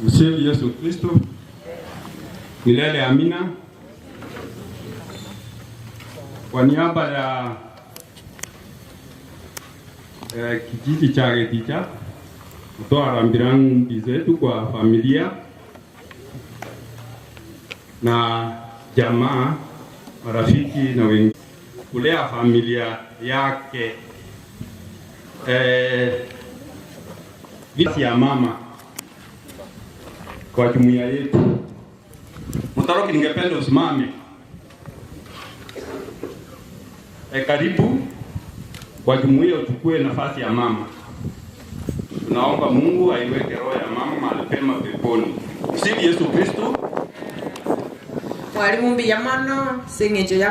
Msifu Yesu Kristo. Milele amina. Kwa niaba ya kijiji cha Geticha kutoa rambirambi zetu kwa familia na jamaa, marafiki na wengine kulea familia yake visi ya mama kwa jumuiya yetu. Mtaroki, ningependa usimame. Karibu kwa jumuiya, uchukue nafasi ya mama. Tunaomba Mungu aiweke roho ya mama mahali pema peponi. Msifu Yesu Kristo. Mwalimu mbiyamano singecho ya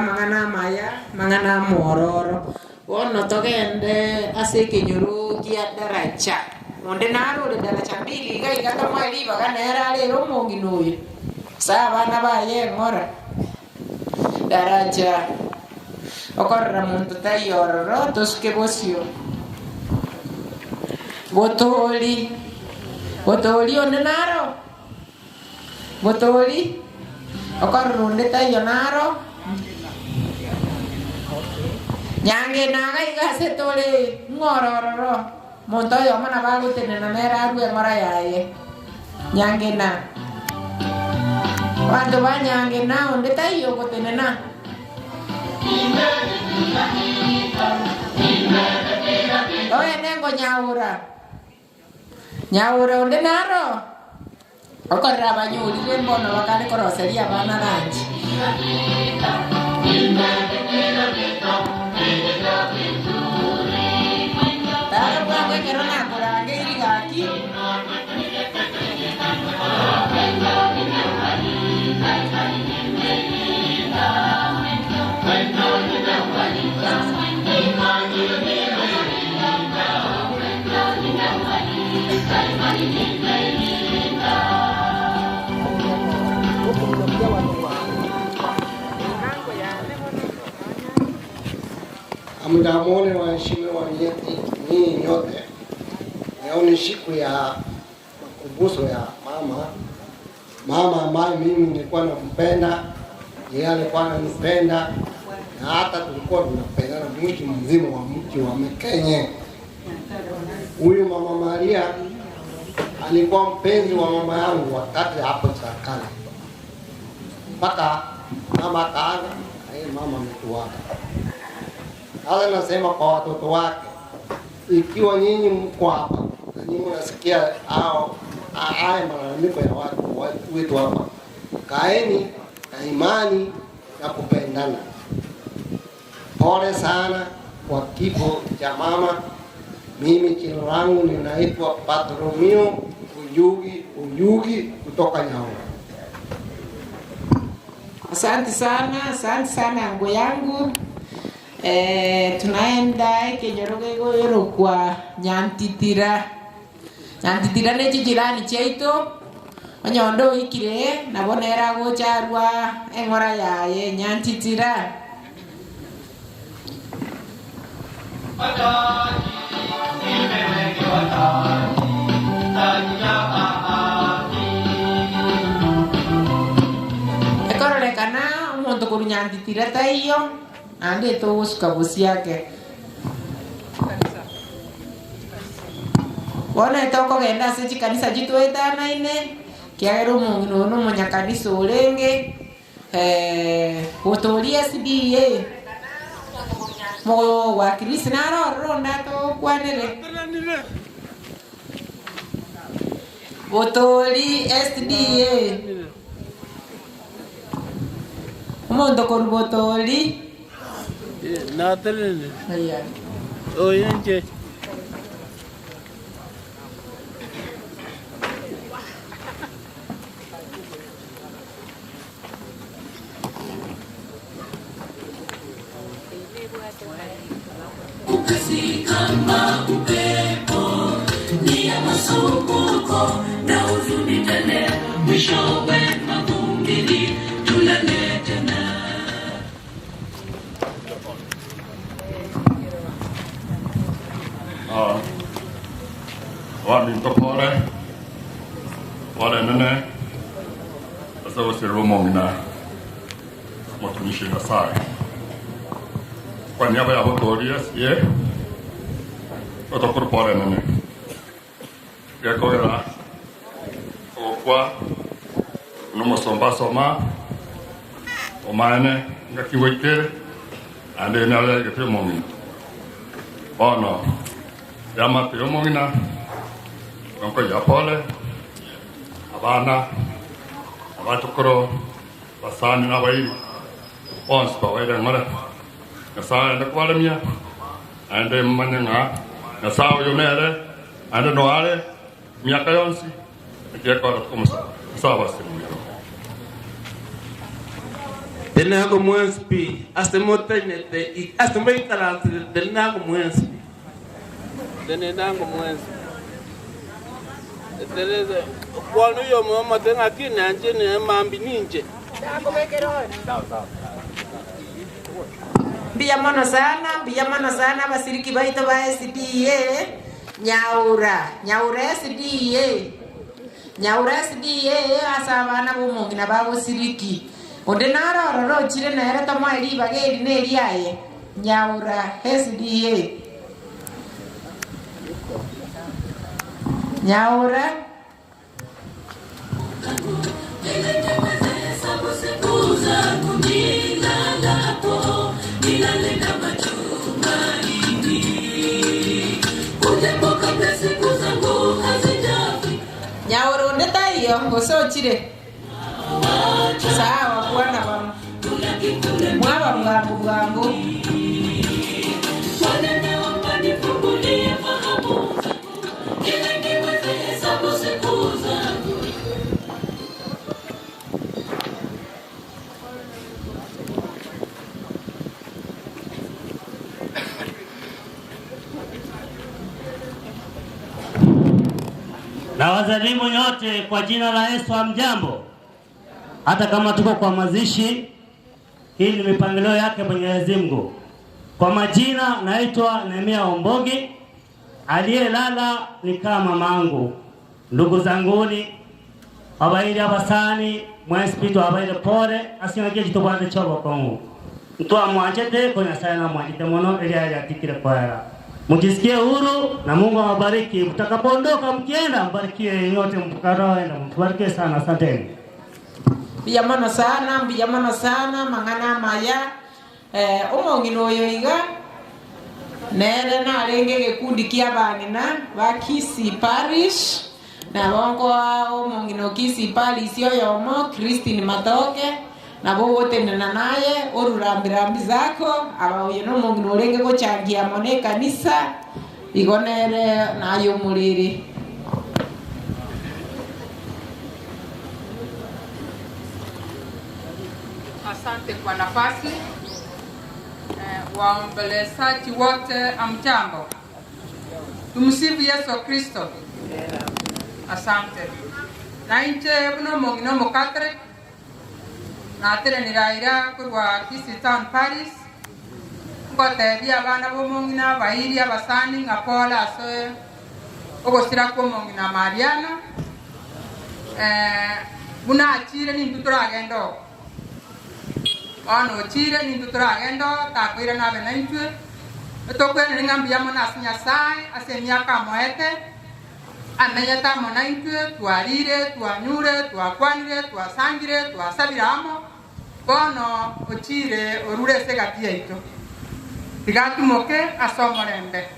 mangana mororo wono togende asikinyuru kia daracha onde naro de daracha mbili ga igata mwali baganera lero monginoye sabana baye ngora daracha okorra muntu tayororo toske bosio botoli onde naro botoli okorra onde tayororo nyange naga igase tole ngorororo monto yo mana balu tenena nera aru ngora yaye nyange na wando ba nyange na onde tayo ko tenena oye nengo nyaura onde naro okorra banyuli lembono bakane koroseria bana ranji Tara bangga kerana kurang iri kaki. Mnamwone waheshimiwa nyinyi nyote, leo ni siku ya makumbusho ya mama ambaye mimi nilikuwa nampenda, yeye alikuwa ananipenda, na hata tulikuwa tunapendana mji mzima wa mji wa Mekenye. Huyu Mama Maria alikuwa mpenzi wa mama yangu wakati hapo Chakala, mpaka mama kaaga, mama ametuaga. Sasa nasema kwa watoto wake, ikiwa nyinyi mko hapa na nyinyi mnasikia haya malalamiko ya watu wetu hapa, kaeni na imani na kupendana. Pole sana kwa kifo cha mama. Mimi jina langu ninaitwa Patromio Uyugi kutoka Nyaura. Asante sana yangu yangu. Tunaenda Kenyorogo kwa Nyantitira ne jirani cheito onyondo ikire nabonera gocharwa engora yaye Nyantitira ekorolekana omonto koru Nyantitira taiyo ande todos kabusiake bona etoko genda se chikanisa jitu etana ine kiagero mungino no munyakanisa olenge botolia SDA mo wa Krishna ronda to kwanere botoli SDA mondo con botoli Nathan. Iya. Oh iya. Ukasi kama upepo ni ya masumbuko na huzuni tele, mwishowe mavumbini tulale tena. Wani topore pale nene sasa usirudi mongina mtumishi na sai kwa niaba ya hotoria sie otokoro pale nene yako era kwa numo soma omane ngakiwekere ande nale ke mongina ono yama te mongina nonko ya pole abana abatokoro basani na bai ons pa bai ngara nasa nda kwalamia ande mananga nasa yo mere ande no ale miaka yonsi ke ko como sawa simio Tenago muenspi hasta motenete y hasta me talante del nago muenspi Tenenango muenspi Tereza kwanu yo mama tenga kina nje ne mambi ninje Mbia mono sana basiriki baito ba SDA nyaura SDA asabana bomongi na babo siriki onde naro ro chire na era tama iri bageri ne riaye nyaura SDA nyaura nyaura neta iyo ngoso chire sawa bwana bwana mwaba bwangu Na wazalimu nyote kwa jina la Yesu hamjambo. Hata kama tuko kwa mazishi, hii ni mipangilio yake Mwenyezi Mungu. Kwa majina naitwa Nehemia Ombogi, aliyelala ni kama mamangu. Ndugu zanguni, abairi abasani, mwespito abairi pole, asingaje jitobande chobo kongu. Mtua mwanjete kwa nyasana mwanjete mono ili atikire kwa era. Mjisikie huru na Mungu awabariki. Mtakapoondoka mkienda mbarikie nyote mkaroenda. Mbarikie sana, asanteni. Biyamano sana mangana maya omongino yoiga nere na renge gekundi kia banina ba Kisi Parish na bongo omongino Kisi Parish yoyomo Christine Matoke na bote nena naye orurambirambi zako abaye no mongino renge gochangia mone kanisa igonere nayo muliri. Asante kwa nafasi. Waombolezaji wote amjambo. Tumsifu Yesu Kristo. Asante. Na inche buno mongino mokatre. Na tere niraira kurwa Kisi Town Paris. Ngote bia bana bo mongina bairi abasani ngapola asoe. Ogosira ko mongina Mariana. Buna achire ni ntutura agendo. Ono chire ni tutura agendo takwira na benantwe tokwe ni ngambia mona asinya sai asemia kama ete ameyata monantwe tuarire tuanyure tuakwanire tuasangire tuasabiramo bono ochire orure sega pieito tigatu moke asomorembe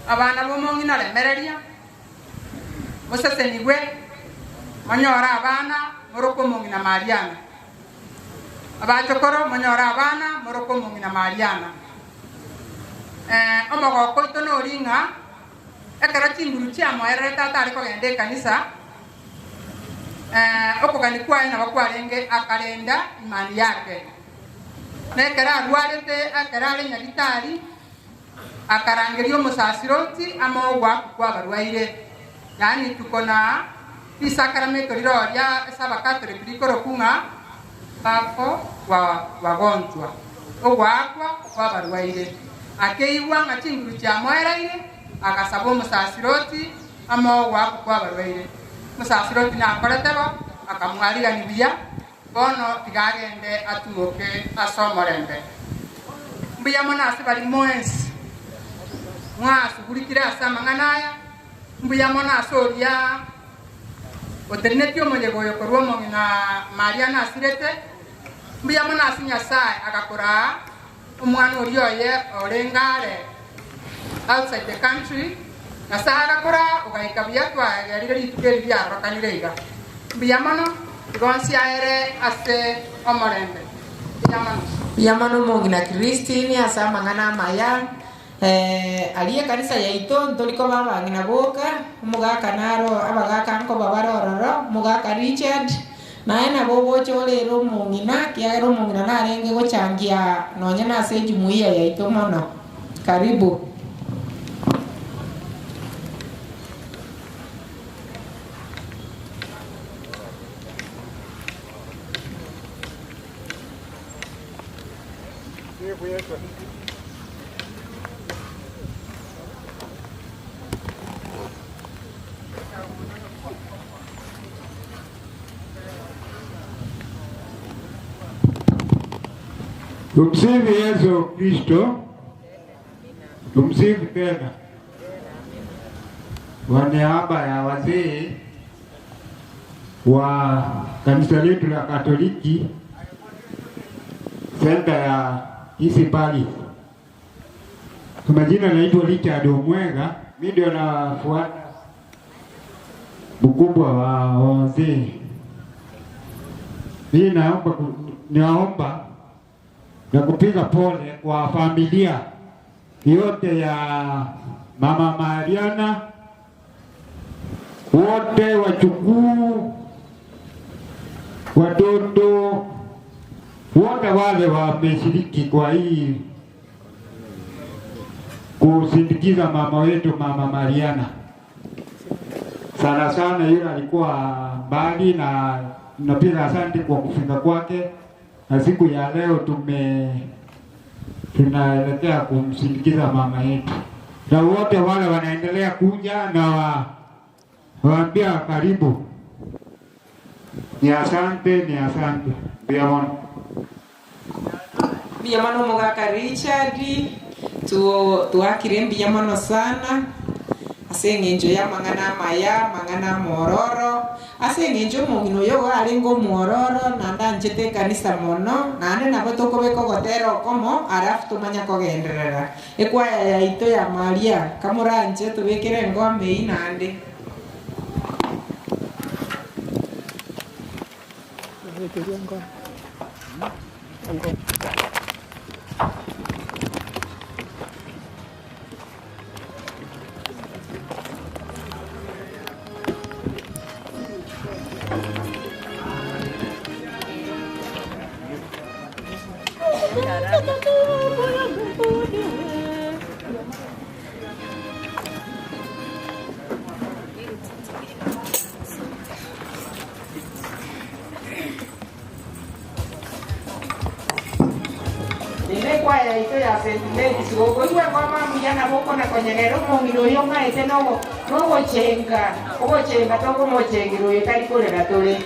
abana bomongina lemereria mosesenigwe manyora abana moroko mongina Mariana abachokoro manyora abana moroko mongina Mariana omogo koito no ringa ekara chinguru chia moere tata ariko gende kanisa okogani kwa ina bakwarenge akarenda imani yake nekera arwarete akarale nyagitari akarangerio musasiroti amogwa kwa barwaire yani tukona isakramento liroria sabakatore kulikoro kunga bako wa wagonjwa ogwakwa kwa barwaire akeiwa ngachinguru cha mwairaire akasabo musasiroti amogwa kwa barwaire musasiro tinyakoretebo akamwariganithia bono tigagende atuoke asomorembe mbuya monasi bali mwensi mwasugurikire ase amang'ana aya mbuya monasi oria oterineti omonyegoyo korwa omong'ina maria nasirete mbuya monasi nyasaye agakora omwana oria oye orengare outside the country nyasaye agakora ogaika buya twagerire rituko eri riarorokanire iga mbuya mono igonsi aere ase omorembe mbuya mono Yamano mongina Kristini asa mangana maya aliye kanisa yaito ntoliko baba ngina boka mugaka naro abagaka nko babarororo mugaka Richard naye nabo bochorero mongina kiagero mongina narenge gochangia nonya na ase jumuiya yaito mono karibu Tumsifu Yesu Kristo. Tumsifu tena. Kwa niaba ya wazee wa kanisa letu la Katoliki senta ya Isipali, kwa majina naitwa Richard Omwega, mimi ndio nafuata mkubwa wa wazee. Mimi naomba na kupiga pole kwa familia yote ya Mama Mariana, wote wachukuu, watoto, wote wale wameshiriki kwa hii kusindikiza mama wetu Mama Mariana. Sana sana yule alikuwa mbali na napiga asante kwa kufika kwake. Na siku ya leo tunaelekea kumsindikiza mama yetu, na wote wale wanaendelea kuja na waambia karibu. Ni asante Biamono mugaka Richard tuakire biamono sana asengenjo ya mang'ana maya mang'ana mororo asengenjo mongino yo arengo mororo nanda njete kanisa mono nande nabo tokobeko gotero komo arafu tumanya kogenderera ekwaya yaito ya Maria kamuranje tubekere ngombe inande kwaya ito ya sentimenti sigo iwe kwa mamu yana boko na konyenero mongiro yo maete no chenga toko mo chengiro yetari kole gatole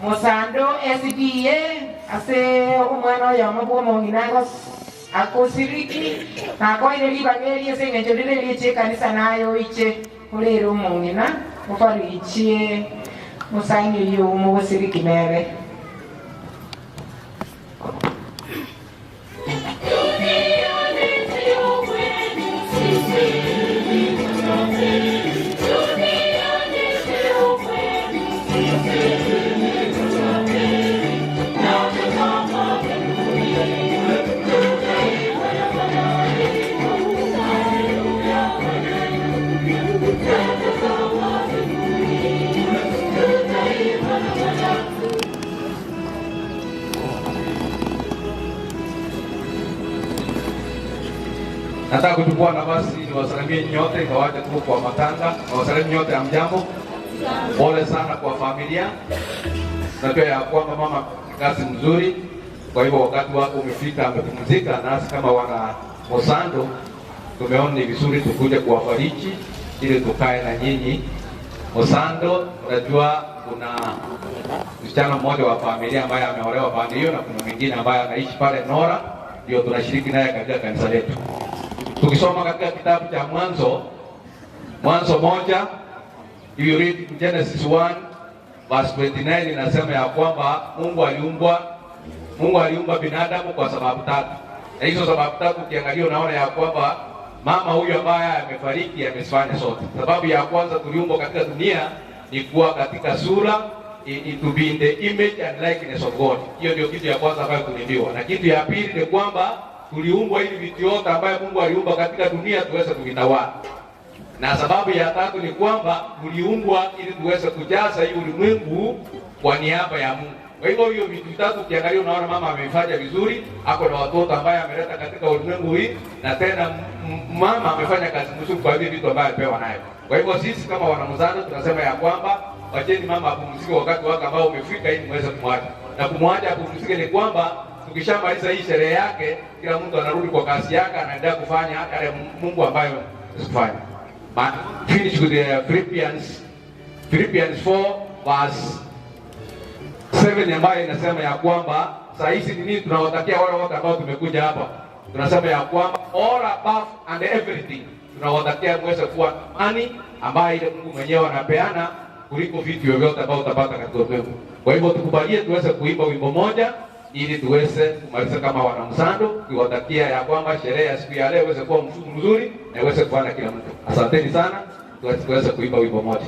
Musando SDA ase umwana ya mabuo monginagos akusiriki na kwa ile libageri senge jodile liche kanisa nayo iche ulero mongina mufari ichie musanyo yo mubusiriki mere Nataka kuchukua nafasi niwasalimie nyote, ingawaje tuko kwa matanga. Nawasalimie nyote, hamjambo. Pole sana kwa familia. Najua ya kwamba mama kazi mzuri, kwa hivyo wakati wako umefika, amepumzika. Nasi kama wana Musando tumeona ni vizuri tukuje kuwafariji ili tukae na nyinyi. Musando, unajua kuna msichana mmoja wa familia ambaye ameolewa pande hiyo na kuna mwingine ambaye anaishi pale Nora, ndio tunashiriki naye katika kanisa letu. Tukisoma katika kitabu cha Mwanzo 1, you read Genesis 1 verse 29, inasema ya kwamba Mungu aliumba binadamu kwa sababu tatu. Na hizo sababu tatu ukiangalia unaona ya kwamba mama huyu ambaye amefariki amesifanya sote. Sababu ya kwanza tuliumbwa katika dunia ni kuwa katika sura, to be in the image and likeness of God. Hiyo ndio kitu ya kwanza ambayo tuliambiwa. Na kitu ya pili ni kwamba tuliumbwa ili vitu yote ambayo Mungu aliumba katika dunia tuweze kuvitawala. Na sababu ya tatu ni kwamba tuliumbwa ili tuweze kujaza hii ulimwengu kwa niaba ya Mungu. Kwa hivyo hiyo vitu vitatu ukiangalia unaona mama amefanya vizuri, ako na watoto ambaye ameleta katika ulimwengu hii, na tena mama amefanya kazi nzuri kwa hivyo vitu ambavyo alipewa nayo. Kwa hivyo sisi kama wanamuzano tunasema ya kwamba wacheni mama apumzike wakati wake ambao umefika ili muweze kumwacha. Na kumwacha apumzike ni kwamba tukishamaliza hii sherehe yake, kila mtu anarudi kwa kazi yake, anaendelea kufanya yale Mungu ambayo asifanye. Finish with the Philippians 4 verse 7 ambayo inasema ya kwamba saa hizi ni nini tunawatakia wale wote ambao tumekuja hapa. Tunasema ya kwamba all above and everything tunawatakia muweze kuwa amani ambayo ile Mungu mwenyewe anapeana, kuliko vitu vyovyote ambavyo utapata katika ulimwengu. Kwa hivyo tukubalie tuweze kuimba wimbo moja ili tuweze kumaliza kama wanamsando, kuwatakia ya kwamba sherehe ya siku ya leo iweze kuwa mzuri na iweze kufana kila mtu. Asanteni sana, tuweze kuimba wimbo moja.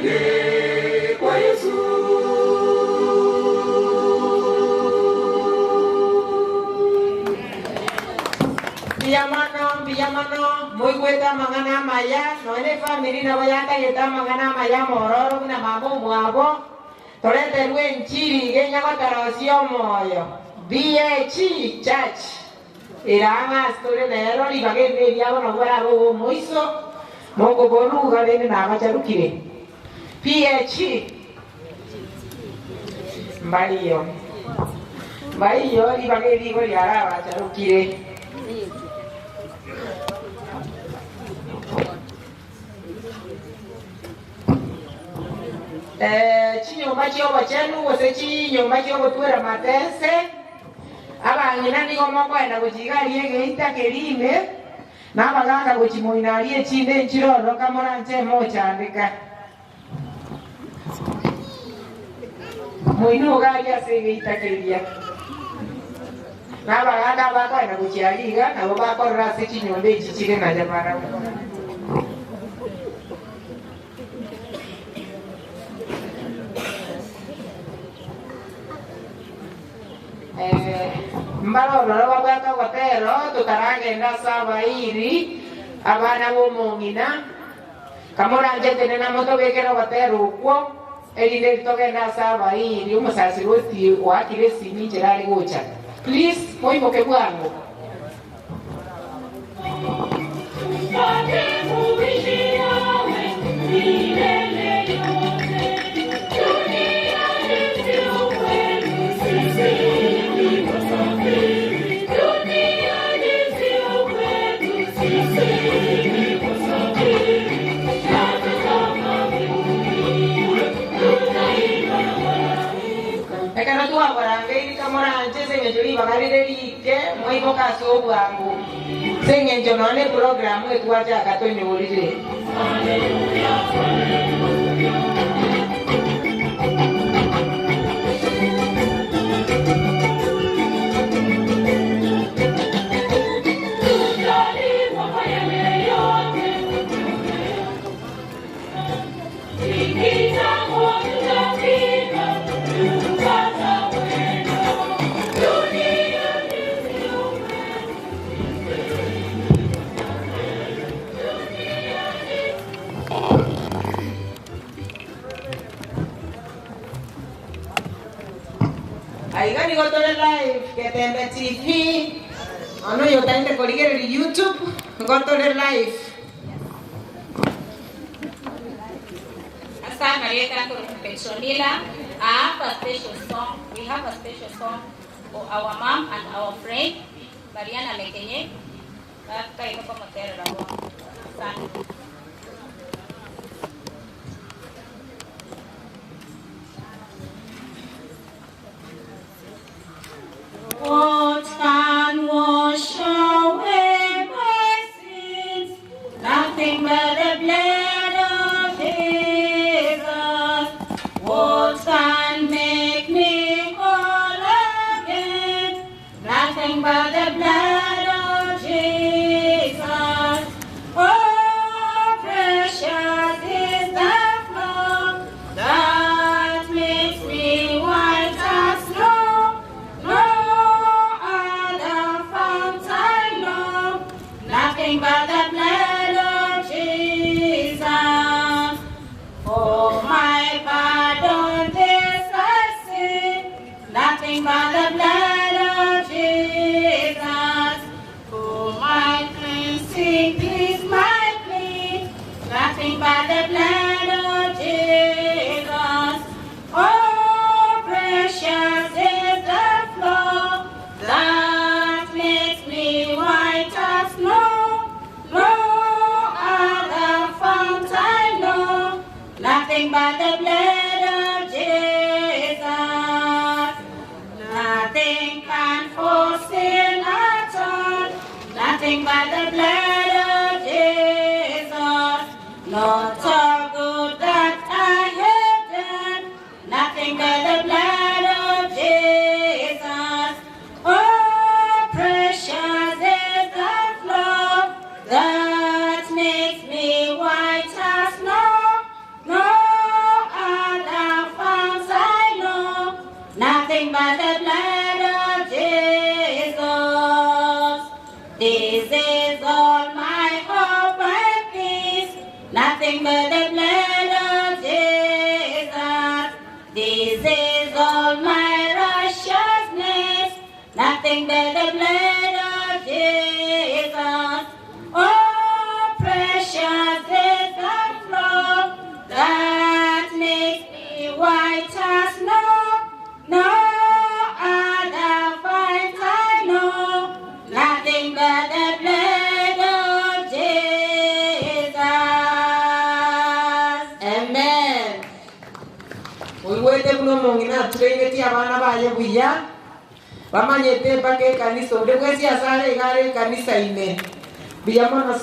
twende kwa Yesu. Biyamano, muigweta mangana maya, noene family na bayaka yeta mangana maya mororo na mambo mwabo. Torete rwe nchiri genya matarosio moyo. BH Church. Iranga story nero libagende byabo no bara ro moiso. Mongo boru gale na abacharukire. PH Mbaiyo libagende go yara abacharukire. Chinyumba chiobo chenu wose chinyumba chiobo tuera matese abangina nigo mokwenda guchigarie geita kerime nabaganga guchimoinarie chinde nchiroro kamora nche mochandika moinu garia se geita keria nabaganga bakwenda guchiariga nabo bakorra se chinyumba ichichire na jamara. Mbalolo wabwaka watero tutaragenda sabairi abana bomongina kamoranje tenena moto bekero watero ukwo elinde togenda sabairi umusasi roti wakire sini jerari gocha please moimoke bwangu Singing Jonone program with Waja Katoni Uri. I got to go live, get in the TV. I know you're trying to go to YouTube. Go to the live. Asa Marieta Petronila, I have a special song. We have a special song for our mom and our friend, Mariana Mekenye. What can wash away my sins? Nothing but the blood of Jesus. What can make me whole again? Nothing but the blood of Jesus. Oh, precious is the flow that makes me white as snow. No other fount I know, nothing but the blood of Jesus. For my pardon this I sin, nothing but the blood of Jesus. For my cleansing is my plea, nothing but the blood of Jesus. Oh, precious is the flow that makes me white as snow. No other fount I know, nothing but the blood of Jesus. Nothing can force sin at all, nothing but the blood of Jesus. Not a good that I have done, nothing but the blood of Jesus. Oh, precious is the flow that makes me white as snow. No the blood of Jesus. This is all my righteousness. Nothing but the blood of Jesus. Oh, precious is the flow that makes me white as snow. No other fight I know. Nothing but the blood of Jesus. Amen. Uiwete kuno mongina tulengeti abana baye buya. Bamanyete pake kanisa ndegwezi asale igare kanisa ine. Biyamana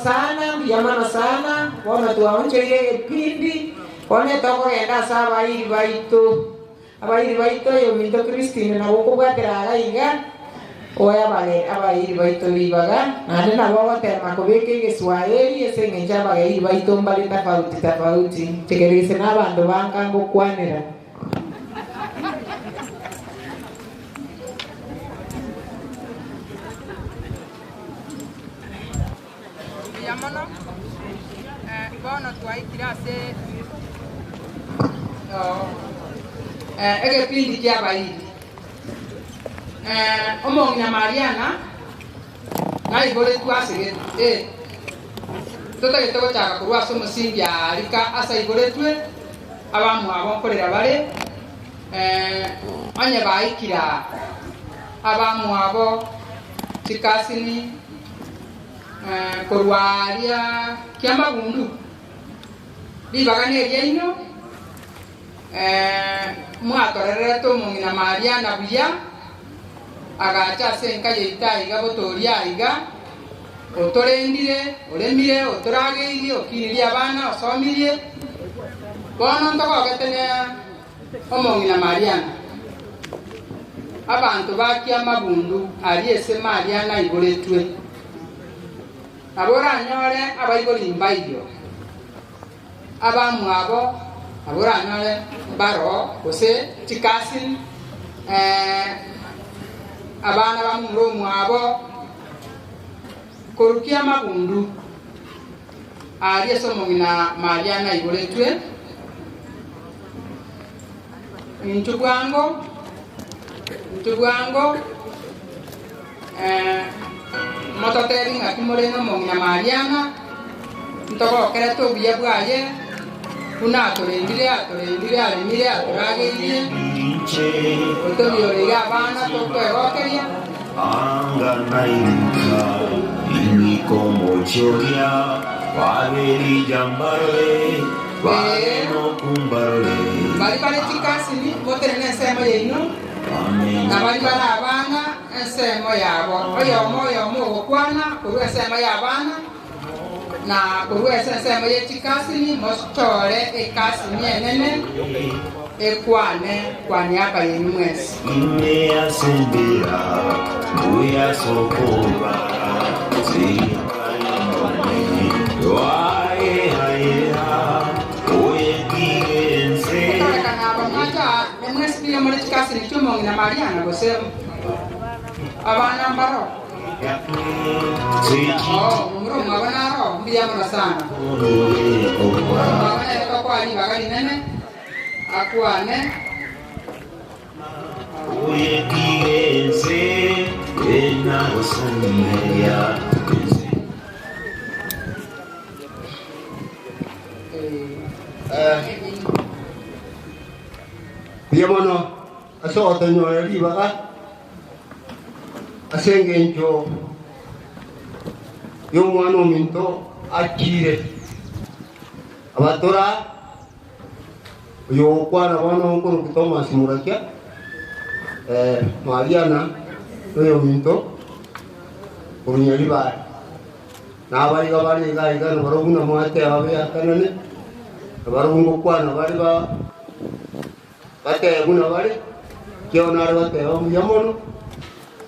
sana. Wana tuwaonche ile pindi. Wana toko enda saba iri baito. Abairi baito yo minto Christine na woko bwatera iga. Oya bale abairi baito libaga. Nade na bawa tema kobeke Kiswahili ese ngenja bagai baito mbali tofauti. Tegerese na bando bankango kwanera. Yamono bono twaikira se ege pindi kia baidi omongina Mariana na igole twasege tota gitego chaka kurwa so musingi alika asa igole twe abamu abonkorera bare anye baikira abamu abo tikasini korwaria kiamba gundu bibagane yeino mwatorere to mungina Mariana buya agacha senka yeita iga botoria iga otorendire oremire otorageiri okiririe abana osomirie bono ntoko gatene omongina Mariana abantu bakia mabundu ari ese Mariana igoretwe abora nyore abaigoli mbayo abamu abo abora nyore baro kose tikasin abana bamuromu abo korukia mabundu ari ese omongina Mariana igoretwe Ntugwango mototeri ngakimoreno mongina Mariana ntoko kereto biya bwaye una atorendire alemire atorageire otobiorega abana tokwegokeria anganaika inikomochoria waberi jambarle wabeno kumbarle bali tikasini boterene ensemo yeino na bali abana ensemo yabo oyomo okwana kurwa ensemo y'abana na kurwa ensemo yetikasini mostore ekasini enene ekwane kwanyaka yenu mwezi imeasembera buya sokora zikayimone wae hayera oyekigense emwesibiye muri tikasini cy'umongina Mariana gose abana mbaro umuro mwabona ro mbiyamura sana abana yakwani bagani nene akwane oyekigense ena osaneya Biamono aso otanyo libaga asengenjo yo mwana minto akire abatora yo kwana bana ngo kutoma simurakia Mariana yo minto kunyali ba na bari ga no baruguna mwate ababe akanane barungo kwana bari ba bate guna bari kiona bate yamono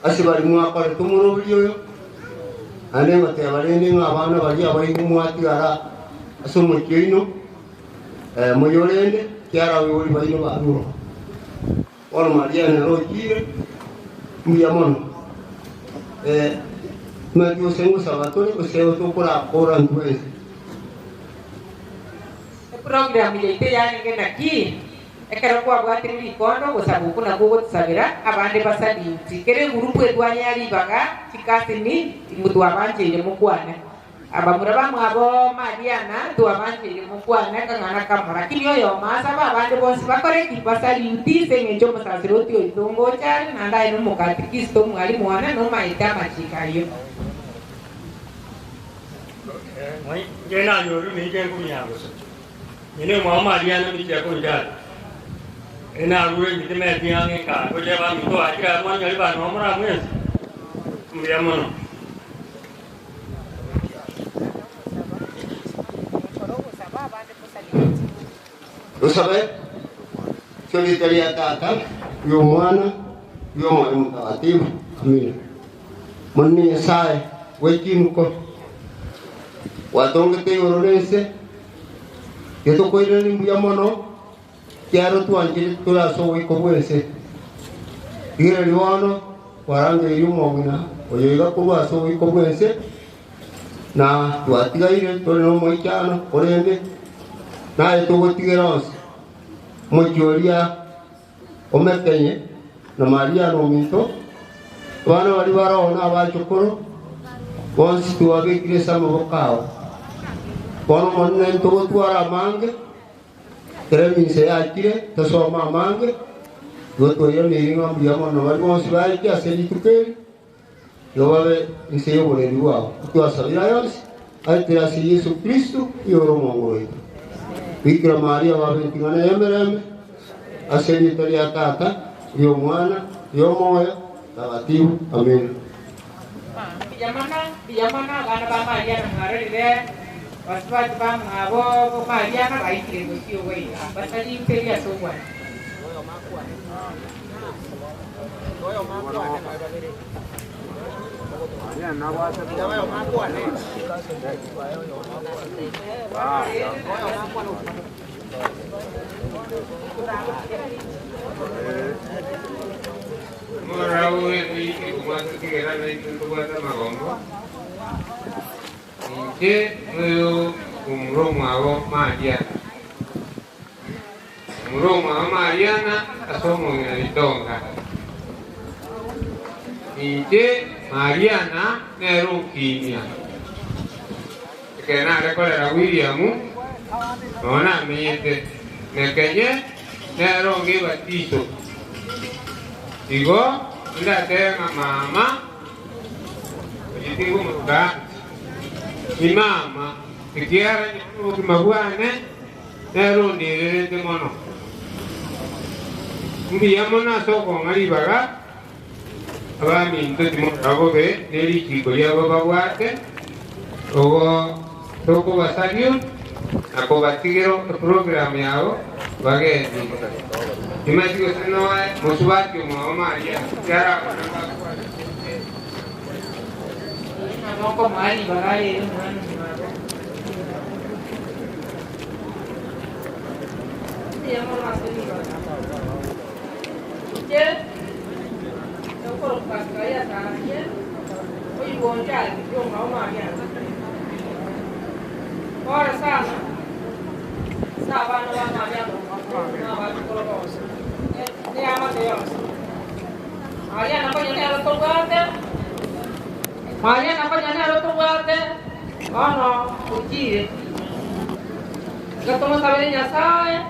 asibari mwaka tumuno biyo ane bate bari ni abana bari abayi mwati ara asumo kino moyolende kiara wori bari no baruro ora Mariana rojire yamono Matthew sengo sabatore ko seo to kora ntwese program yeite yani ngena ki ekero kwa bwatiri likondo gosabuku na gogo tsabira abande basadi tikere gurupu edwanya ali baga tikasini mutu abanje ile mukwane abamura bamwabo Mariana tu abanje ile mukwane kangana kamara kinyo yo masa babande bonsi bakore kibasali utise ngenjo masasiroti oizongo chari nanda ino mukati kisto mwali mwana no maita machikayo Jena yoru ni jengu nyago ine mwa Mariana ni jako ndali ina rure ni teme tiange ka ko jeba mi to akira mo nyali ba no mura mwezi mbiamono Usabe solitaria tata yo mwana yo mwana mtakatifu amina moni sai wekinuko watonge te oronese yeto koire ni mbiamono kiaro tu anjili tula so wiko bwese dire liwano warange yumo ngina oyoiga kuba so wiko bwese na tuatiga ile tolo moichana korende na eto gotigeros mojoria omekenye na Maria no minto bana bali barona abachokoro bonsi tuwabe kiresa mabokao kono monne to tuara mange teremi se akire to so mange goto yo ni ngam biamo no bali bonsi bali ya se ditukeri yo babe inseyo bole diwa tu asabira yos aitira si Yesu Kristo yoro mongoi Bikira Maria babe tingana yemereme aseni toria tata yo mwana yo moyo takatifu amina Pijamana bana ba Maria na ngare ile waswat ba ngabo Maria na bai kire gosio wei basali teria sowa Morau ini kumatu kira naik kumatu magongo. Ini melu umroh mago Maria. Umroh mago Maria na asomo ngalitonga. Ini Maria na nerung kimia. Kena rekola Williamu. Nona meyete nekenya nerung gibatito. Digo, nda tenga mama, jadi gua muda, ni mama, sekiara ni mabuane, nero ni rete mono. Mbia mona soko ngari baga, aba minto timo rago be, neri kiko ya baba buate, ogo soko basagio, ako batigero program yao, bage ni. Imagino se no hay musubat que Maria cara no como ali bagai dia mau masuk ni je yo por pas kaya ta je oi bonja yo mau Maria ora sana no Maria no va por ni ama Dios. Maria namanya ni otro guarde. Maria namanya ni otro guarde. Oh no, uji. Ketemu sabarnya saya.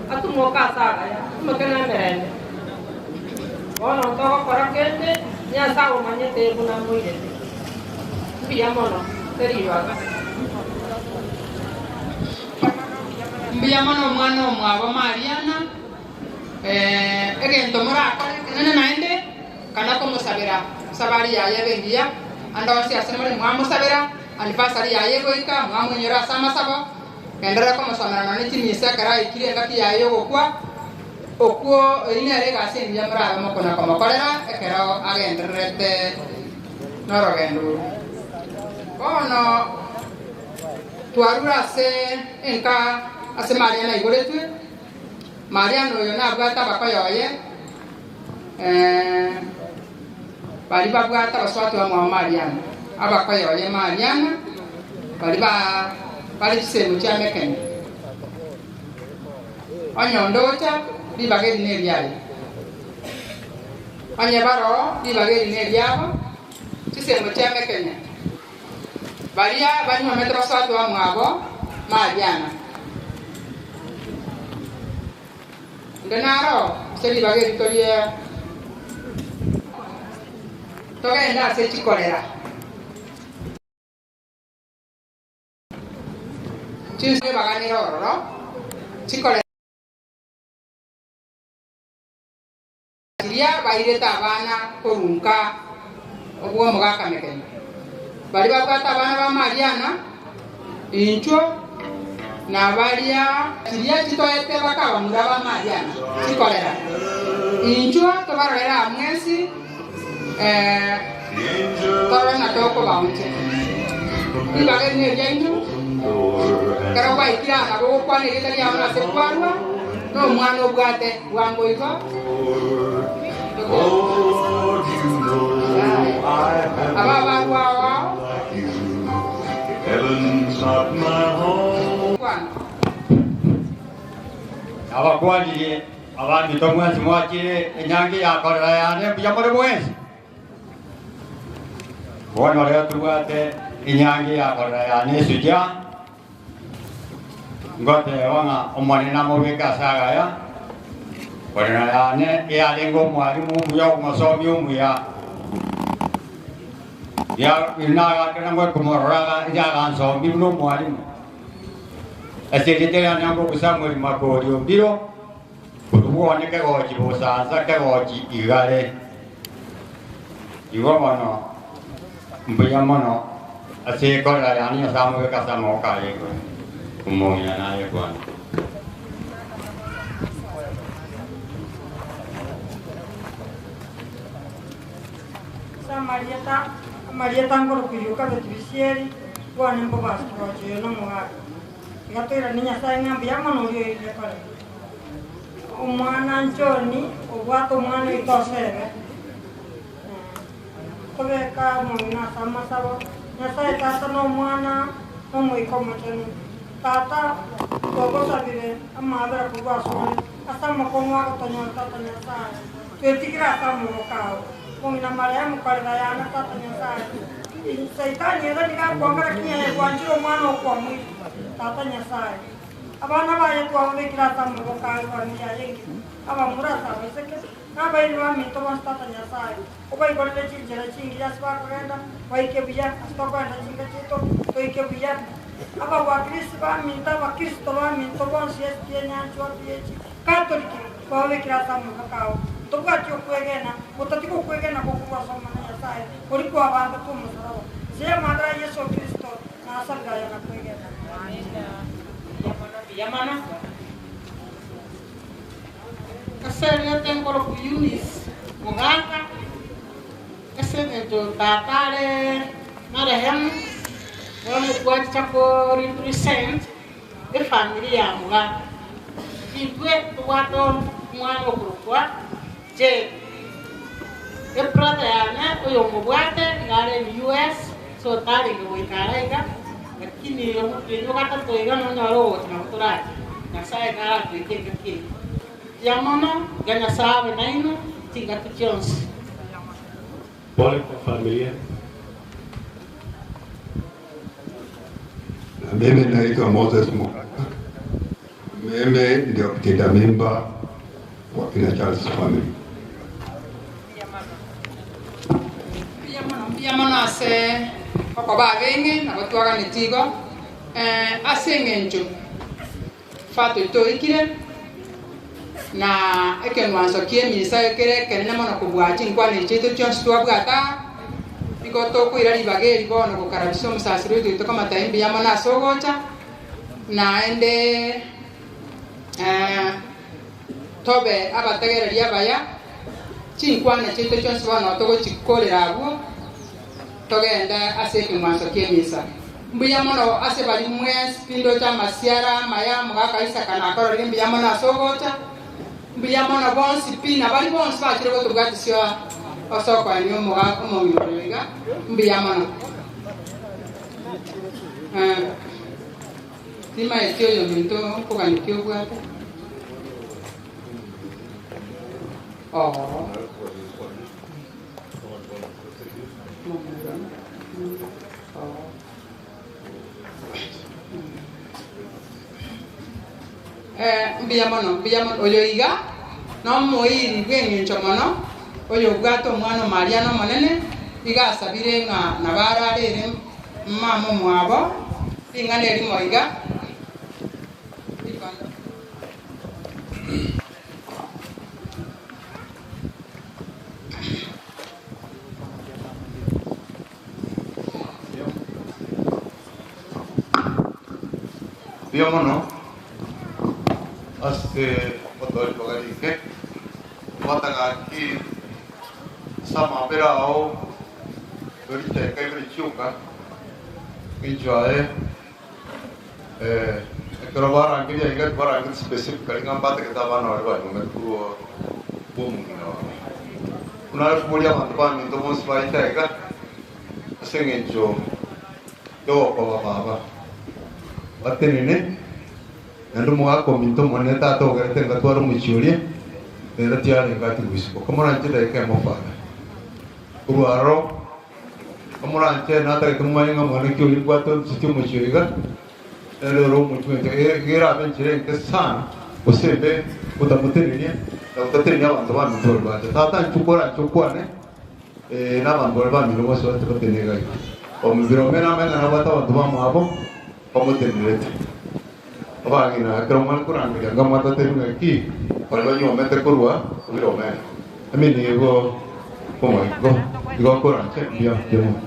Atu mau kasar ya. Makanya merende. Oh no, toh orang kende nyasa umanya teh guna muide. Biar mono, teriwa. Biar mono mano mwa Mariana. Egento mora nene naende kana como sabari ya bendia anda si asema ni mwa sabera anipasari ya goika mwa nyora sama sabo kendera como samara nani timisa kara ikire ngati ya kwa okuo ine re gase ndia mora mo kona como kolera ekero agendrete noro gendu ono tuarura se enka asema na igoretu Maria no yo na bwata bakoyoye bali babwata baswatu wa Maria abakoyoye Maria bali ba bali semu cha mekene onye ndocha di bageri ne riali onye baro di bageri ne riabo chise mo chame Kenya baria banyo metro sa to amabo Mariana denaro se di bageri to dia to ga enda se chikolera chise bagani oro no chikolera dia baire tabana korunka obuwa muga kamekenya bali bakwata abana ba Mariana incho na balia dia kitoete bakaba muraba Mariana chikolera incho to barera mwezi toro na toko baunche ibage ne yanyu kara kwa ikira na go kwa ne ritali amana se kwarwa no mwana obwate wango iko Heaven's not my home. Abakwani abandi tomwezi mwakire enyangi yakorera yane byamore mwezi bono leo tuwate enyangi yakorera yane suja ngote wana omwane na mobeka saga ya korera yane ya lengo mwalimu muya masomi umuya ya inaga kana ngwa kumorora ya ganso bimno mwalimu asekete yango kusamwe makorio biro kuone ke goji bosanza ke goji igare iwo mano mbuya mano ase korera yani samu ka samu ka yego kumoya na yego Marieta ngoro kuyuka betibisieri wane mbobas proje no muga gatera niña sai ngambia mano yo ile pare umwana njoni obwato mwana itosebe kobe ka mona sama sabo nyasai tata no mwana no muikoma tenu tata gogo sabire amadra kubaso asama konwa kotonyo tata nyasai tuetikira asama mokao Kongina Mariam Kardayana Tatanya Sai. Saitan yada diga kwangara kinya kwanjiro mwana kwamwi Tatanya Sai. Abana ba ya kwamwe kira tamu ka kwani ya yengi. Aba murata beseke na ba ilwa minto mas Tatanya Sai. Obai gorle chinjera chingi jaspa kwenda waike biya astoka na chinga chito waike biya. Aba wa Kristo minta wa Kristo wa minto bon sies tienya chwa piechi. Katoliki kwamwe kira tamu ka Toka tio kuegena, mutati ko kuegena ko kwa soma na sai. Ori ko abanda tu musaro. Je madra Yesu Kristo na asal gaya na kuegena. Yamana. Kasere tengo lo kuyunis. Muganga. Kasere jo tatare marehemu. Wale kwa chako represent the family ya muganga. Ibwe tuwato mwana kurukwa. Je, brother yana oyo mubwate ngale ni US so tari ngo ikaraiga lakini yo kata to iga no nyaro na kutura na sai kara kwike kike yamana ganya sabe naino tinga tuchons pole kwa familia. Mimi naitwa Moses Mukaka. Mimi ndio mtenda mimba wa kina Charles family. Yamana ase papa ba vengi na batwaga nitigo ase ngenjo fato to ikire na ekenwanso kie misa ekere kenena mona kubwachi nkwane chito chonsi twabwata iko to kuira libageri bono kukarabisho musasiro to kama taimbi yamana sogocha na ende tobe abategereria baya chinkwane chito chonsi bono to chikolera abo togenda ase kimwanso kiemisa mbuya mono ase bali mwes pindo cha masiara maya mwaka isa kana koro mbuya mono asogocha mbuya mono bonsi pina bali bonsi ba chiro to gati sio osoko anyo mwaka omongiroga mbuya mono tima etio yo minto ko ganikio bwate Mbiyamono oyo iga no moiri bweng'encho mono oyo bwato omwana Mariano monene iga asabire ng'a nabararere mama mwabo ing'ana erimo iga Biamono aste potol pagarike watagaki sama berao berita kai berciuka enjoy kalau barang kita ingat barang kita spesifik kali ngambat kita mana orang orang itu bom kita unar semuanya mantuan itu bom sebaik kita sengaja do apa Batin ini, nanti mau aku minta mana tak tahu kerana tengah tuar muncul ya, nanti tiada yang kati wispo. Kamu nanti dah ikan mau pada, guru aro, kamu nanti nanti itu mana yang mana kiulit buat tu situ muncul kan, nanti orang muncul itu, kira apa cerita kesan, usebe, udah batin ini, dah batin ni awak tuan betul baca. Tata cukuran nama berapa minum sesuatu batin ni kan. Om birome nama yang nama tahu tuan mau apa? Kamu terlihat, apa lagi nak keroman kurang kita, kamu mata terlihat ki, kalau nyu meter kurua, biro men, amin ni go, go kurang, cek dia, jemu.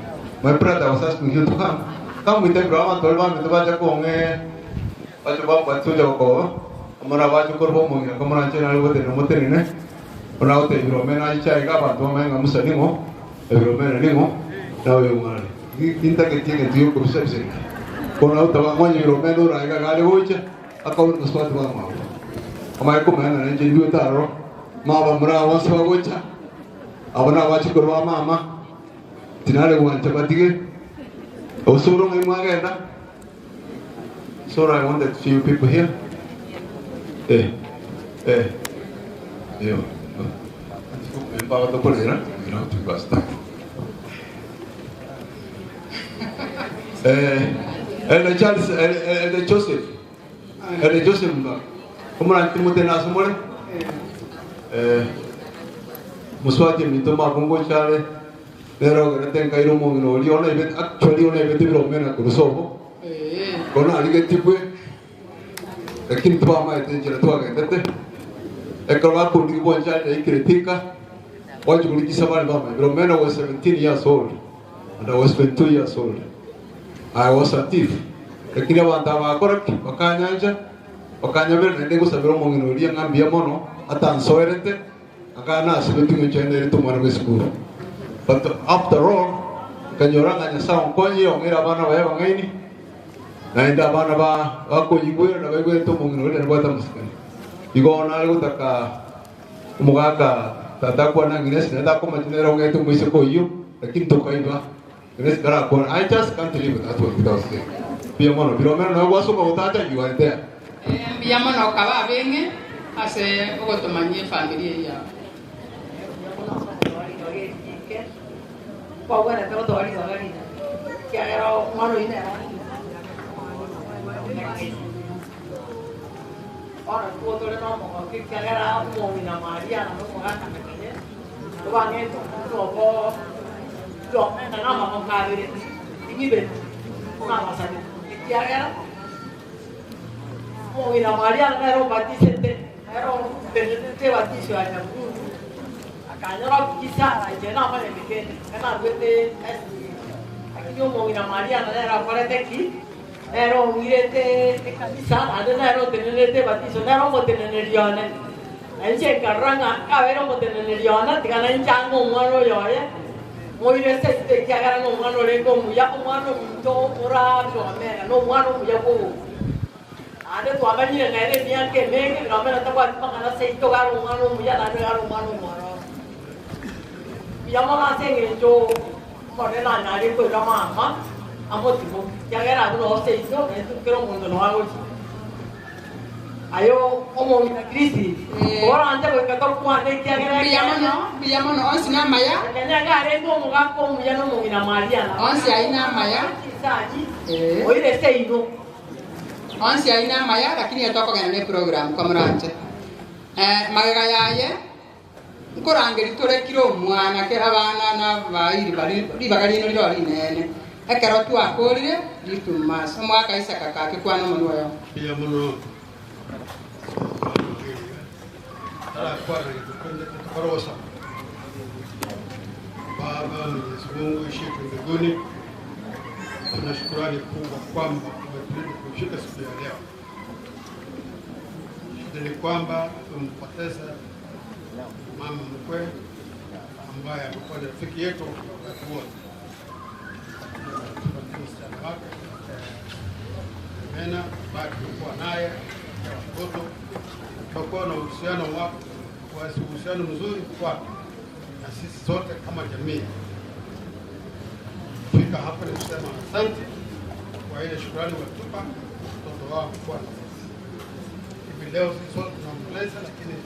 Mereka dah usah menghidup kamu minta berapa, tolong minta baca baca baca jauh kau, kamu nak baca kurang mungkin, kamu nanti nak buat nomor ini, orang itu biro men aja cai kapan, tuan men kamu sedih mo, biro men ini mo, tahu yang mana, kita kita tu kurus sih. Kalau tahu kamu ni Roman orang yang kali hoje, aku nak sesuatu bang mau. Kamu aku mana nanti dua taruh, mau merawat sesuatu hoje, apa nak baca kurang mama, tidak ada uang cepat tiga. Oh surung ini mana kan? So I want that few people here. Yo. Bawa tu pun ni, na? Tu basta. Ele Charles, ele Joseph, como nanti mungkin nak semua, muswati minta maafkan Charles, nero kerana tengkai rumah ini, oli orang ini, actually orang ini belum mana kurusobo, kalau ada yang tipu, lekin tua mai itu jadi tua kan, tapi, kalau aku di buan Charles ini kritika, wajib beli kisah mana bapa, belum mana was 17 years old, and I was 22 years old. I was a thief. Lakini wantama korek wakanya ber nende ko sabiro mongino ria ngambia mono ata ansoerete akana sibetu ngechende itu mwana school. But after all kanyora nganya saung konyi ongira bana wa yaba ngaini. Na inda bana ba wako yigwe na bagwe to mongino ria ngwata muskani. Igo na algo taka umugaka tatakwa na ngines na tako matinera ngetu mwisho ko yu lakini tokaidwa. I just can't live with that one without saying. Biamono, biamono, no was about that you are there. Biamono, kaba benge, ase ogo tomanye family ya. Pau era todo ali agora. Que era o mano ine. Ora, o todo no mo, que era mo ina Maria, no mo gata que. To va ngeto, to Yo, no vamos a ver. Y ven, vamos a ver. ¿Qué haga? Como la María era batizante, era un pendiente batizo allá. Acá yo no quizá, yo no me le dije, nada de aquí yo como la María era para aquí, era un irete quizá, era un pendiente batizo, era un pendiente rione. Enche carranga, cabero un pendiente rione, te ganan chango un mano yo, Muy bien, que agarran un mano de como ya un mano todo por algo, no mano ya como. Ada tu apa ni yang ada ni yang kemeng, ramai nanti buat makan nasi itu garung mano ya nanti garung mano. Yang mana sih itu, mana nana ni tu ramai apa, apa tu, yang agarran tu nasi itu kerong untuk orang. ayo omo na krisi ora anje ko ka to kwa ne kya kera biyamono onsi na maya kanya ga re ndo mo ga ko mu ya no mo ina Maria na onsi aina maya oire seino onsi aina maya lakini yatoko gana ne program kwa mranje magaga yaye nkorangeri tore kiro mwana kera bana na bairi bali bagari no ri nene ekero tu akorire ditu mas omwaka isaka kake kwana munwa yo biyamono ala kwa korosa Baba Mwenyezi Mungu ishitu mbinguni, tuna shukrani kubwa kwamba umetulinda kushika siku ya leo. Shida ni kwamba tumempoteza mama mkwe ambaye amekuwa ni rafiki yetu wakati wote. Msichana wake Mena bado tulikuwa naye watoto, tutakuwa na uhusiano mzuri kwake na sisi sote kama jamii. Fika hapa ni kusema asante kwa ile shukrani watupa mtoto wao kwa hivi leo. Sisi sote tunamleza, lakini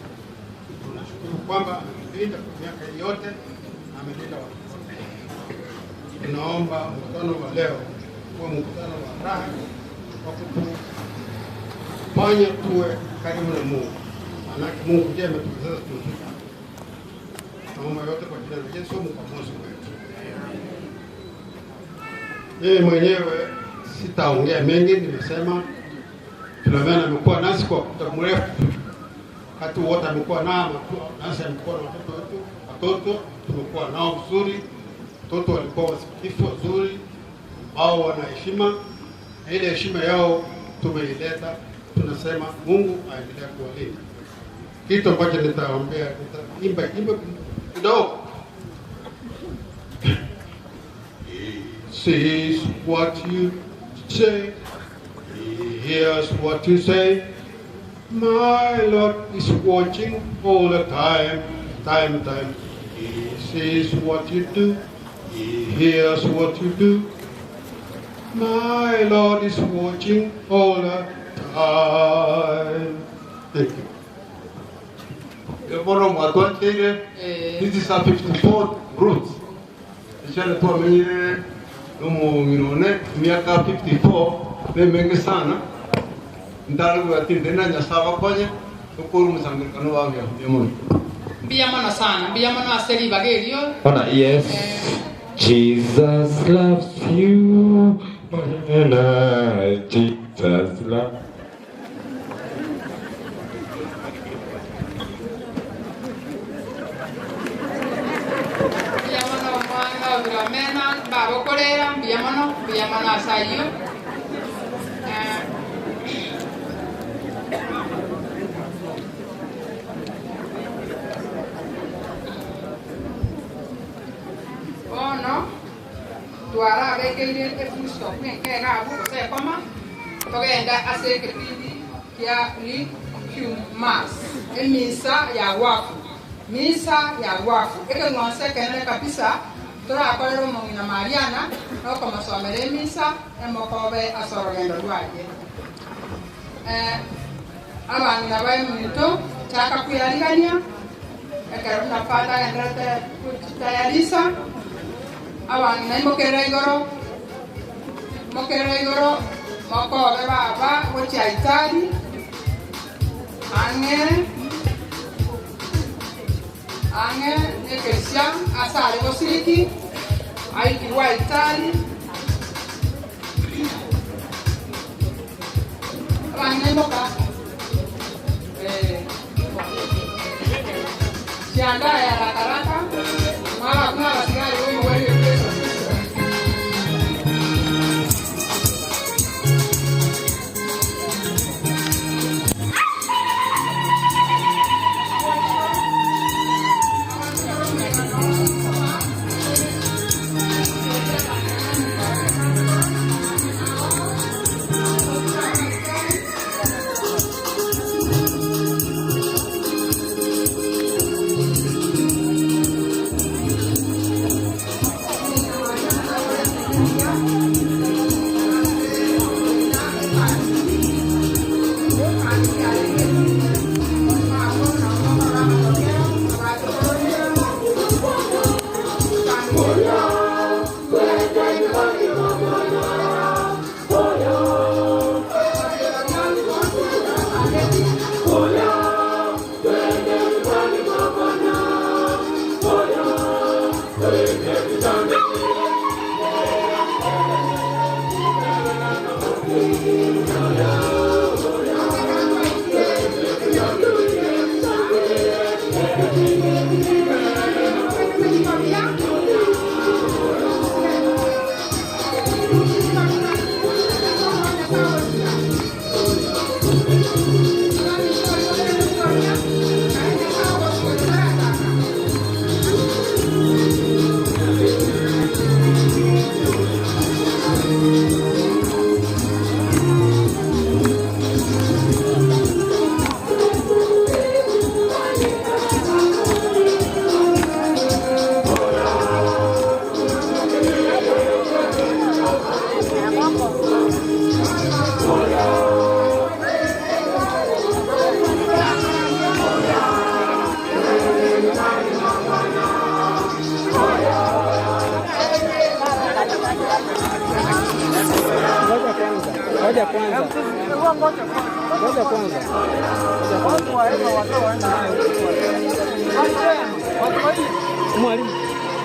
tunashukuru kwamba ametulinda kwa miaka yote na amelinda watu wote. Tunaomba mkutano wa leo kuwa mkutano wa raha wa kutufanya tuwe karibu na Mungu, maanake Mungu ndiye ametuwezesha kufika. Naomba yote kwa jina la Yesu mkombozi wetu. Mimi mwenyewe sitaongea mengi, nimesema Filomena amekuwa nasi kwa muda mrefu. Wakati wote amekuwa nasi, amekuwa na watoto wetu. Watoto tumekuwa nao vizuri. Watoto walikuwa wasikifu wazuri ambao wana heshima, na ile heshima yao tumeileta. Tunasema Mungu aendelee kuwalinda. Kitu ambacho nitaombea, nitaimba kidogo. He sees what you say, he hears what you say. My Lord is watching all the time. He sees what you do, he hears what you do. My Lord is watching all the time. Thank you. This is a 54 roots. Ishara tu amenye numu minone miaka 54 ne mengi sana. Ndalu atinde na nyasaba kwenye ukuru msangikano wangu ya Mungu. Biyamono sana, biyamono aseli bagerio. Ona yes. Jesus loves you. Jesus loves. Filomena, babo kolera, biyamono asayo. No, tuara ve que viene el fusto, que era algo que se coma, porque anda hace que pidi que a li más, el misa ya wafu, que no sé que no le capisa, toda la cosa como una Mariana, no como su amere misa, hemos cobe a sorrendo luaje. Aban la va en minuto, chaca cuidaría, que era una pata en rete cuidadisa. Awan nai mokere igoro moko baba wochi aitali ange ekesiam asale bosiki aiki wa itali awan nai moka sianda ya rakaraka mara kuna wasigari wewe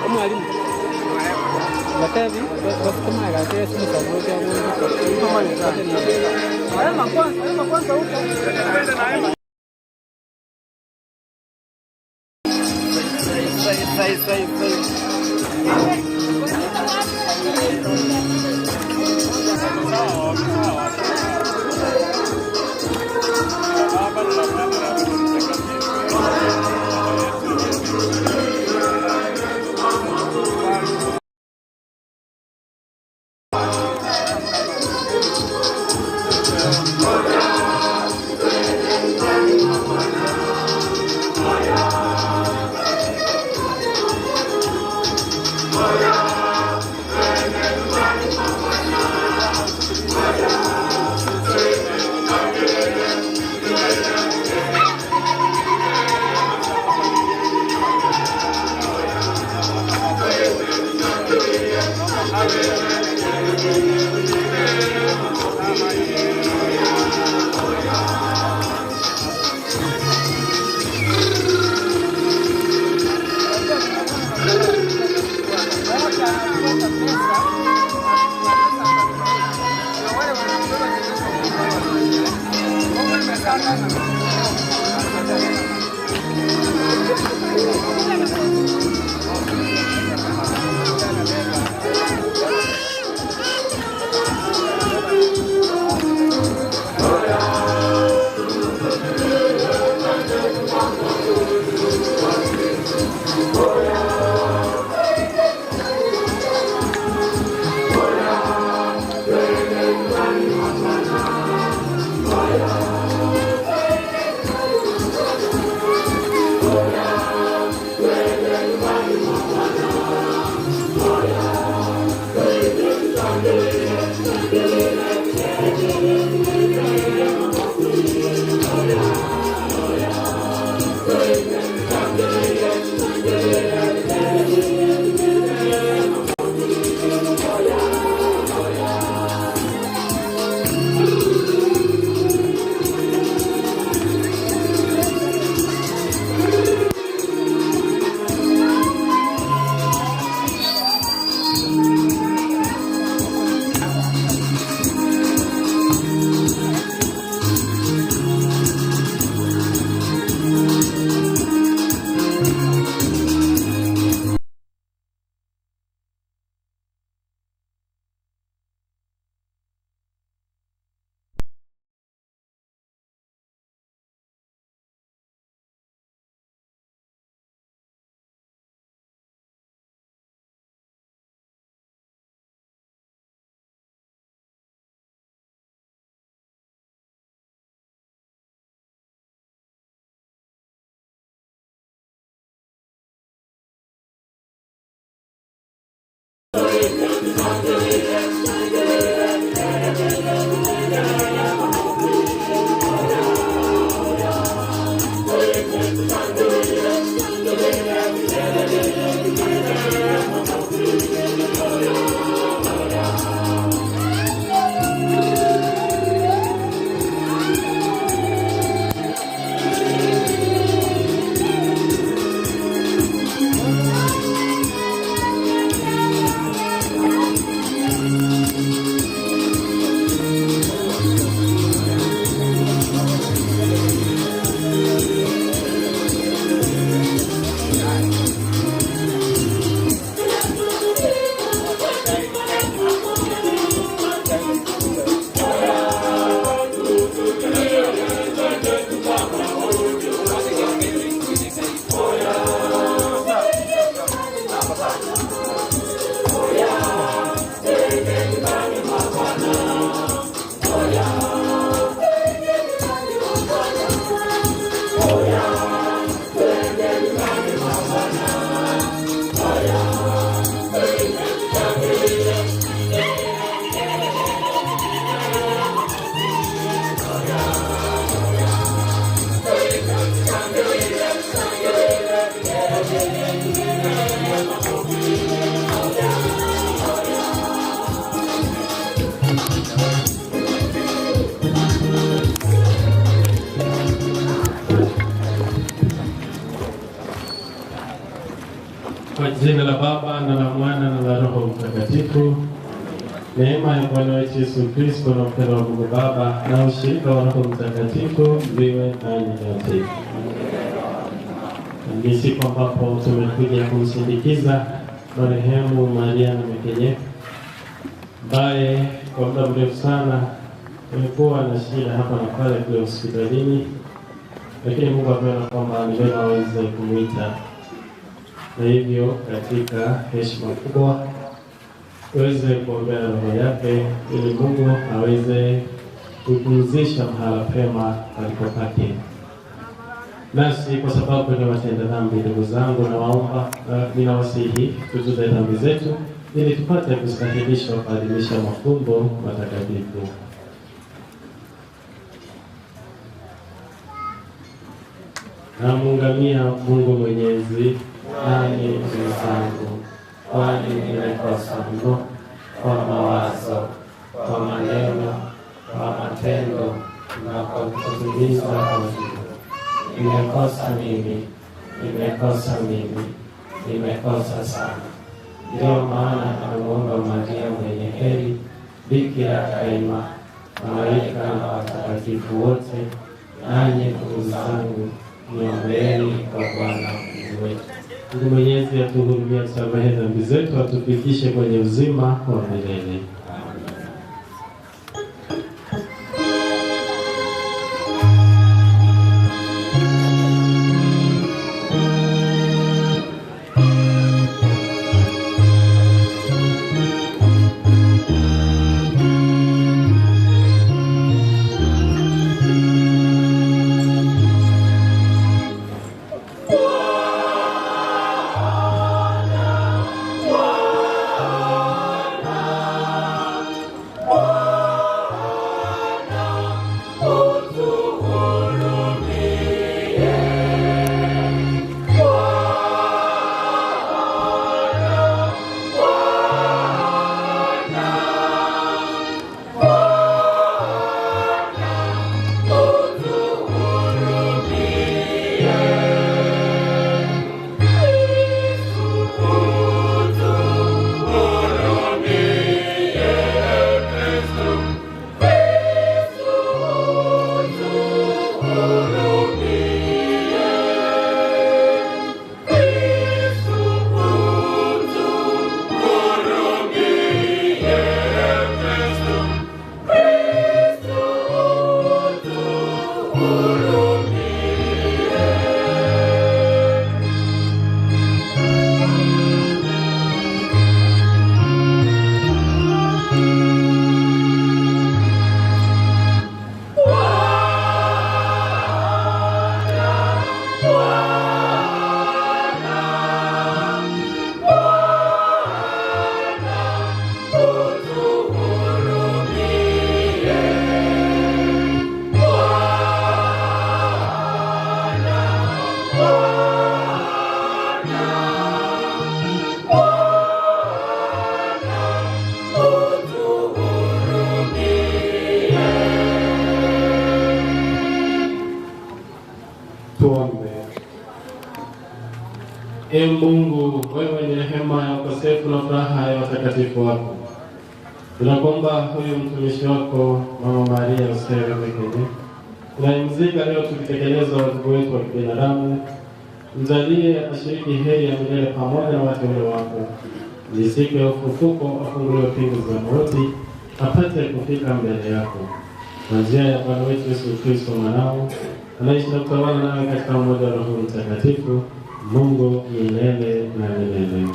Mwalimu. Matavi, kama gati simu sababu ya kwanza huko. Kwa jina la Baba na la Mwana na la Roho Mtakatifu. Neema ya Bwana wetu Yesu Kristo na upendo wa Mungu Baba na ushirika wa Roho Mtakatifu viwe nanyi nyote. Ni siku ambapo tumekuja kumsindikiza marehemu Mariana Mekenye ambaye kwa muda mrefu sana amekuwa na shida hapa na pale kule hospitalini, lakini Mungu ameona kwamba ni vyema aweze kumwita, na hivyo katika heshima kubwa tuweze kuombea roho yake ili Mungu aweze kupumzisha mahala pema alipopake. Nasi kwa sababu ni watenda dhambi, ndugu zangu, na waomba ninawasihi tutuze dhambi zetu ili tupate kustahilishwa kuadhimisha mafumbo matakatifu. Namuungamia Mungu Mwenyezi, nani ndugu zangu, kwani nimekosa mno kwa mawazo, kwa maneno, kwa matendo na kwa kutimiza wajibu. Nimekosa sana. Ndio maana namuomba Maria mwenye heri, Bikira daima, malaika na watakatifu wote, nanyi ndugu zangu, niombeeni kwa Bwana Mungu wetu. Mungu Mwenyezi atuhurumie, tusamehe dhambi zetu, atufikishe kwenye uzima wa milele. Ee Mungu, wewe ni rehema ya ukosefu na furaha ya watakatifu wako. Tunakuomba huyu mtumishi wako Mama Maria Usere Mekenye, tunayemzika leo tukitekeleza wajibu wetu wa kibinadamu, mjalie ashiriki heri ya milele pamoja na wateule wako. Ni siku ya ufufuko afunguliwe pingu za mauti, apate kufika mbele yako. Kwa njia ya Bwana wetu Yesu Kristo mwanao, anaishi na kutawala nawe katika umoja wa Roho Mtakatifu, Mungu milele na milele.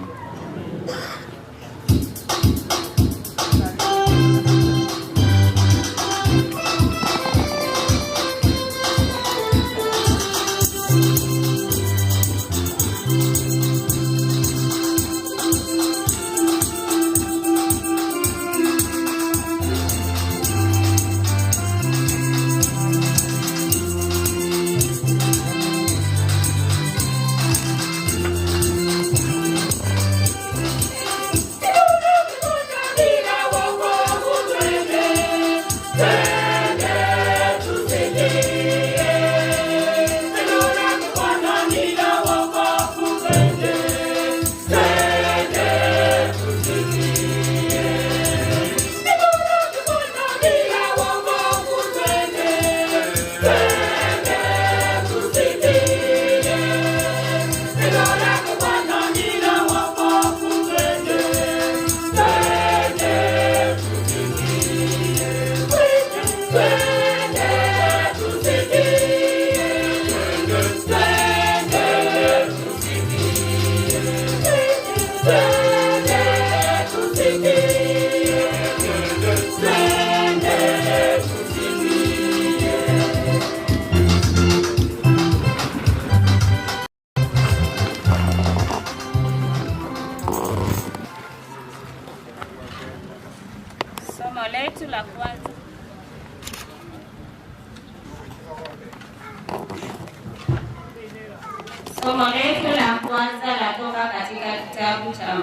Somo letu la kwanza latoka katika kitabu cha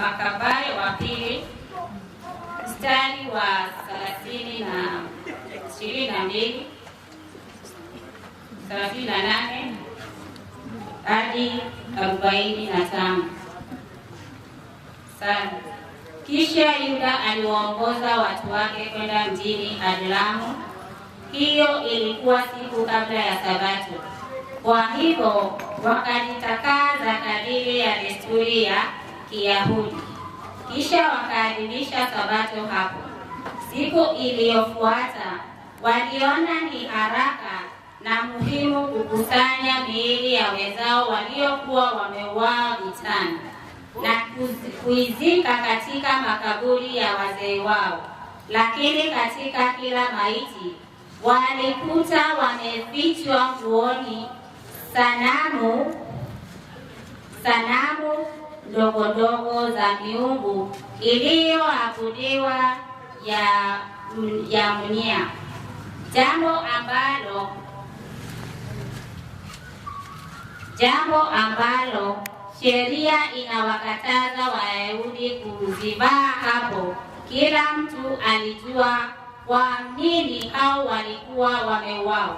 Makabayo wa pili mstari wa 22 38 hadi 45. Kisha Yuda aliwaongoza watu wake kwenda mjini Adulamu. Hiyo ilikuwa siku kabla ya Sabato. Kwa hivyo wakajitakaza kadiri ya desturi ya Kiyahudi. Kisha wakaadhimisha Sabato hapo. Siku iliyofuata waliona ni haraka na muhimu kukusanya miili ya wenzao waliokuwa wameuawa vitani na kuizika katika makaburi ya wazee wao. Lakini katika kila maiti walikuta wamefichwa nguoni sanamu ndogo ndogo za miungu iliyoabudiwa ya mnyea, jambo ambalo sheria inawakataza Wayahudi kuzivaa hapo. Kila mtu alijua kwa nini hao walikuwa wameuawa.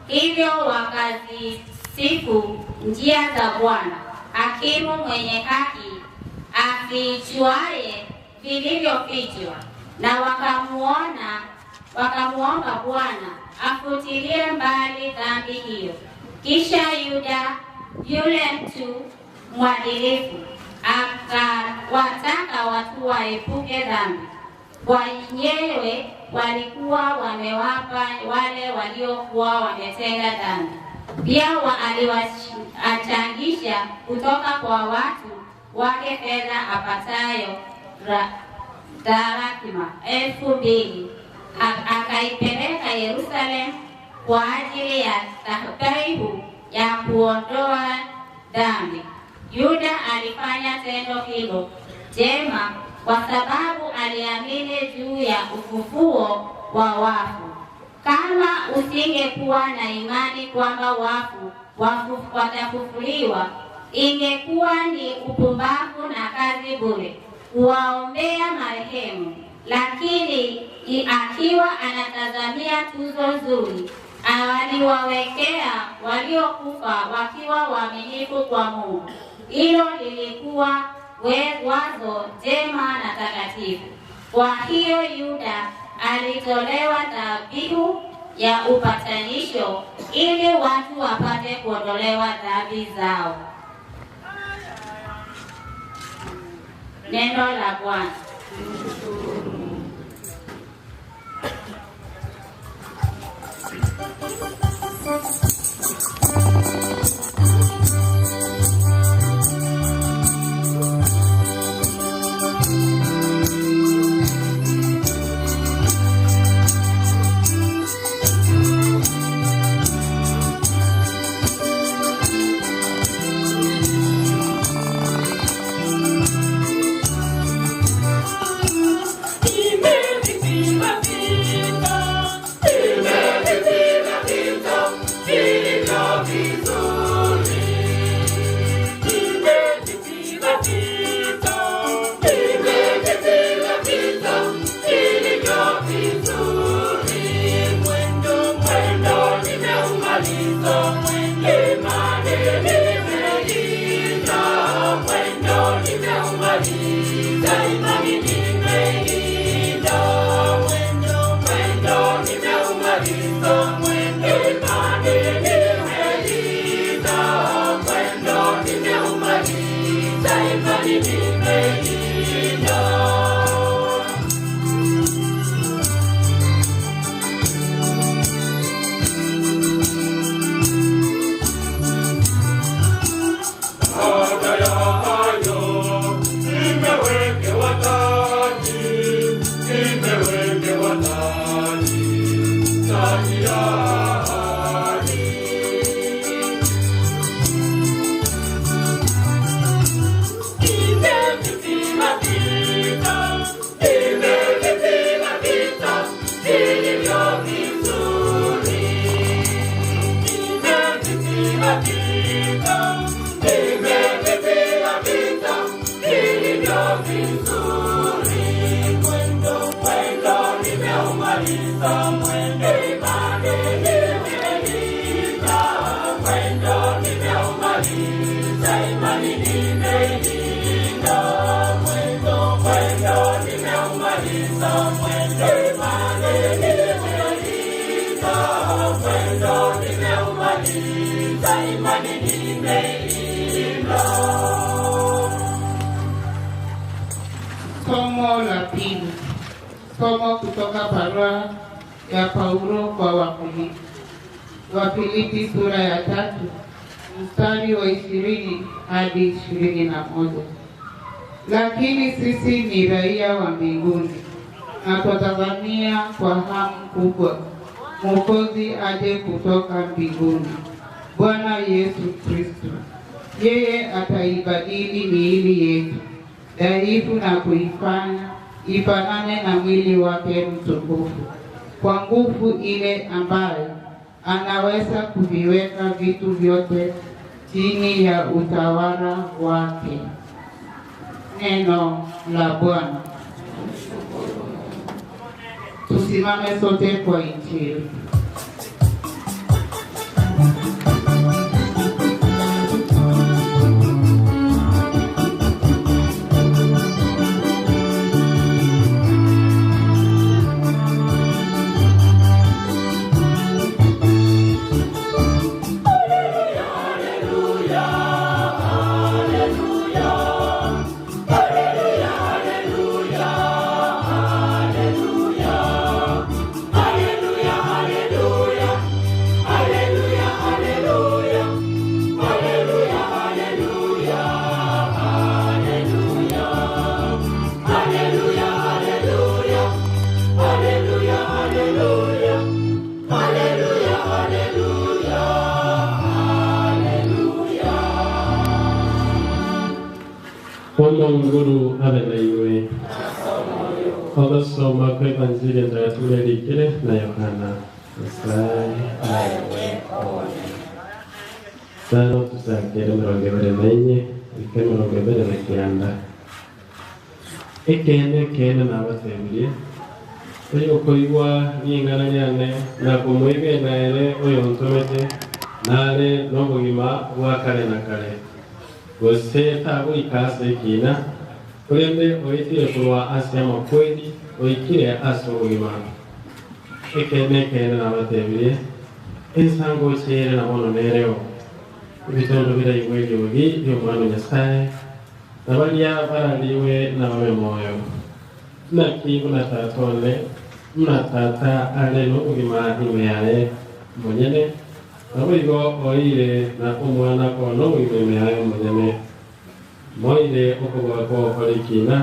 Hivyo wakazisifu njia za Bwana, hakimu mwenye haki afichuaye vilivyofichwa, na wakamuomba Bwana afutilie mbali dhambi hiyo. Kisha Yuda, yule mtu mwadilifu, akawataka watu waepuke dhambi. Wenyewe walikuwa wamewapa wale waliokuwa wametenda dhambi. Pia aliwachangisha kutoka kwa watu wake fedha apatayo darakima 2,000. Akaipeleka Yerusalemu kwa ajili ya dhabihu ya kuondoa dhambi. Yuda alifanya tendo hilo jema kwa sababu aliamini juu ya ufufuo wa wafu. Kama usingekuwa na imani kwamba wafu watafufuliwa, ingekuwa ni upumbavu na kazi bure kuwaombea marehemu. Lakini akiwa anatazamia tuzo nzuri aliwawekea waliokufa wakiwa waaminifu kwa Mungu. Hilo lilikuwa wazo jema na takatifu. Kwa hiyo Yuda alitolewa dhabihu ya upatanisho ili watu wapate kuondolewa dhambi zao. Neno la Bwana. za imani nimeimba. Somo la pili. Somo kutoka barua ya Paulo kwa Wafilipi. Wafilipi sura ya 3 mstari wa 20 hadi 21. Lakini sisi ni raia wa mbinguni na twatazamia kwa hamu kubwa Mwokozi aje kutoka mbinguni, Bwana Yesu Kristo. Yeye ataibadili miili yetu dhaifu na kuifanya ifanane na mwili wake mtukufu, kwa nguvu ile ambayo anaweza kuviweka vitu vyote chini ya utawala wake. Neno la Bwana. Tusimame sote kwa Injili. Nguru abenaiwe. Ogasoma kwa Evanjili ndatulelikile na Yohana. Sano tusakire murongebere nenye, ike murongebere na kianda. Ekene nabatembiye. Oyo koigwa ningana nyane na kumwebe naere oyo ntomete nare n'obugima bwa kare na kare. Gose tabu ikase kina kulembe oitire kulwa asya makweli oikire aso ubugima. Ekene nabatembiye. Ensango chere na bono nereo. Ibitondo bira igweli ogi by'omwana Nyasaye. Nabalya baraliwe n'ababe moyo. Naki munatatone munatata ale n'obugima imeyaye monyene. Nabuigo oire na omwana ko n'obugima imeyaye monyene. Moire okugwa ko kolikina.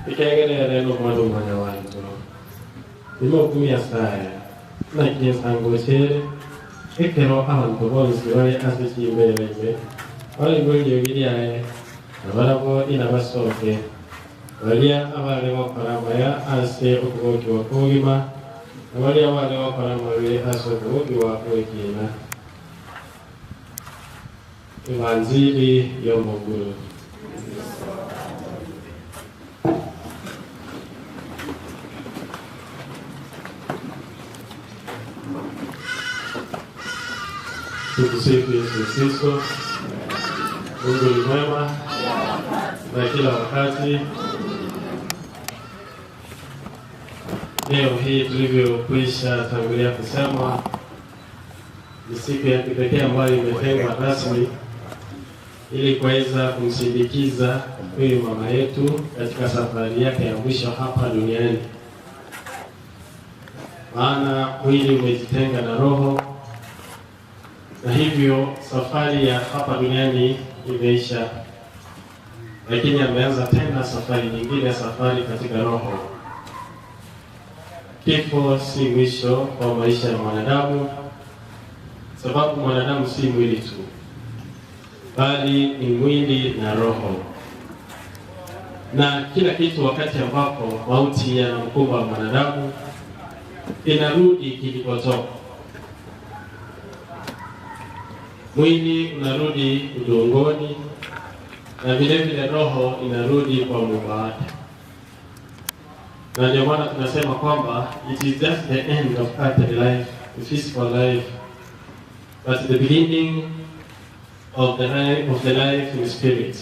Ikegerere n'omwana omwana wantu. Nimo kumya saya. Naki ensango chere. Ekero abantu bonse bari asikimbere bari ngolyo biriyaye abarabo inabasoke baliya abale bakoramaya ase okugokiwa kugima abali abale bakoramaye ase okugokiwa kwekina. Evanjili y'omuguru. Tukusifu Yesu Kristo. Mungu ni mwema na kila wakati. Leo hii tulivyokwisha tangulia kusema ni siku ya kipekee ambayo imetengwa rasmi ili kuweza kumsindikiza huyu mama yetu katika safari yake ya mwisho hapa duniani. Maana mwili umejitenga na roho, na hivyo safari ya hapa duniani imeisha, lakini ameanza tena safari nyingine, safari katika roho. Kifo si mwisho kwa maisha ya mwanadamu, sababu mwanadamu si mwili tu, bali ni mwili na roho. Na kila kitu wakati ambapo mauti yanamkumba mwanadamu inarudi kilikotoka. Mwili unarudi udongoni na vile vile roho inarudi kwa Muumba wake. Na ndio maana tunasema kwamba it is just the end of earthly life, the physical life, but the beginning of the life in spirit.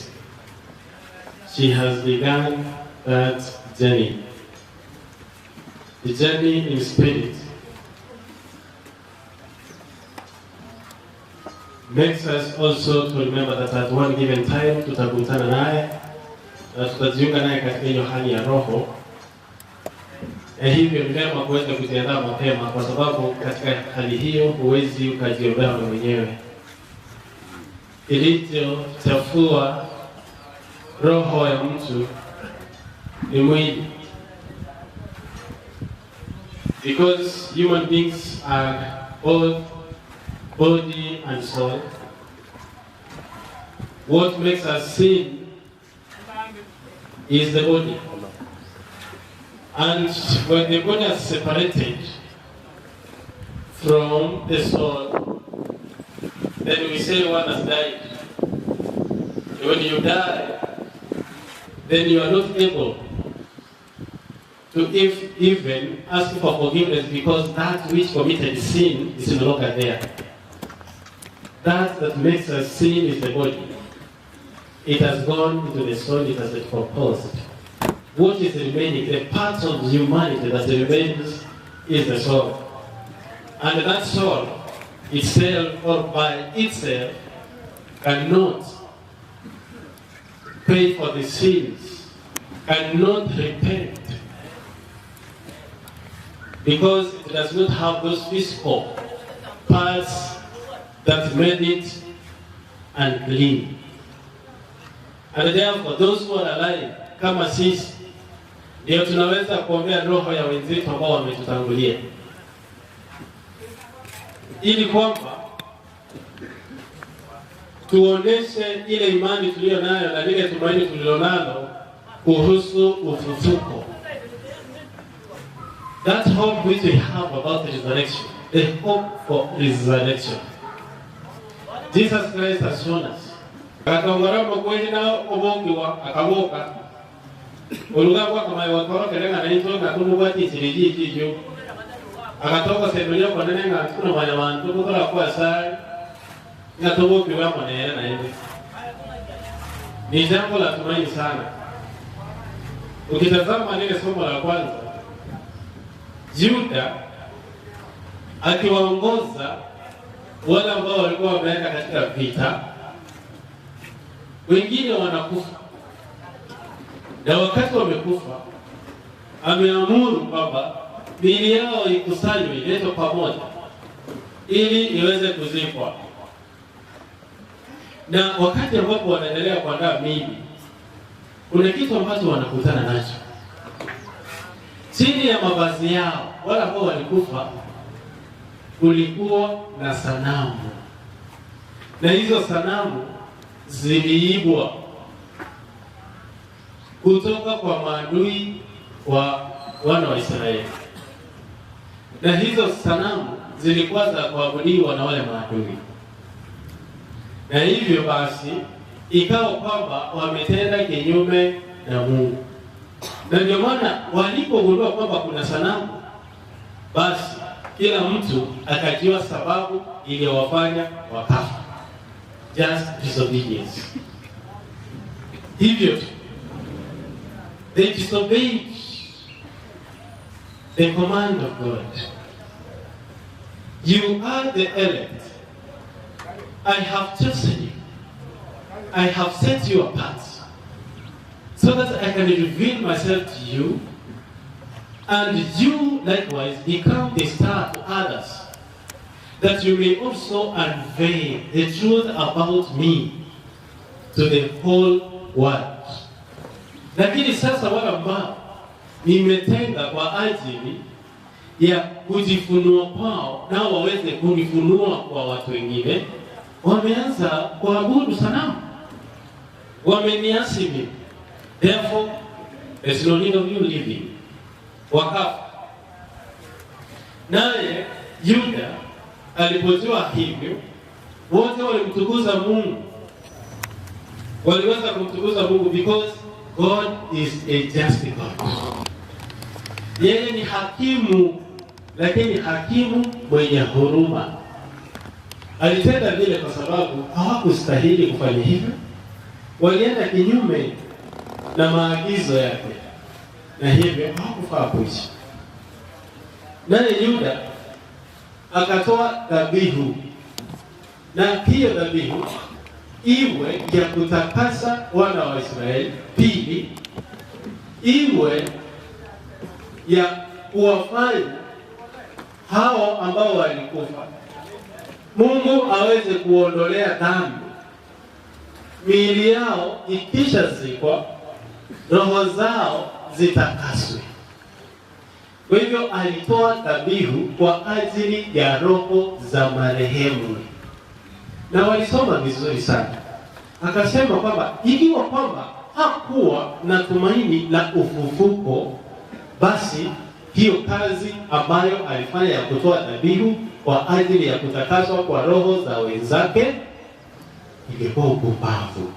She has begun that journey, the journey in spirit. makes us also to remember that at one given time tutakutana naye na tutajiunga naye katika hiyo hali ya roho. Hivyo ni vyema kuweza kujiandaa mapema, kwa sababu katika hali hiyo huwezi ukajiombea wewe mwenyewe. Kilichochafua roho ya mtu ni mwili, because human beings are both body and soul. What makes us sin is the body. And when the body is separated from the soul, then we say one has died. When you die, then you are not able to even ask for forgiveness, because that which committed sin is no longer there. That makes us sin is the body. It has gone into the soul, it has decomposed. What is remaining, the part of humanity that remains, is the soul. And that soul itself, or by itself, cannot pay for the sins, cannot repent, because it does not have those physical parts that made it unclean. And therefore, those who are alive, kama sisi, ndio tunaweza kuombea roho ya wenzetu ambao wametutangulia, ili kwamba tuoneshe ile imani tuliyo nayo na lile tumaini tulilonalo kuhusu ufufuko. That hope which we have about the resurrection, the hope for resurrection. Jesus Christ has shown us. Akaongarama kweli na obokiwa akaboka. Olugabo kama yotoro kelenga na into na kumubati siriji jijo. Akatoka semelio kwa nenga kuna banyabantu kukola kwa sai. Na tobokiwa mwanene na hivi. Ni jambo la tumaini sana. Ukitazama lile somo la kwanza, Yuda akiwaongoza wale ambao walikuwa wameenda katika vita, wengine wanakufa, na wakati wamekufa ameamuru kwamba miili yao ikusanywe iletwe pamoja ili iweze kuzikwa. Na wakati ambapo wanaendelea kuandaa miili, kuna kitu ambacho wanakutana nacho. Chini ya mavazi yao wale ambao walikufa kulikuwa na sanamu, na hizo sanamu ziliibwa kutoka kwa maadui wa wana wa Israeli, na hizo sanamu zilikuwa za kuabudiwa na wale maadui. Na hivyo basi ikawa kwamba wametenda kinyume na Mungu. Na ndio maana walipogundua kwamba kuna sanamu, basi kila mtu akajua sababu iliyowafanya wakafa. Just disobedience. Hivyo they disobeyed the command of God. You are the elect. I have chosen you. I have set you apart so that I can reveal myself to you, and you likewise become the star to others, that you may also unveil the truth about me to the whole world. Lakini sasa wale ambao nimetenga kwa ajili ya kujifunua kwao, nao waweze kunifunua kwa watu wengine, wameanza kuabudu sanamu, wameniasi mimi. Therefore, there's no need of you living. Wakafa. Naye Yuda alipojua hivyo, wote walimtukuza Mungu. Waliweza kumtukuza Mungu because God is a just God. Yeye ni hakimu, lakini hakimu mwenye huruma. Alitenda vile kwa sababu hawakustahili kufanya hivyo. Walienda kinyume na maagizo yake, na hivyo hawakufaa kuishi. Naye Yuda akatoa dhabihu na hiyo dhabihu iwe ya kutakasa wana wa Israeli. Pili, iwe ya kuwafanya hao ambao walikufa Mungu aweze kuondolea dhambi, miili yao ikishazikwa, roho zao zitakaswe. Kwa hivyo alitoa dhabihu kwa ajili ya roho za marehemu, na walisoma vizuri sana. Akasema kwamba ikiwa kwamba hakuwa na tumaini la ufufuko, basi hiyo kazi ambayo alifanya ya kutoa dhabihu kwa ajili ya kutakaswa kwa roho za wenzake ingekuwa upumbavu.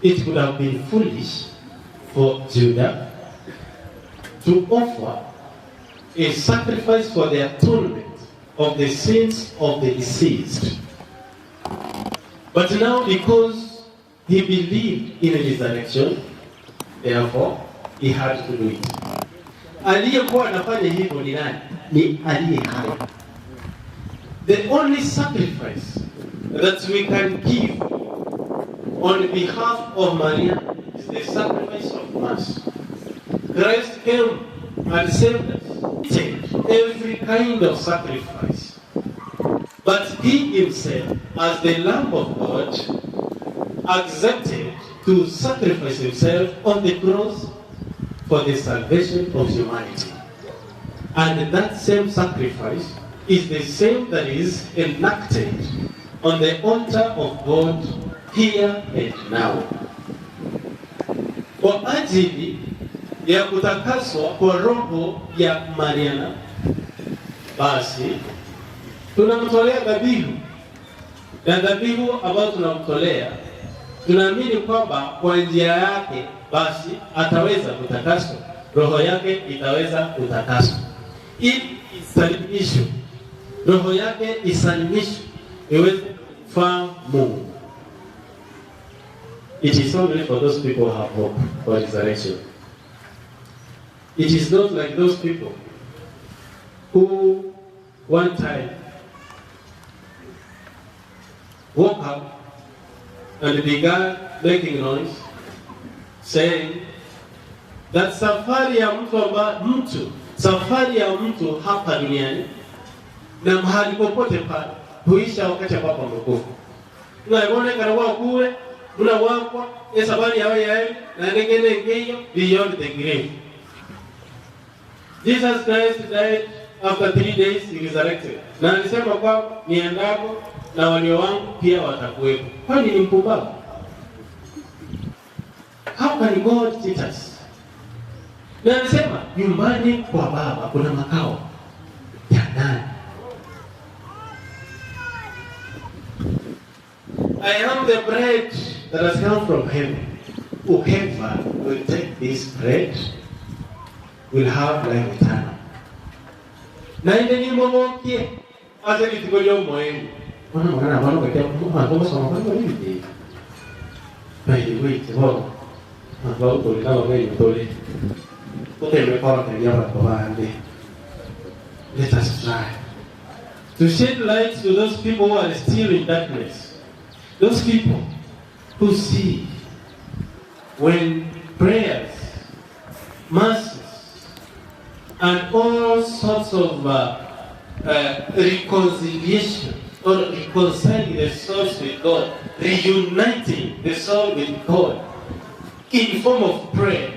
It could have been foolish for Judah to offer a sacrifice for the atonement of the sins of the deceased. But now, because he believed in a resurrection, therefore he had to do it. Aliyekuwa anafanya hivyo ni nani? Ni aliye hai. The only sacrifice that we can give on behalf of Maria is the sacrifice of Mass. Christ came and saved us, every kind of sacrifice. But he himself, as the Lamb of God, accepted to sacrifice himself on the cross for the salvation of humanity. And that same sacrifice is the same that is enacted on the altar of God here and now. Kwa ajili ya kutakaswa kwa roho ya Mariana, basi tunamtolea dhabihu, na dhabihu ambayo tunamtolea tunaamini kwamba kwa njia yake basi ataweza kutakaswa, roho yake itaweza kutakaswa, ili isalimishwe, roho yake isalimishwe iweze kufaa Mungu. It is only for those people who have hope for resurrection. It is not like those people who one time woke up and began making noise, saying that safari ya mtu hapa duniani na mahali popote pale huisha wakati ambapo amekufa. Unaona kana wao kule unawakwa safari yao yae na ngene ngeyo beyond the grave. Jesus Christ died after 3 days, he resurrected. Na alisema kwamba niendapo na walio wangu pia watakuwepo. Kwani ni mpumbavu? How can God teach us? Na alisema nyumbani kwa Baba kuna makao ya nani? I am the bread that has come from heaven. Whoever will take this bread will have life eternal. Na ndeni momokie aje kitikoyo moyeni. Wana kwa kwa somo kwa nini? By the way, tomorrow, ambao tulikuwa wengi tole. Tumekuwa kwa let us try to shed light to those people who are still in darkness. Those people who see when prayers, masses, and all sorts of reconciliation or reconciling the souls with God, reuniting the soul with God in form of prayer,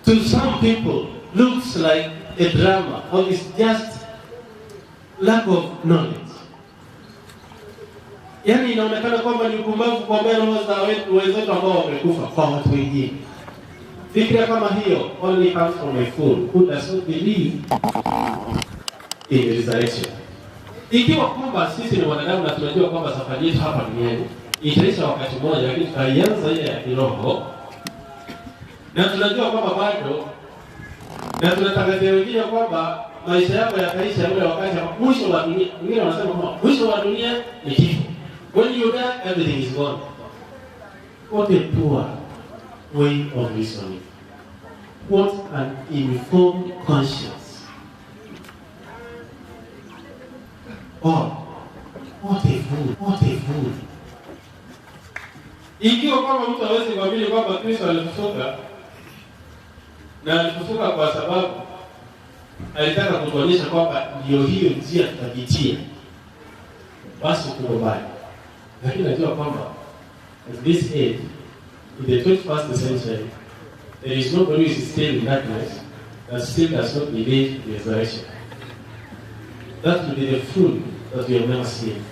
to some people looks like a drama or it's just lack of knowledge. Yani inaonekana kwamba ni upumbavu kuombea roho za wenzetu ambao wamekufa kwa watu wengine. Fikra kama hiyo only comes from a fool who does not believe in resurrection. Ikiwa kwamba sisi ni wanadamu na tunajua kwamba safari yetu hapa duniani itaisha wakati mmoja, lakini tutaianza ile ya kiroho, na tunajua kwamba bado, na tunatangazia wengine kwamba maisha yako yataisha ule wakati wa mwisho wa dunia. Wengine wanasema kwamba mwisho wa dunia ni kifo. When you die, everything is gone. What a poor way of reasoning. What an informed conscience. Or What a fool, what a fool. Ikiwa kama mtu hawezi kuamini kwamba Kristo alifufuka, na alifufuka kwa sababu alitaka kutuonyesha kwamba ndio hiyo njia tutapitia, basi tukubali. Lakini najua kwamba at this age, in the 21st century, there is nobody who is still in darkness that still does not believe in resurrection. That will be the fool that we have never seen.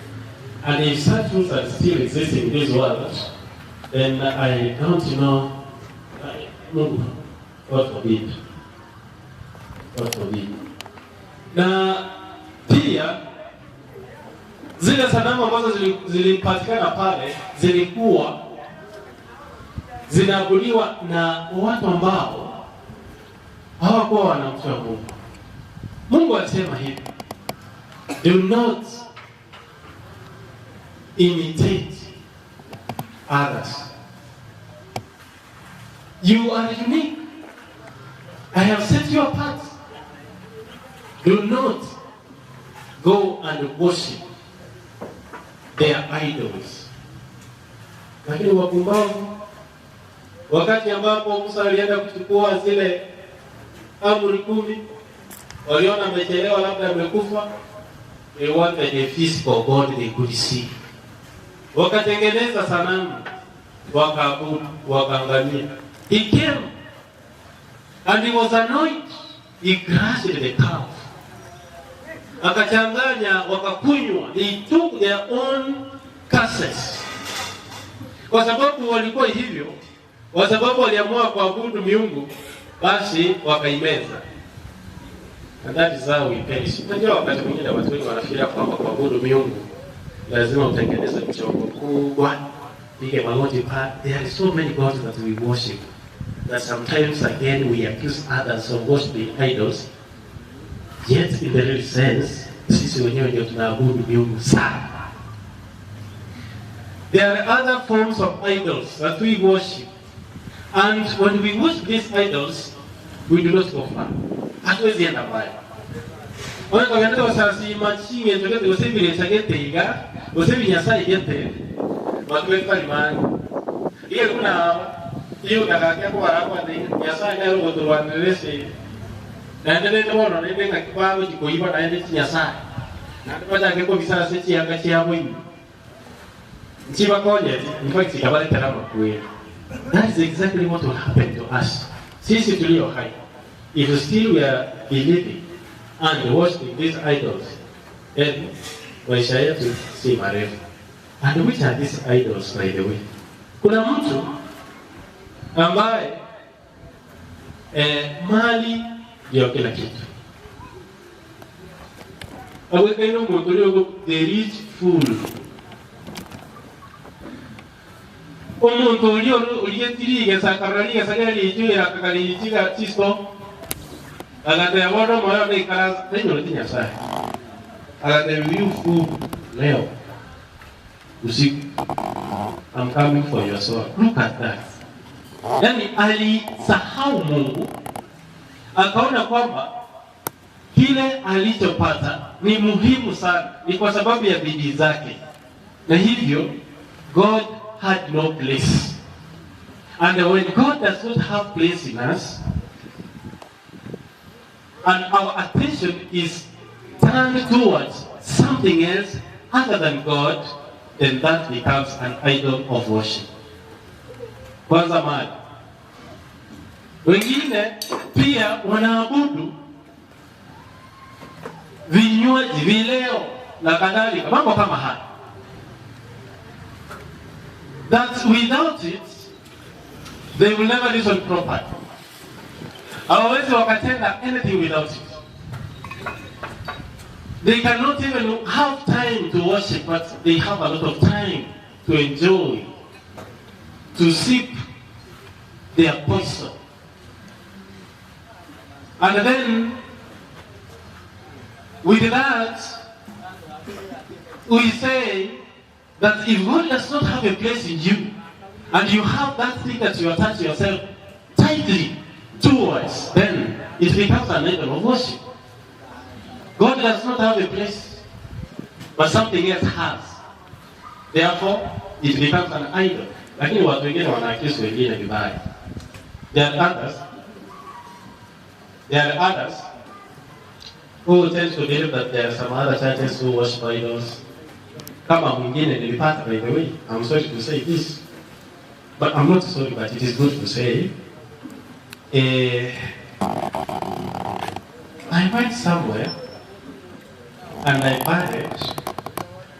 And if such fools are still existing in this world, then I don't know, God forbid. God forbid. Na pia zile sanamu ambazo zilipatikana pale zilikuwa zinaabudiwa na watu ambao hawakuwa wanamcha Mungu. Mungu alisema hivi, do not imitate others. You are unique. I have set you apart. Do not go and worship their idols. Lakini wapumbavu, wakati ambapo Musa alienda kuchukua zile amri 10, waliona amechelewa, labda amekufa. They wanted a feast for God they could see. Wakatengeneza sanamu, wakaabudu, wakaangamia. He came and he was anointed. He crushed the calf. Akachanganya, wakakunywa. They took their own curses. Kwa sababu walikuwa hivyo, kwa sababu waliamua kuabudu miungu, basi wakaimeza. And that is how we perish. Unajua wakati mwingine watu wengi wanafikiria kwamba kuabudu miungu lazima utengeneze mchongo kubwa, pige magoti pa. There are so many gods that we worship that sometimes again we accuse others of worshiping idols. Yet in the real sense, sisi wenyewe ndio tunaabudu miungu sana. There are other forms of idols that we worship. And when we worship these idols, we do not go far. Hatuwezi enda mbali. Wana kwa ganda wasasi machinge njogete usebile chagete iga, usebile nyasai gete, watuweka limani. Ile kuna hiyo kakakia kwa hapa ni nyasai ndio kutuwanelese. Na ndio ndio wana ndio ngakibago jikoiba na ndio nyasai. Na ndio baada kwa bisara sechi yanga chiabo hivi. Nchiba konye, in fact ikabali tarama kuwe. That is exactly what will happen to us. Sisi tulio hai. If still we are believing and worshiping these idols, then maisha yetu si marefu. And which are these idols, by the way? Kuna mtu ambaye mali ndio kila kitu. Aweka ino motolio the rich fool. Omuntu uliyetiriga sakaraniga sagari ijue akakalijiga chisto. Agate abono moyo ni kala tenyo tinya sai. Agate you leo usiku. I'm coming for your soul. Look at that. Yani alisahau Mungu, akaona kwamba kile alichopata ni muhimu sana, ni kwa sababu ya bidii zake, na hivyo God had no place. And when God does not have place in us, and our attention is turned towards something else other than God, then that becomes an idol of worship. Kwanza mali. Wengine pia wanaabudu vinywaji, vileo na kadhalika, mambo kama haya. That without it, they will never listen properly. Hawawezi wakatenda anything without it. They cannot even have time to worship, but they have a lot of time to enjoy, to sip their poison. And then, with that, we say that if God does not have a place in you, and you have that thing that you attach yourself tightly towards, then it becomes an idol of worship. God does not have a place. but something else has. Therefore, it becomes an idol. Lakini watu wengine wanaakisi wengine vibaya. There are others who tend to believe that there are some other churches who worship idols. Kama mwingine nilipata, by the way, I'm sorry to say this, but I'm not sorry, but it is good to say. I went somewhere and I buried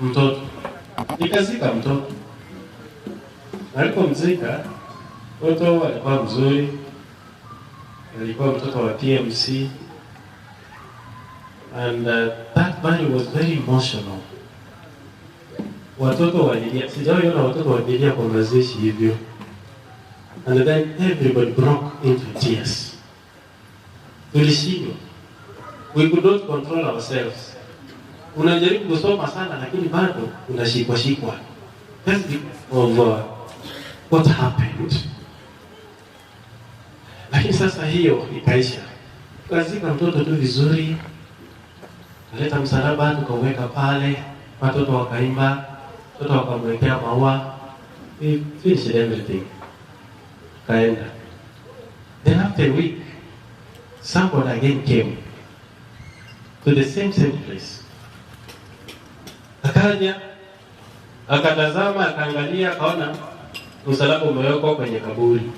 mtoto. Nikazika mtoto. Alipomzika, mtoto alikuwa mzuri. Alikuwa mtoto wa TMC. And that body was very emotional. Watoto walilia. Sijawahi ona watoto walilia kwa mazishi hivyo. And then everybody broke into tears. Tulishindwa. We could not control ourselves. Unajaribu kusoma sana lakini bado unashikwa. That's because of what happened. Lakini sasa hiyo ikaisha. Tukazika mtoto tu vizuri. Leta msalaba tukaweka pale, watoto wakaimba, watoto wakamwekea maua. We finished everything. Kaenda. Then after a week, somebody again came to the same place. Akaja, akatazama, akaangalia, akaona msalaba umewekwa kwenye kaburi.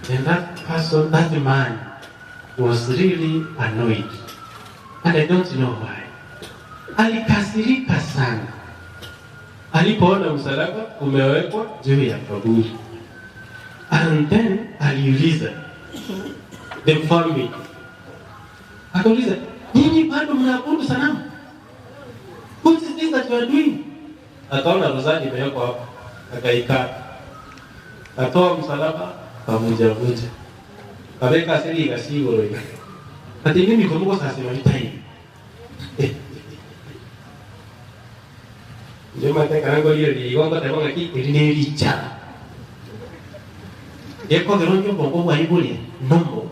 And that man was really annoyed. And I don't know why. Alikasirika sana alipoona msalaba umewekwa juu ya kaburi. And then aliuliza the family. Akauliza, "Nyinyi bado mnaabudu sanamu? What is this that you are doing?" Akaona rozari imewekwa hapo. Akaikata. Akatoa msalaba, kavuja. Kabeka siri ikasigo hiyo. Kati mimi kumbuka sasa nimetai. Jema teka nango ile ligonga tabanga kiki ile licha. Eko geronjo bongo wa ibuli nombo.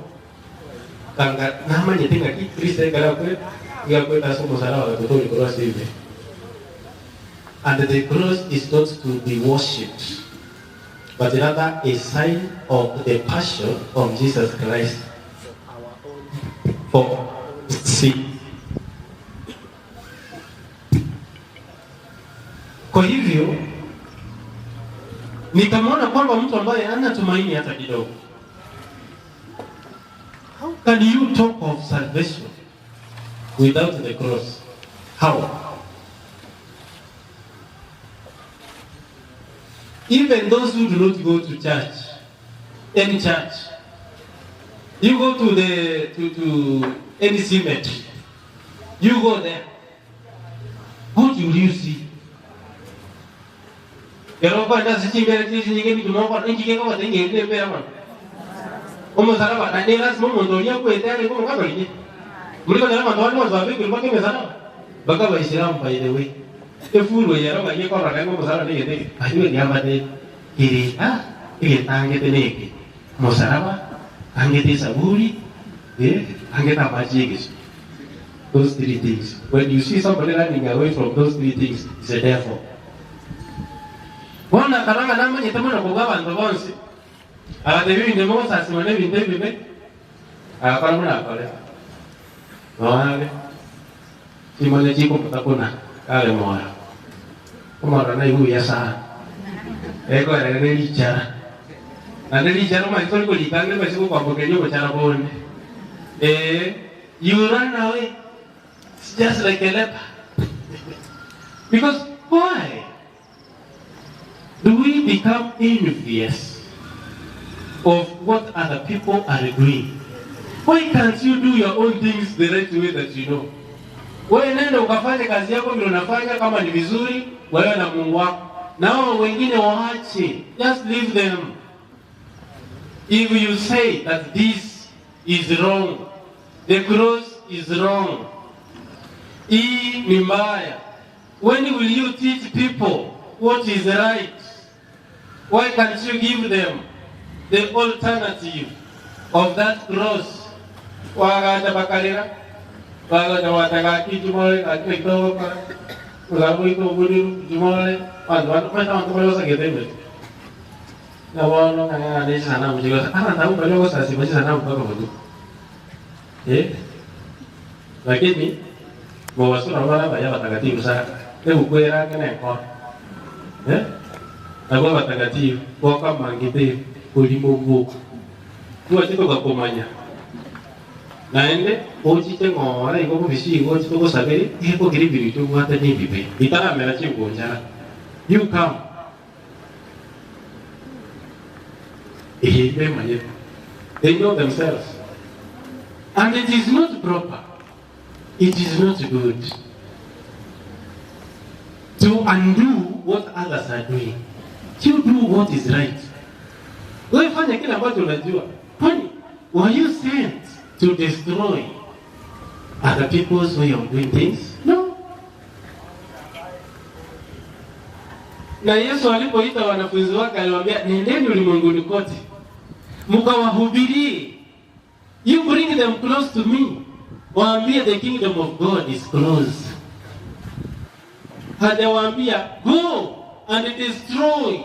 Kanga nama nyetinga ki Kristo kala kwe ya kwe tasomo sala wa toto ni cross hivi. And the cross is not to be worshipped, but rather a sign of the passion of Jesus Christ for sin. Kwa hivyo nikamwona kwamba mtu ambaye hana tumaini hata kidogo. How can you talk of salvation without the cross? How? Even those who do not go to church, any church, you go to any cemetery, you go there, what will you see? Eropa na sichimbele tisi nyingine kumoka njike kwa tengi ile pera man. Omo saraba na nela simo mondolia ko etale ko ngaba ni. Muliko na mando no zabe ko mbake mesana. Baka ba Islam by the way. Efulu ya roga ye ko ra ko sara ni ete. Ayo ni amade kiri ile tange teneke. Mo saraba angete saburi angeta majigis. Those three things. When you see somebody running away from those three things, it's a devil. Wana karanga nama nyetamo na kugawa ndo bonsi. Devi ndemo sasa mwana binde. Kwa mwana pale. Wale. Simone jiko patakuna kale moya. Kumara na yu yasa. Eko ere lichara. Ane lichara ma ito ko likane ba siku kwa bokenyo ko chara bonde. You run away. It's just like a leper. Because why? Do we become envious of what other people are doing? Why can't you do your own things the right way that you know? Wewe nenda ukafanye kazi yako vile unafanya kama ni vizuri wewe na Mungu wako. Nao wengine waache. Just leave them. If you say that this is wrong, the cross is wrong, hii ni mbaya, when will you teach people what is right? Why can't you give them the alternative of that cross? Waganda bakalira Kalau Jawa Tengah itu mulai itu lalu itu budi mulai panduan macam apa sakit itu. Kalau orang ada di sana juga, tahu kalau saya masih sana apa begitu. Lagi ni, bawa surat mana banyak batang kati besar. Dia buku era kena ekor. Aku batang kati, bawa kamar kita, budi buku. Dua itu gak komanya. Nah ini, oji tengok orang yang visi, oji tu sabari, kau kiri biri tu buat ni bibi. Kita nak merah cium gonjala. You come. They know themselves, and it is not proper. It is not good to undo what others are doing. You do what is right. Wewe fanya kile ambacho unajua. Kwani were you sent to destroy other people's way of doing things? No. Na Yesu alipoita wanafunzi wake aliwaambia nendeni ulimwenguni kote mkawahubirie. You bring them close to me. Waambie the kingdom of God is close. Hajawaambia go and destroy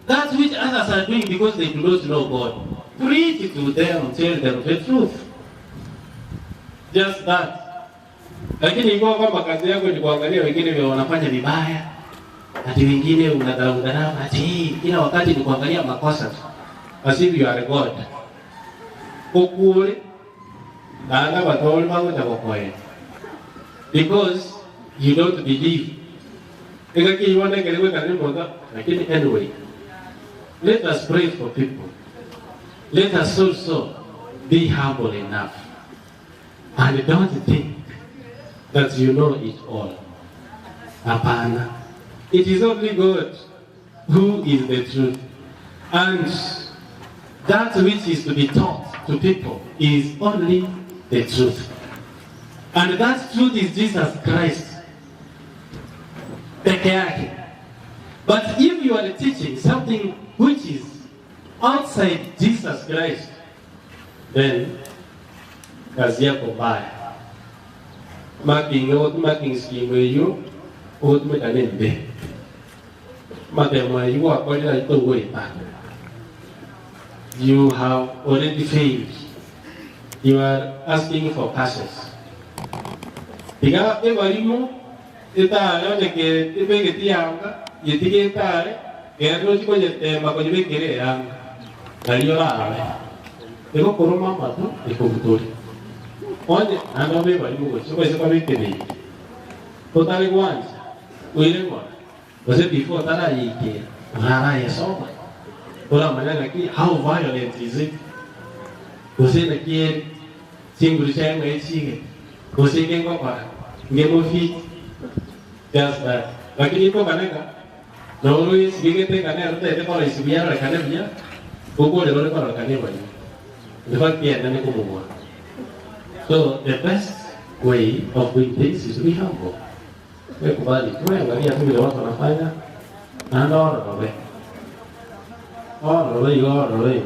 that which others are doing because they do not know God. Preach to them, tell them the truth. Just that. Lakini iko kwamba kazi yako ni kuangalia wengine wanafanya vibaya, ati wengine unadharau, ati kila wakati ni kuangalia makosa. As if you are God. Ukule na watu wangu takokoe. Because you don't believe. Ikaki ione kile kwa moja, lakini anyway. Let us pray for people. Let us also be humble enough. And don't think that you know it all. Hapana. It is only God who is the truth. And that which is to be taught to people is only the truth. And that truth is Jesus Christ. Peke yake. But if you are teaching something which is outside Jesus Christ, then kazi yako mbaya. Making scheme you, old mechanism. Madam, you are going to go away back. You have already failed. You are asking for passes. Because everyone, ita leo que te ve que te anga, y te que tare, que no te conoce, ma conoce que eres anga. Cariño la ave. Tengo por un mamá, ¿no? Es como tú. Oye, ando me va mucho, yo voy a saber que me. Total igual. Oye, igual. Pues before that I que rara es eso. Ora mañana aquí, how violent is it? Pues aquí single chang me sigue. Pues que go para. Ngemo fit. Just that. Lakini ipo kaneka. Na ulu sigete kaneka te kwa isibia ra kaneka bia. Poco de lo para kaneka bia. The fact is that niko. So the best way of doing things is to be humble. Wewe kubali. Wewe angalia tu vile watu wanafanya. Na ndo robe. Robe.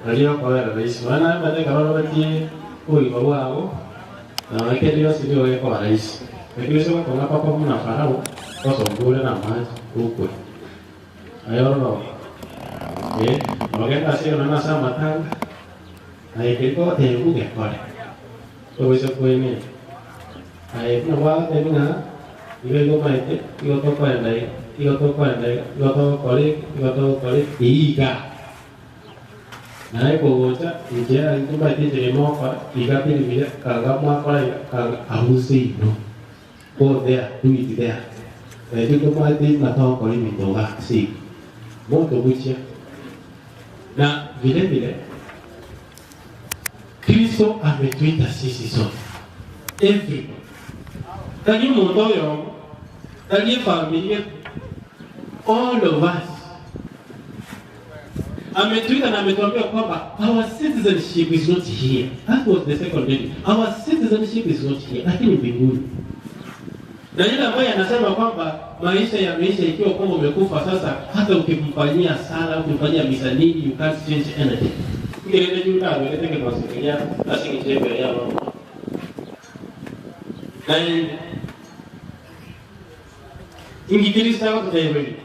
Alio kwa rais. Wana baada kama robati huyu baba wao. Na wake ndio sio kwa rais. Lakini sio kwa papa mna farao. Kwa sababu na maji huko. Ayo roho. Wagenda sio na nasa matanga. Haikiko tengu ngekore. Tôi sẽ quên này, ai nó quá thế nữa, 이거 봐야 이것도 봐야 돼, 이것도 봐야 돼, 이것도 거리 이가. 나의 보고자 이제 좀 봐야 되지 뭐, 이가 되는 가가 뭐 가가 아무시 no, go there, do it there. Jadi kemarin itu atau kali minta si, mau tu bucia. Nah, bila Kristo ametuita sisi sote. Everybody. Kani mundo yo, kani familia, all of us. Ametuita na ametuambia kwamba our citizenship is not here. That was the second thing. Our citizenship is not here. Lakini mbinguni. Na yule ambaye anasema kwamba maisha yameisha ikiwa kwamba umekufa sasa, hata ukimfanyia sala, ukimfanyia misa nini, you can't change anything. Kile ndio ndio ndio kwa sababu ya asingejebe yao. Na ingikirisa ko tayebeli.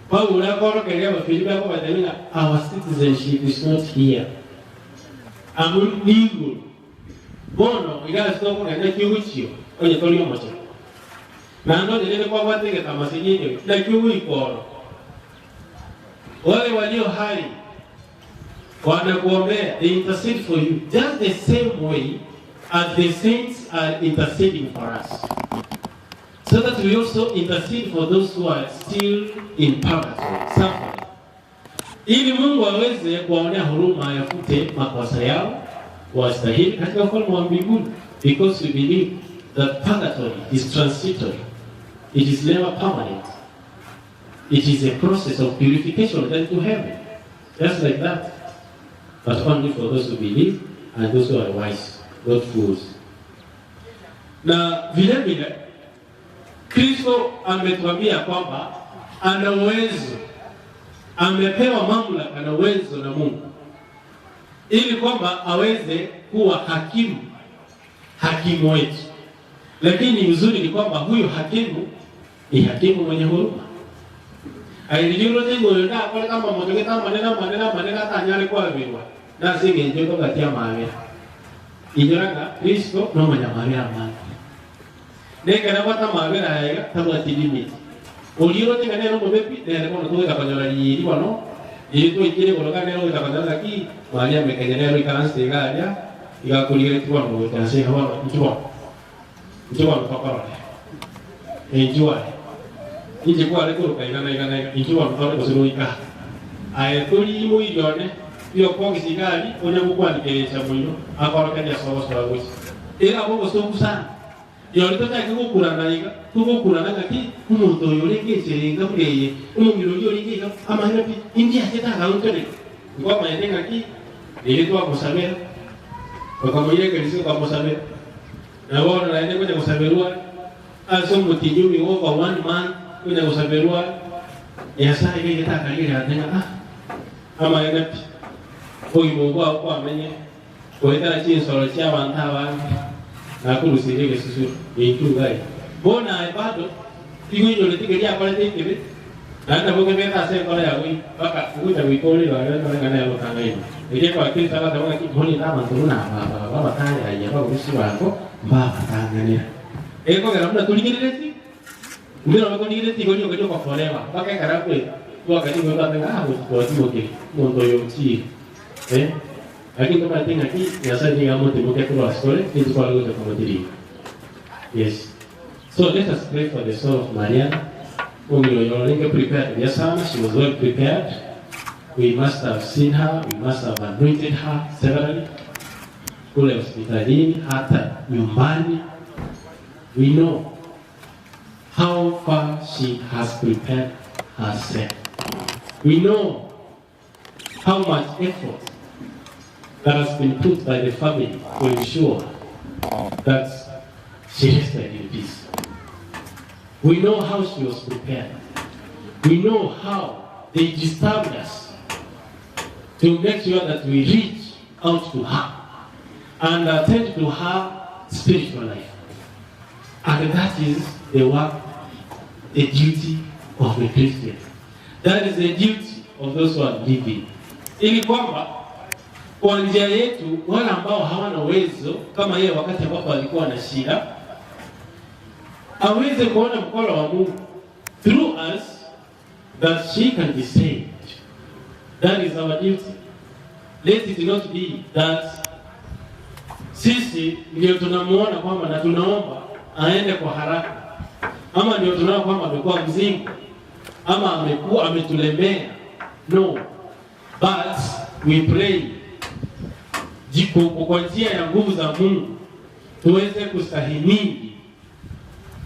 Paulo na koro kaya ba Filipi ko badalina our citizenship is not here. Amun nigo. Bono igala stoko na kiuchio. Oye tolio mocha. Na ndo ndio kwa watu ke tamasijini na kiui koro. Wale walio hai wanakuombea, they intercede for you just the same way as the saints are interceding for us. So that we also intercede for those who are still in purgatory, suffering. Ili Mungu aweze kuwaonea huruma, yafute makosa yao, wastahili katika ufalme wa mbinguni. Because we believe that purgatory is transitory. It is never permanent. It is a process of purification then to heaven. Just like that. But only for those who believe and those who are wise, not fools. Na vile vile Kristo ametuambia kwamba ana uwezo, amepewa mamlaka na uwezo na Mungu ili kwamba aweze kuwa hakimu wetu. Lakini uzuri ni kwamba huyo hakimu ni hakimu mwenye huruma. Ailijulo tengo yonda kwa kama motogeta manena tanyale kwa birwa. Na singe njoto gatia mawe. Ijoranga Kristo no manyamare amani. Neka na bata mawe ayega tabwa tidimiti. Oliro tenga nero mobepi nero kono tuwe takanyola yiri wano. Yiri to ikire koloka nero takanyola ki Maria mekenero ikaranse galia igakulire tuwa no tanse hawa njua mpapara. Njua Inje kwa leko kaigana ikiwa mfano kusiruika. Ayatoli imo yone yo kwa kisigari onya kwa nikerecha munyo akora kanya sawa sawa gosi. Era bogo so sana. Yo litota kukurana ngati umuntu yoreke serenga mureye umumiro yoreke amahera pi india cheta gautone. Kwa mayenga ki ile twa kusamera. Kwa moyele kelisi kwa kusamera. Na wao na ende kwa kusamerua. Aso mutinyumi over 1 month kuja kusaberua ya saa ile itakalile atena ama yenepi Mungu kwa amenye kuenda chini solo cha bantawa na kurusirike susu intungai bona bado tigo letikelia pale tekebe na boke beta se kwa ya wi baka kuita wikole wa ngana ya lokangai ile kwa kisa la tawana kiboni na mantuna baba tanya ya baba usi wako baba tanya eko gara mna tulikireti Mbona wakonigire tigo nyo kwa forever. Baka karapwe. Kwa kati ngota tenga kwa timoke. Mondo yoti. Lakini kama tenga ki ya sasa ni amote moke kwa skole, ni kwa lugha ya komodiri. Yes. So let us pray for the soul of Maria. Ungilo yolinge prepared. Yes, she was well prepared. We must have seen her, we must have anointed her severally. Kule hospitalini hata nyumbani. We know how far she has prepared herself. We know how much effort that has been put by the family to ensure that she rested in peace. We know how she was prepared. We know how they disturbed us to make sure that we reach out to her and attend to her spiritual life. And that is the work, the duty of a Christian. That is the duty of those who are living. Ili kwamba kwa njia yetu wale ambao hawana uwezo kama yeye wakati ambapo alikuwa na shida aweze kuona mkono wa Mungu through us that she can be saved. That is our duty. Let it not be that sisi ndio tunamuona kwamba na tunaomba aende kwa haraka, ama ndio tunaona kwamba amekuwa mzigo, ama amekuwa ametulemea. No, but we pray kwa njia ya nguvu za Mungu tuweze kustahimili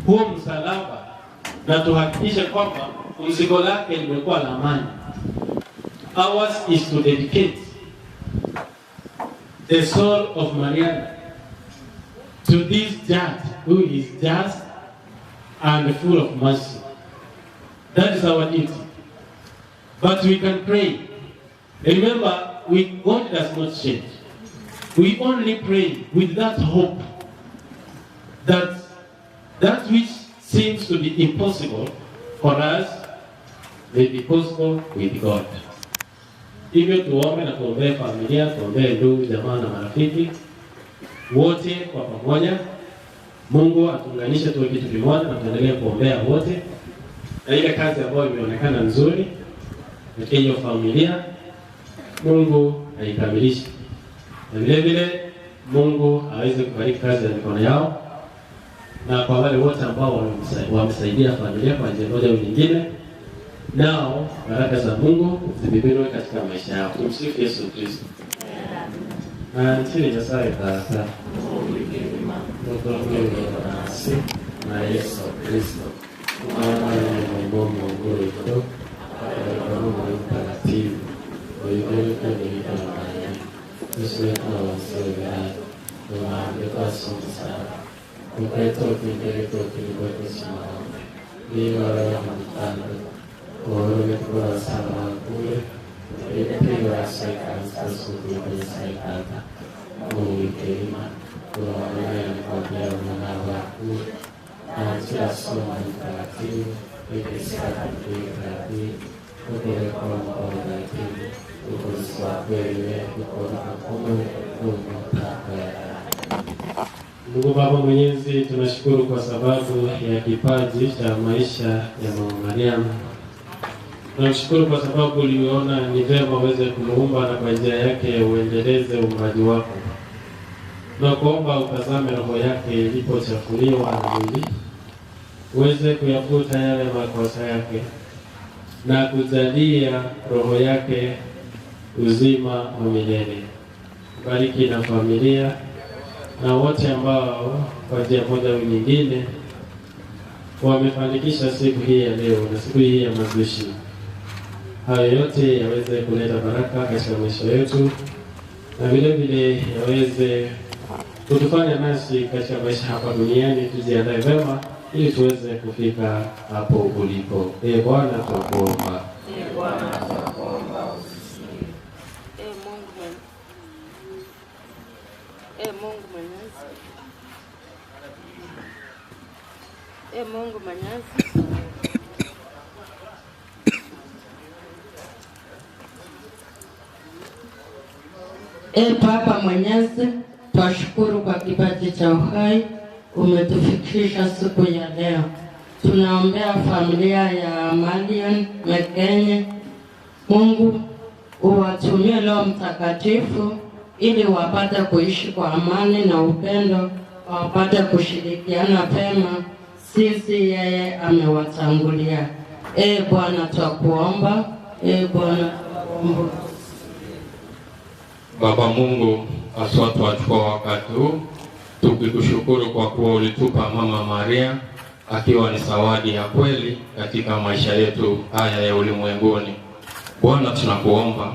huo msalaba na tuhakikishe kwamba mzigo lake limekuwa la amani. Ours is to dedicate the soul of Mariana to this judge who is just and full of mercy. That is our duty. But we can pray. Remember, God does not change. We only pray with that hope that That which seems to be impossible for us may be possible with God. Hivyo tuombe na tuombee familia, tuombee ndugu, jamaa na marafiki wote kwa pamoja. Mungu atuunganishe tuwe kitu kimoja na tuendelee kuombea wote. Na ile kazi ambayo imeonekana nzuri katika hiyo familia, Mungu aikamilishe. Na vile vile Mungu aweze kubariki kazi ya mikono yao. Na kwa wale wote ambao wamesaidia familia kwa njia moja au nyingine, nao baraka za Mungu zibibirwe katika maisha yao. Tumsifu Yesu Kristo. Na nchini Nyasaye tasa na Yesu Kristo mwana wa Mungu wetu kwa mtakatifu wewe na wasaidia kwa sasa mkweto kingeto kilikuwa simama ni wale mtano wale kwa sababu kule ile ya saika sasa saika muikema kwa wale kwa mwana wa na soma mtakatifu ile sasa kwa Mungu Baba Mwenyezi, tunashukuru kwa sababu ya kipaji cha maisha ya Mama Mariam. Tunashukuru kwa sababu uliona ni vema uweze kumuumba na kwa njia yake uendeleze uumbaji wako. Tunakuomba utazame roho yake ilipochafuliwa na mwili, uweze kuyafuta yale makosa yake na kujalia roho yake uzima wa milele. Bariki na familia na wote ambao kwa njia moja au nyingine wamefanikisha siku hii ya leo na siku hii ya mazishi. Hayo yote yaweze kuleta baraka katika maisha yetu na vile vile yaweze kutufanya nasi katika maisha hapa duniani tujiandae vema ili tuweze kufika hapo ulipo. Bwana tunakuomba. Bwana tunakuomba. Mungu Mwenyezi. Baba Mwenyezi, twashukuru kwa kipaji cha uhai umetufikisha siku ya leo. Tunaombea familia ya Marian Mekenye. Mungu uwatumie Roho Mtakatifu ili wapate kuishi kwa amani na upendo, wapate kushirikiana pema sisi yeye amewatangulia. Bwana twakuomba. Bwana twakuomba. Baba Mungu, aswa tuachukua wakati huu tukikushukuru kwa kuwa ulitupa Mama Maria akiwa ni zawadi ya kweli katika maisha yetu haya ya ulimwenguni. Bwana tunakuomba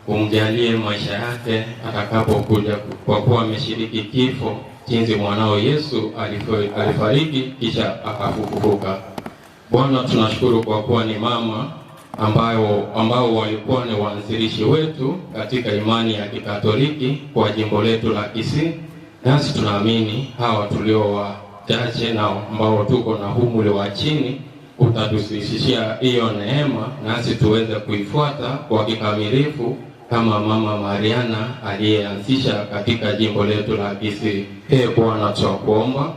umjalie maisha yake atakapokuja, kwa kuwa ameshiriki kifo jinsi mwanao Yesu alifariki kisha akafufuka. Bwana tunashukuru kwa kuwa ni mama ambao walikuwa ni waanzilishi wetu katika imani ya Kikatoliki kwa jimbo letu la Kisii. Nasi tunaamini hawa tulio wachache na ambao tuko na umri wa chini utatusishia hiyo neema, nasi tuweze kuifuata kwa kikamilifu kama Mama Mariana aliyeanzisha katika jimbo letu la Kisii. Bwana tunakuomba.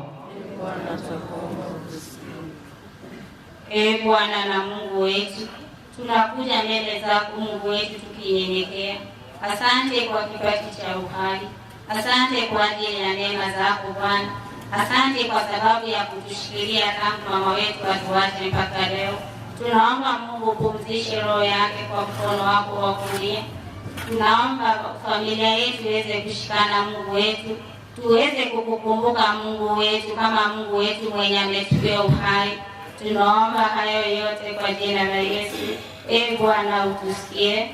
Bwana na Mungu wetu, tunakuja mbele zako Mungu wetu tukinyenyekea. Asante kwa kipaji cha uhai. Asante kwa ajili ya neema zako Bwana. Asante kwa sababu ya kutushikilia tangu mama wetu atuache mpaka leo. Tunaomba Mungu pumzishe roho yake kwa mkono wako wa kulia. Tunaomba familia yetu iweze kushikana Mungu wetu. Tuweze kukukumbuka Mungu wetu kama Mungu wetu mwenye ametupea uhai. Tunaomba hayo yote kwa jina la Yesu. Bwana utusikie.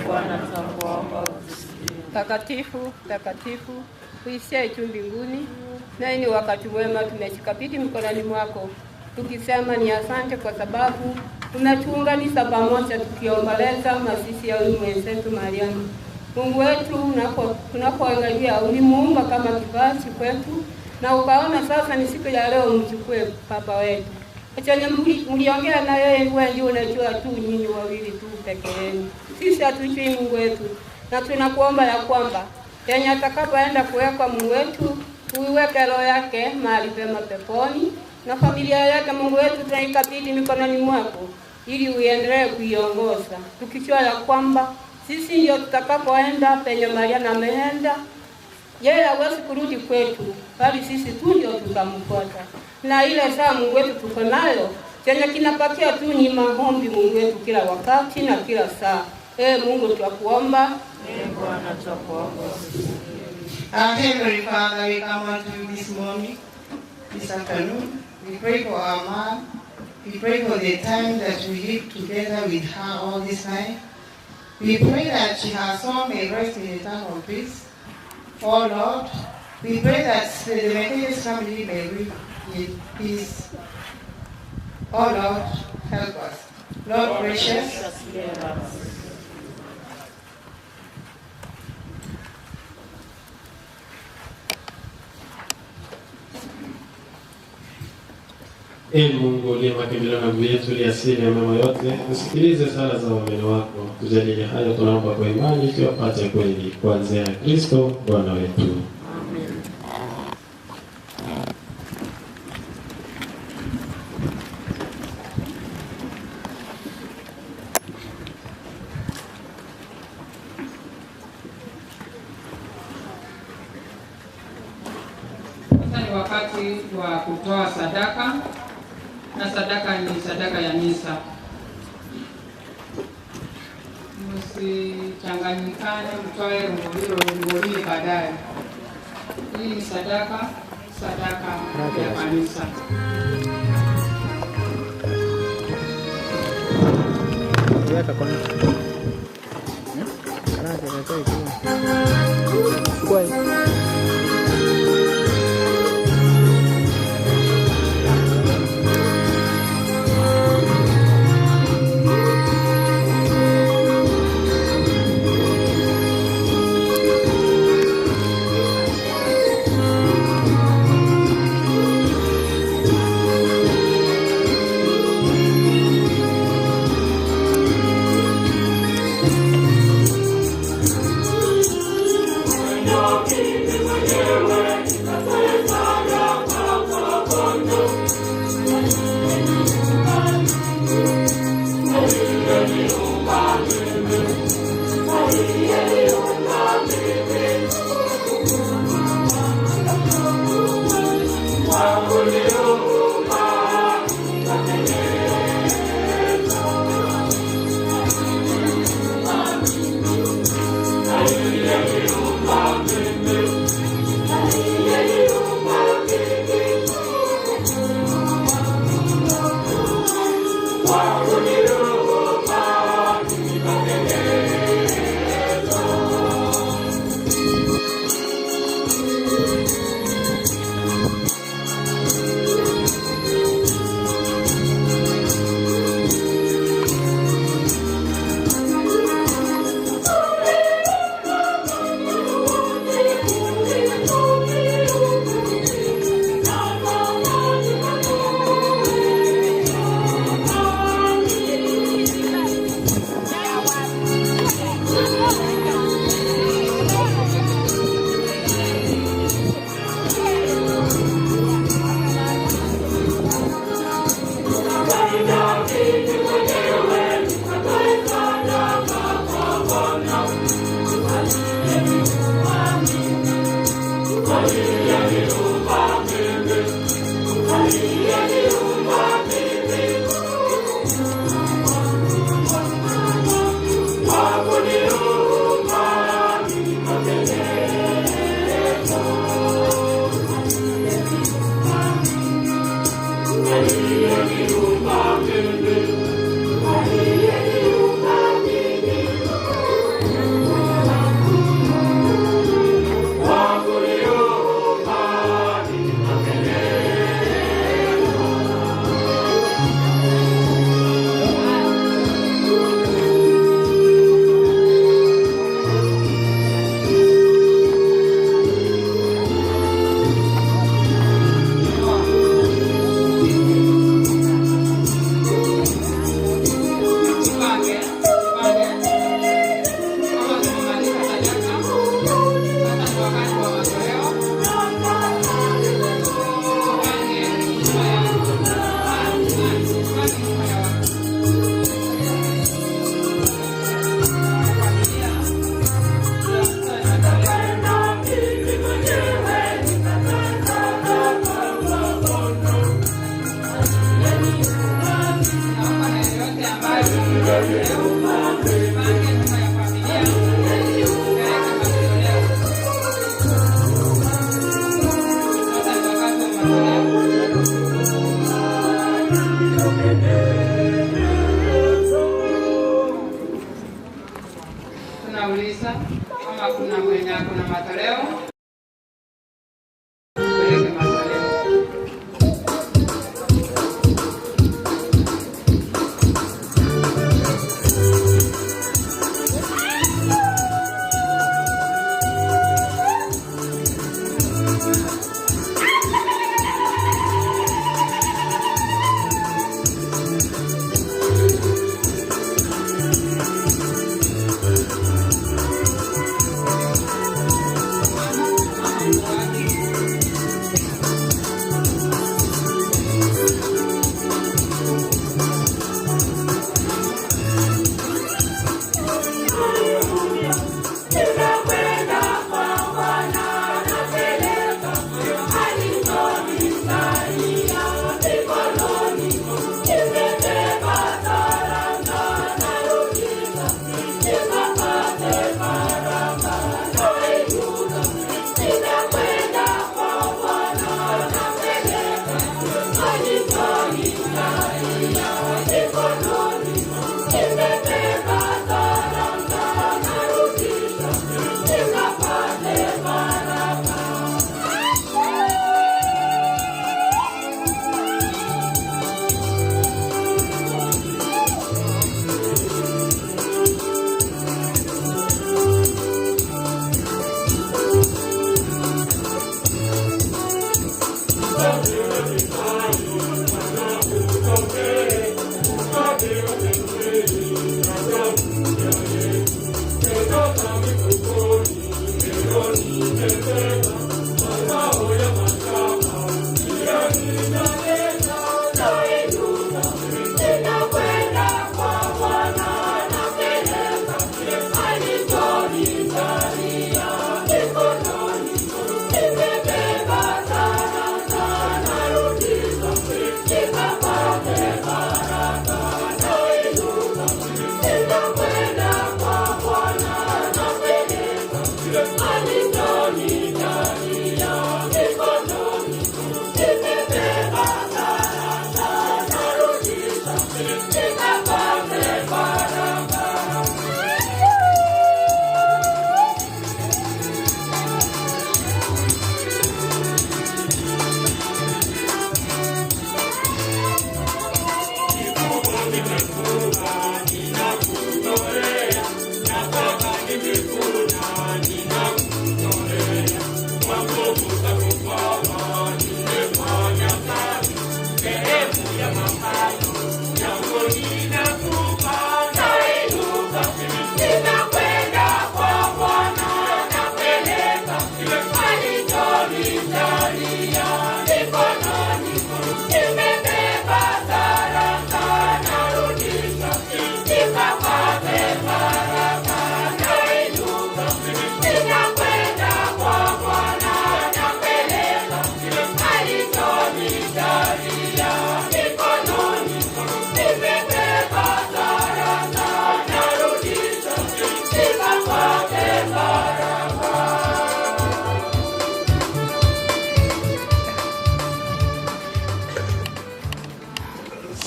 Bwana tunakuomba utusikie. Takatifu, takatifu, uishie juu mbinguni. Na ni wakati wema tumeshikabidhi mikononi mwako. Tukisema ni asante kwa sababu unatuunganisha pamoja tukiomboleza mazishi ya mwenzetu Mariamu. Mungu wetu, tunapoangalia ulimuumba kama kipaji kwetu na ukaona sasa ni siku ya leo mchukue papa wetu. Chenye mliongea na yeye wewe ndio unajua tu, nyinyi wawili tu peke yenu. Sisi hatujui Mungu wetu, na tunakuomba ya kwamba yenye atakapoenda kuwekwa Mungu wetu, uiweke roho yake mahali pema peponi, na familia yake Mungu wetu tunaikabidhi mikononi mwako, ili uendelee kuiongoza, tukijua ya kwamba sisi ndio tutakapoenda penye Mariana ameenda. Yeye hawezi kurudi kwetu, bali sisi tu ndio tutamfuata. Na ile saa Mungu wetu tuko nayo, chenye kinapatia tu ni maombi Mungu wetu kila wakati na kila saa. Mungu tunakuomba. Bwana tunakuomba. Our Heavenly Father, we come unto you this morning, this afternoon. We pray for our mom. We pray for the time that we live together with her all this time. We pray that her soul may rest in eternal peace. Oh Lord, we pray that the Methodist family may live in peace. Oh Lord, help us. Lord gracious, hear us. Mungu uliye makimbilio na nguvu yetu, uliye asili ya mema yote, usikilize sala za waamini wako. Tujalie hayo tunaomba kwa imani, tuwapate kweli kuanzia Kristo Bwana wetu. Sasa ni wakati wa kutoa sadaka, na sadaka ni sadaka ya misa. Msichanganyikane, mtoe rungulili baadaye. Hii ni sadaka ya kanisa. Weka kwa nini? Kana ndio kwa kuna mwenye kuna matoleo.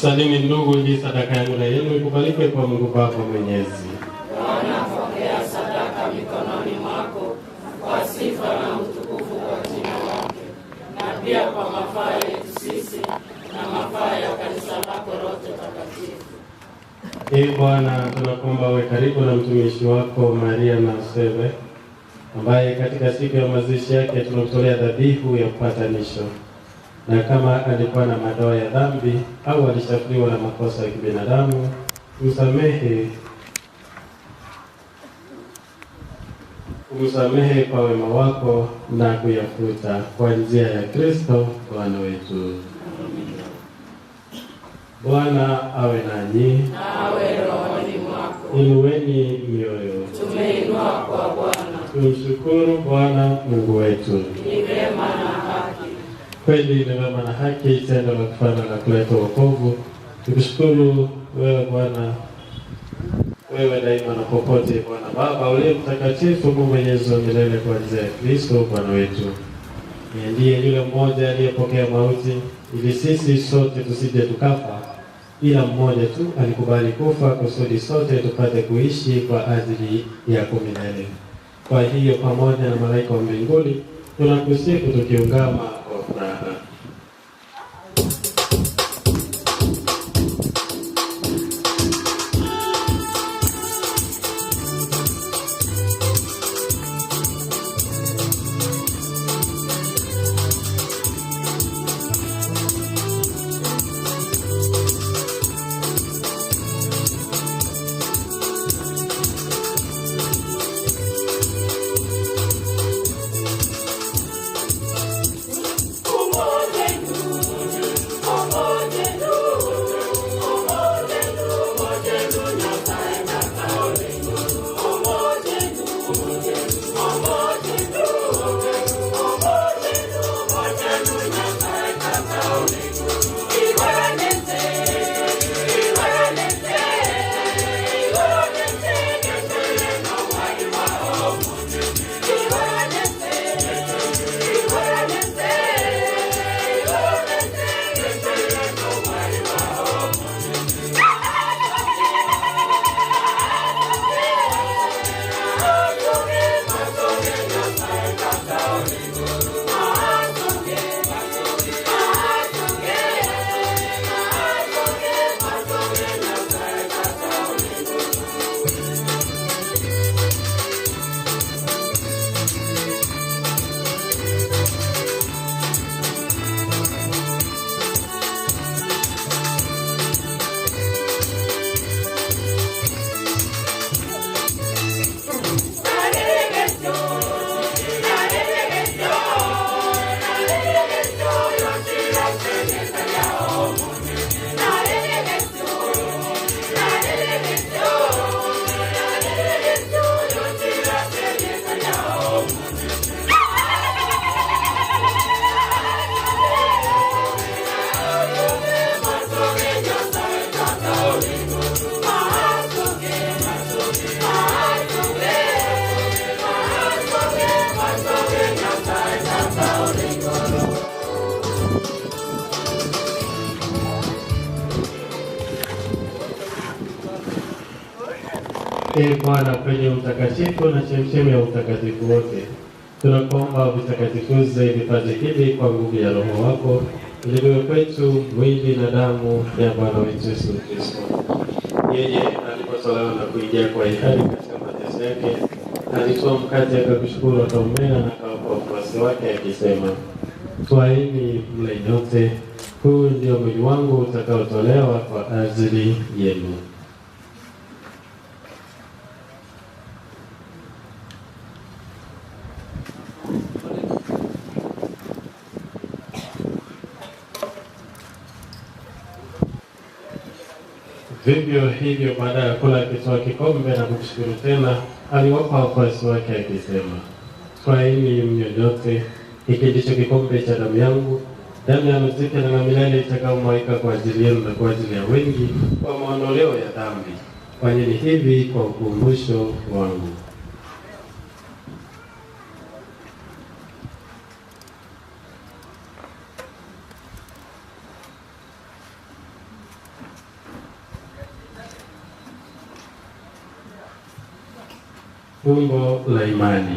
Salini ndugu, ili sadaka yangu na yenu ikubalike kwa Mungu Baba Mwenyezi. Bwana, pokea sadaka mikononi mwako kwa sifa na utukufu kwa jina lake, na pia kwa mafaa yetu sisi na mafaa ya kanisa lako lote takatifu. Ee Bwana, tunakuomba uwe karibu na mtumishi wako Maria na Yosefu, ambaye katika siku ya mazishi yake tunamtolea dhabihu ya upatanisho. Na kama alikuwa na madoa ya dhambi au alishauriwa na makosa ya kibinadamu, umsamehe kwa wema wako na kuyafuta kwa njia ya Kristo Bwana wetu. Bwana awe nanyi. Awe rohoni mwako. Inueni mioyo. Tumeinua kwa Bwana. Tumshukuru Bwana Mungu wetu. Ni vema na haki. Kweli ni vema na haki, tendo la kufana na kuleta wokovu. Tukushukuru wewe Bwana, wewe daima na popote, Bwana Baba uliye mtakatifu, Mungu mwenyezi wa milele, kwa njia ya Kristo Bwana wetu. Yeye ndiye yule mmoja aliyepokea mauti ili sisi sote tusije tukafa, ila mmoja tu alikubali kufa kusudi sote tupate kuishi kwa ajili ya milele. Kwa hiyo pamoja na malaika wa mbinguni tunakusifu tukiungama kwa furaha. Ee Bwana, kwenye utakatifu na chemchemi ya utakatifu wote, tunakuomba vitakatifuze vipaji hivi kwa nguvu ya Roho wako, ili viwe kwetu mwili na damu ya Bwana wetu Yesu Kristo. Yeye alipotolewa na kuingia kwa hiari katika mateso yake, alitoa mkate akakushukuru, akaumega na akawapa wafuasi wake akisema, twaeni mle nyote, huu ndio mwili wangu utakaotolewa kwa ajili yenu. Vivyo hivyo baada ya kula akitoa kikombe na kukushukuru tena, aliwapa wafuasi wake akisema, twaeni mnywe nyote, hiki ndicho kikombe cha damu yangu, damu ya mzike na milele itakayomwagika kwa ajili yenu na kwa ajili ya wengi kwa maondoleo ya dhambi. Fanyeni hivi kwa ukumbusho wangu. Fumbo la imani.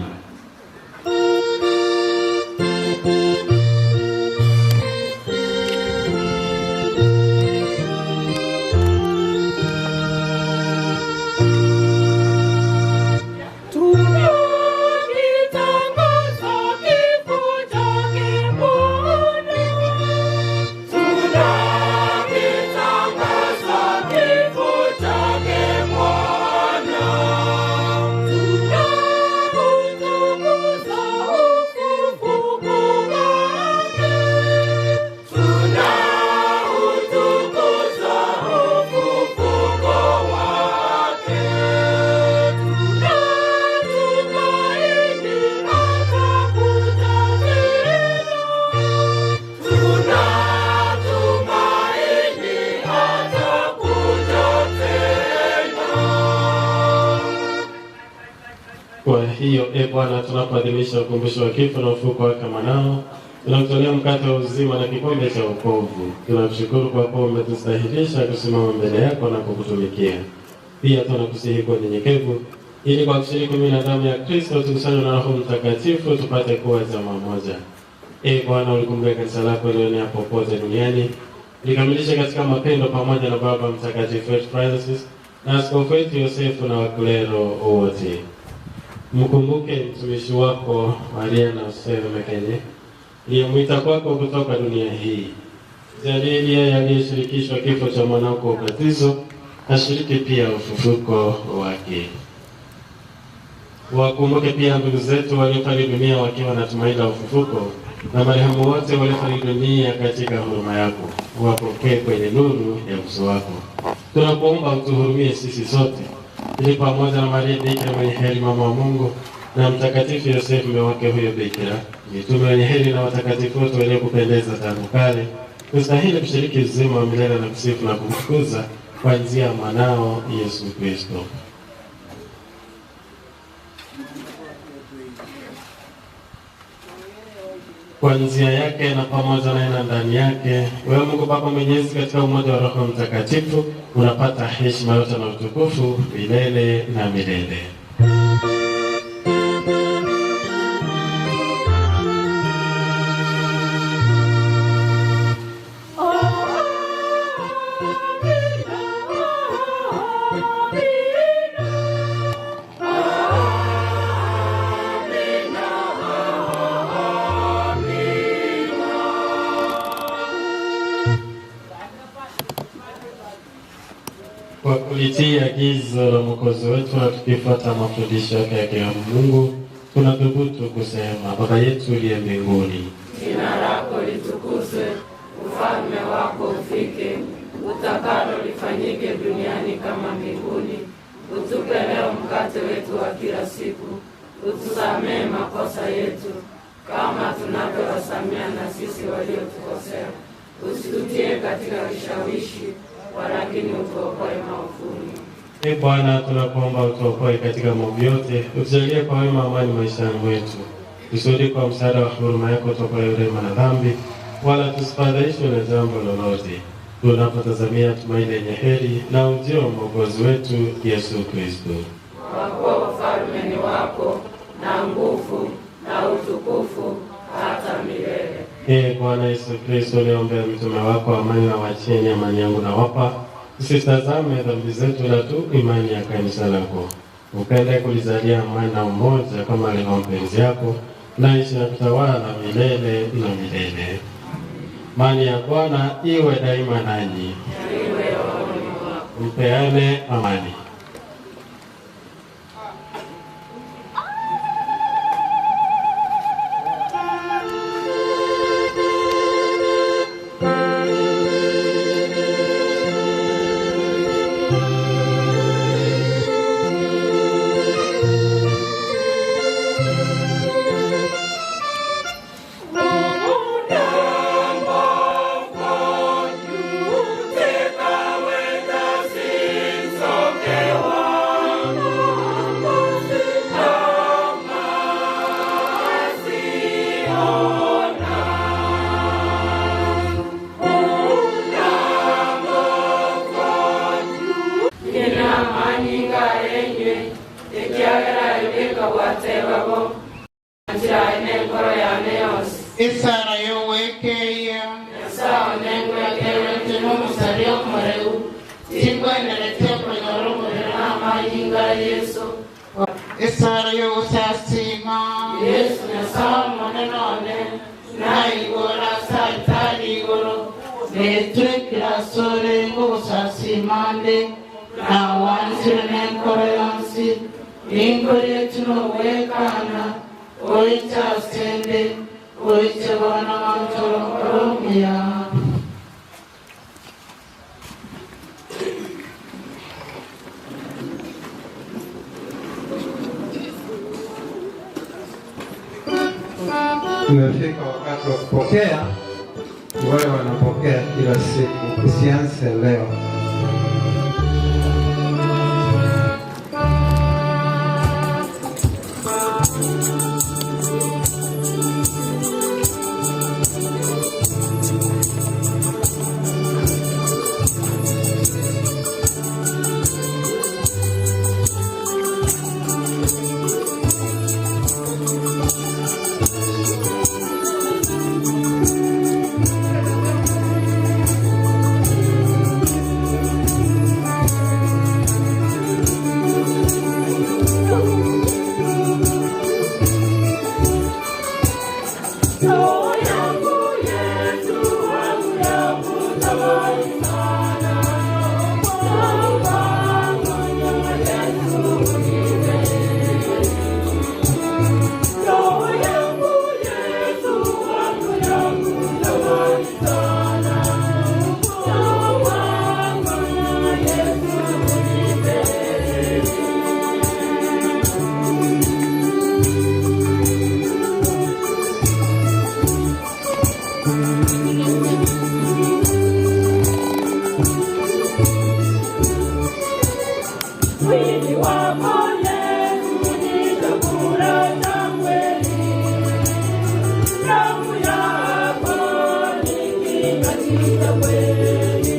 Kwa hiyo Bwana, tunapoadhimisha ukumbusho wa kifo na ufufuko wake mwanao, tunakutolea mkate wa uzima na kikombe cha wokovu. Tunakushukuru kwa kuwa umetustahilisha kusimama mbele yako na kukutumikia. Pia tunakusihi kwa unyenyekevu, ili kwa kushiriki mwili na damu ya Kristo tukusanywe na Roho Mtakatifu tupate kuwa jamaa moja. Bwana, ulikumbuke kanisa lako leo popote duniani, likamilishe katika mapendo pamoja na Baba Mtakatifu wetu Francis na askofu wetu Yosefu na waklero wote. Mkumbuke mtumishi wako Maria na Yosefu Mekenye aliyemwita kwako kutoka dunia hii. Jalia aliyeshirikishwa kifo cha mwanao kwa ubatizo ashiriki pia ufufuko wake. Wakumbuke pia ndugu zetu waliofariki dunia wakiwa na tumaini la ufufuko, na marehemu wote waliofariki dunia katika huruma yako, wapokee kwenye nuru ya uso wako. Tunakuomba utuhurumie sisi sote, ili pamoja na Maria Bikira mwenye heri mama wa Mungu na Mtakatifu Yosefu mume wake huyo Bikira, mitume wenye heri na watakatifu wote waliokupendeza tangu kale, tustahili kushiriki uzima wa milele na kusifu na kumtukuza kwa njia ya mwanao Yesu Kristo. Kwa njia yake na pamoja na ndani yake, wewe Mungu Baba Mwenyezi, katika umoja wa Roho Mtakatifu, unapata heshima yote na utukufu milele na milele. Kwa kulitii agizo la Mwokozi wetu na tukifuata mafundisho yake ya kiroho Mungu, tunathubutu kusema: Baba yetu uliye mbinguni, jina lako litukuzwe, ufalme wako ufike, utakalo lifanyike duniani kama mbinguni. Utupe leo mkate wetu wa kila siku, utusamehe makosa yetu kama tunavyowasamehe na sisi waliotukosea, usitutie katika vishawishi, walakini utuokoe maovuni. Bwana, tunakuomba utuokoe katika maovu yote, utujalie kwa wema amani maishani mwetu, kusudi kwa msaada wa huruma yako tuokoe rehema na dhambi, wala tusifadhaishwe na jambo lolote, tunapotazamia tumaini lenye heri na ujio wa Mwokozi wetu Yesu Kristo. Kwa kuwa ufalme ni wako na nguvu na utukufu hata milele. Bwana Yesu Kristo, uliombea mitume wako amani, na wacheni amani yangu na wapa, usitazame dhambi zetu la tu imani ya kanisa lako, upende kulizalia amani na umoja kama lina mapenzi yako, na ishi na kutawala milele na milele. Amani ya Bwana iwe daima nanyi. Mpeane amani. Isara yo wekeya Sawa nengo ya kewe tino musario mwareu Tingwa inaletea kwenye na majinga Yesu. Isara yo usasima Yesu na sawa maneno ane na igora saitari igoro Netre kirasore ngo usasimande na wanzire nenkoro yansi Ingori yetuno wekana oita sende oite wana wantoro oromia. Tumefika wakati wa kupokea. Wale wanapokea kila siku, usianze leo. mwili wako Yesu ni chakula cha kweli, damu yako ni kinywaji cha kweli.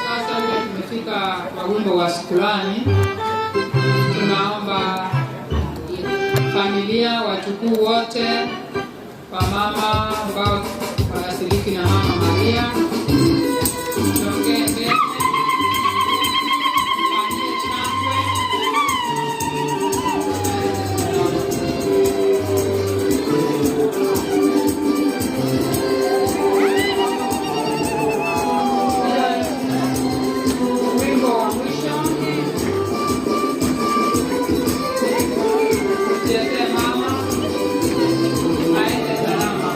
Sasa tumefika kwa wimbo wa shukrani. Tunaomba familia, wajukuu wote, wamama ambao wanashiriki na Mama Maria, tuongee mbele. Mama, aende salama.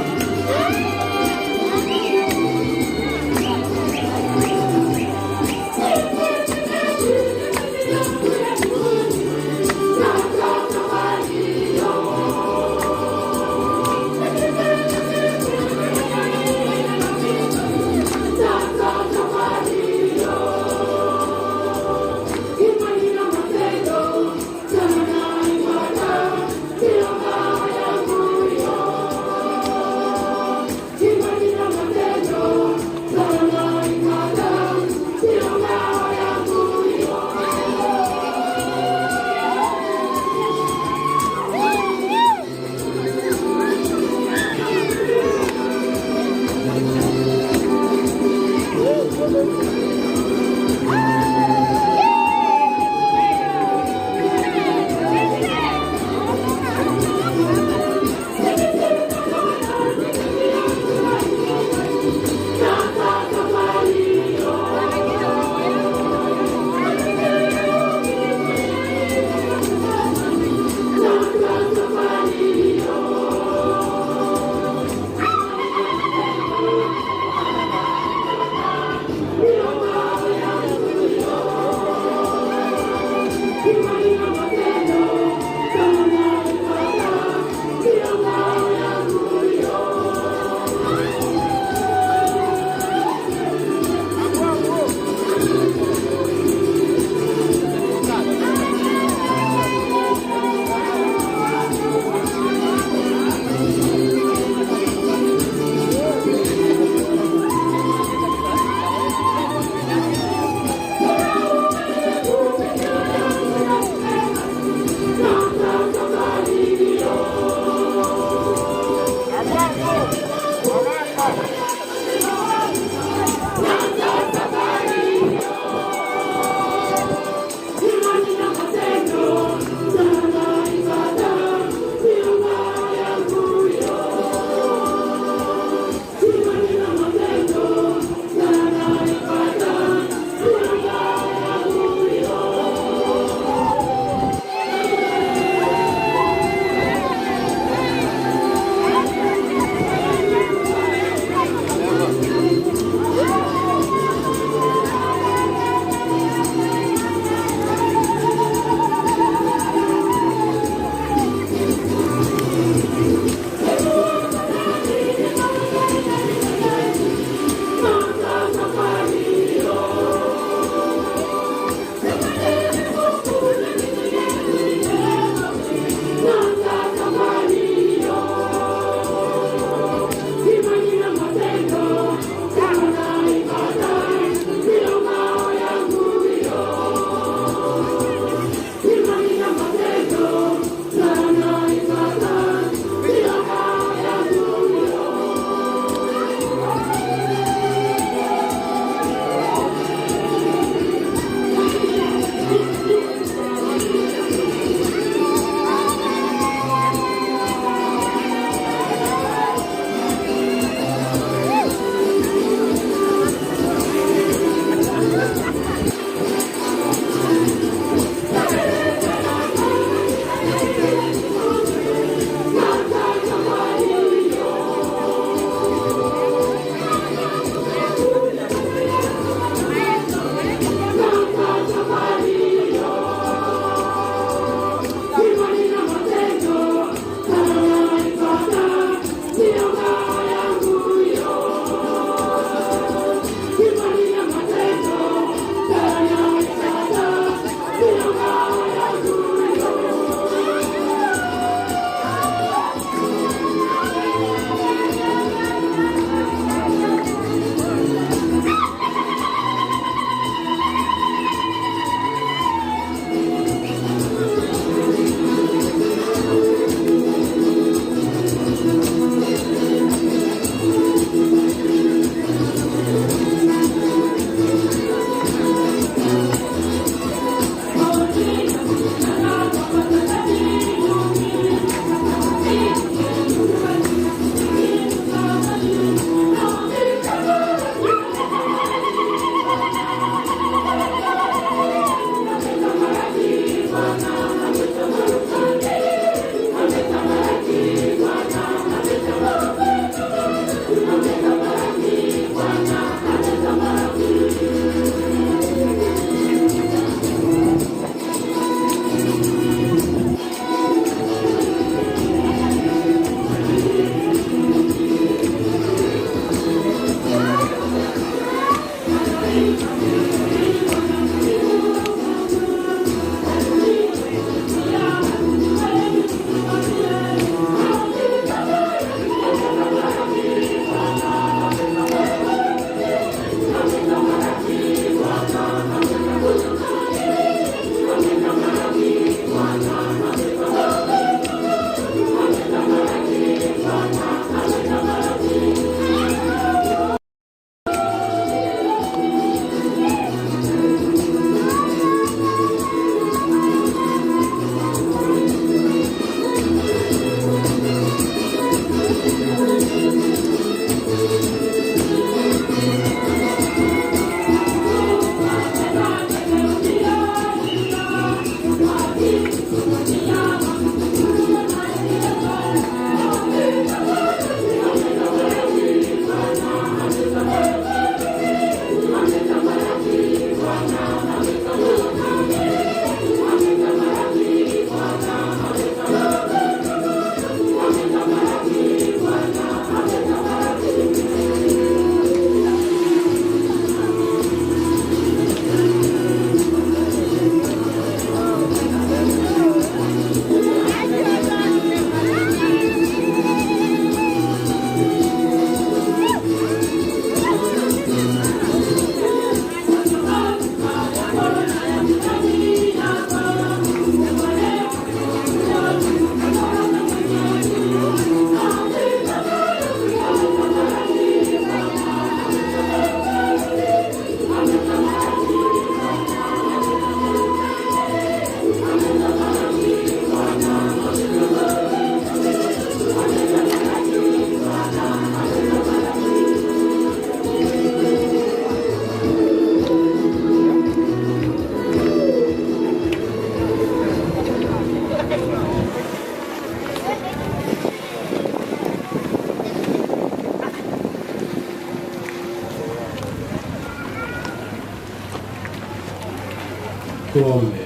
Tuombe.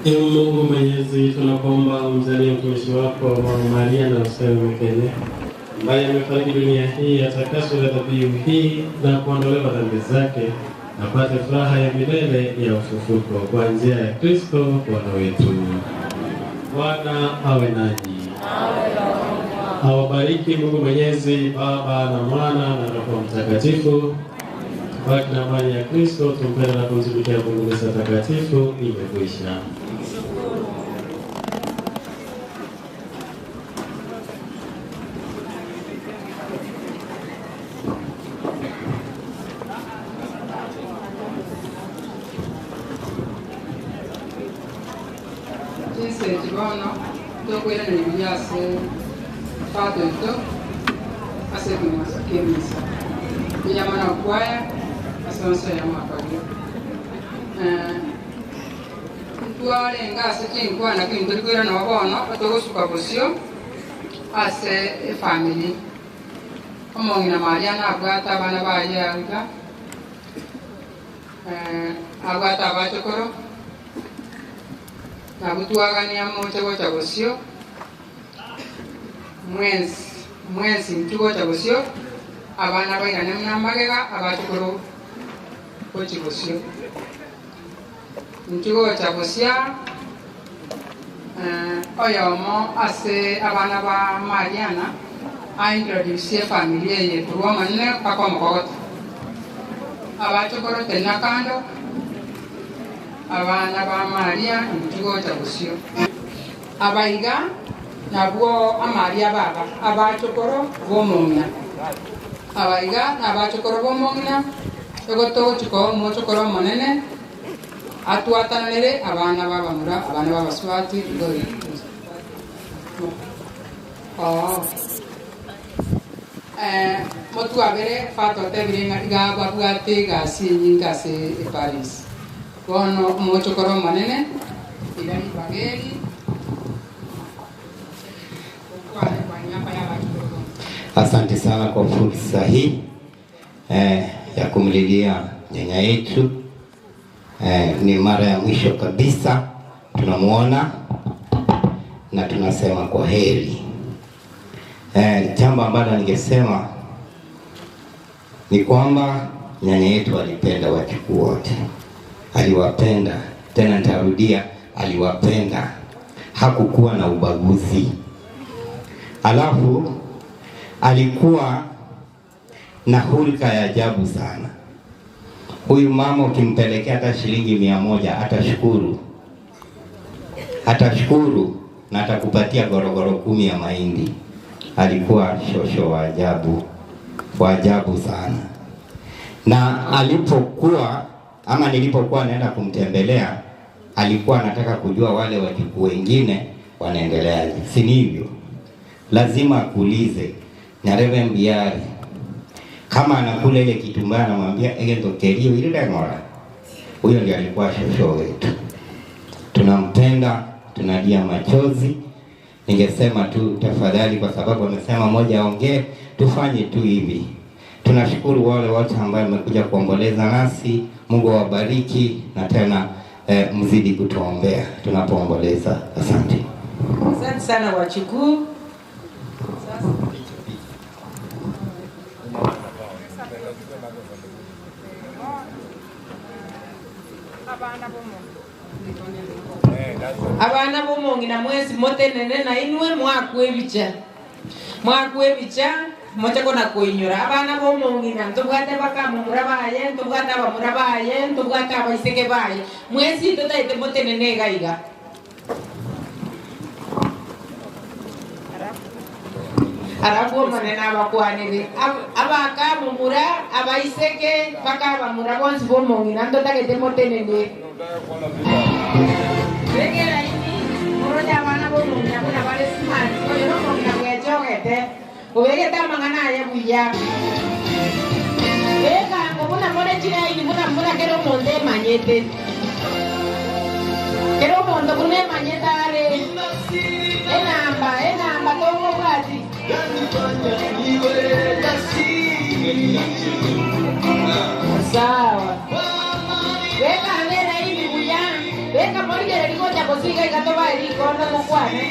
Ee Mungu Mwenyezi, tunakuomba umjalie mtumishi wako Mama Maria na ustawi Mekene ambaye amefariki dunia hii, atakaswe na dhabihu hii na kuondolewa dhambi zake, apate furaha ya milele ya ufufuko kwa njia ya Kristo Bwana wetu. Bwana awe nanyi. Awabariki Mungu Mwenyezi, Baba na Mwana na Roho Mtakatifu. Baki na amani ya Kristo, tumpende na kumtumikia Mungu Mesa takatifu imekwisha. Kibono tokwera na ibiase fato ito ase kimisa yamana kwaya asonso ya mapagyo twale ngase kinkwana kintokwera na wabono atogosuka bosio ase family omongina Maria na abwata abana baye anga abwata abachokoro na kutuagania moja kwa chagosio mwenzi mtugo chagosio abana baina nemna magega abachukuru kwa chagosio mtugo chagosia oyomo ase abana ba Mariana a introduce familia ye kurwa manne kwa mkogoto abachukuru tena kando abana ba Maria mtugo chagosio abaiga nabwo Amaria baba abachokoro bomongna abaiga nabachokoro bomongna egoto chiko mochokoro monene atuatanere abana baba mura abana baba swati gori motu abere fato tebiringa gaba bwate gasi ngase Paris kono mochokoro monene ilani bageri. Asante sana kwa fursa hii ya kumlilia nyanya yetu. Ni mara ya mwisho kabisa tunamuona na tunasema kwa heri. Jambo ambalo ningesema ni kwamba nyanya yetu alipenda wajukuu wote. Aliwapenda, tena nitarudia, aliwapenda. Hakukuwa na ubaguzi. Alafu alikuwa na hulka ya ajabu sana. Huyu mama ukimpelekea hata shilingi 100 atashukuru. Atashukuru na atakupatia gorogoro 10 ya mahindi. Alikuwa shosho wa ajabu sana. Na alipokuwa ama nilipokuwa naenda kumtembelea, alikuwa anataka kujua wale wajukuu wengine wanaendeleaje. Si hivyo? Lazima akuulize Nyareve Mbiari kama anakula ile kitumbaya, anamwambia egento kerio ile ngora. Huyo ndiye alikuwa shosho wetu. Tunampenda, tunalia machozi. Ningesema tu tafadhali, kwa sababu amesema moja aongee, tufanye tu hivi. Tunashukuru wale wote ambao wamekuja kuomboleza nasi. Mungu awabariki na tena mzidi kutuombea tunapoomboleza. Asante. Asante sana wachukuu. Abana bomongi na mwezi motenene na inwe mwakwebicha mocha kona kuinyura abana bomongi na ntubwate bakamumura baye ntubwate abamura baye ntubwate abaiseke baye mwezi totaite motenene gaiga arabu manena abakwanire abakamumura abaiseke bakabamura bonsi bomongi na ntotagete motenene Regera ini, moroja abana bomongi na kuna bale smart koyo bomongi na kwejogete ubegeta mangana ya buya eka ngobuna mone chira ini muna kero monde manyete kero mondo kune manyeta are enamba tongo bati sa kai kata wali kono mukwane.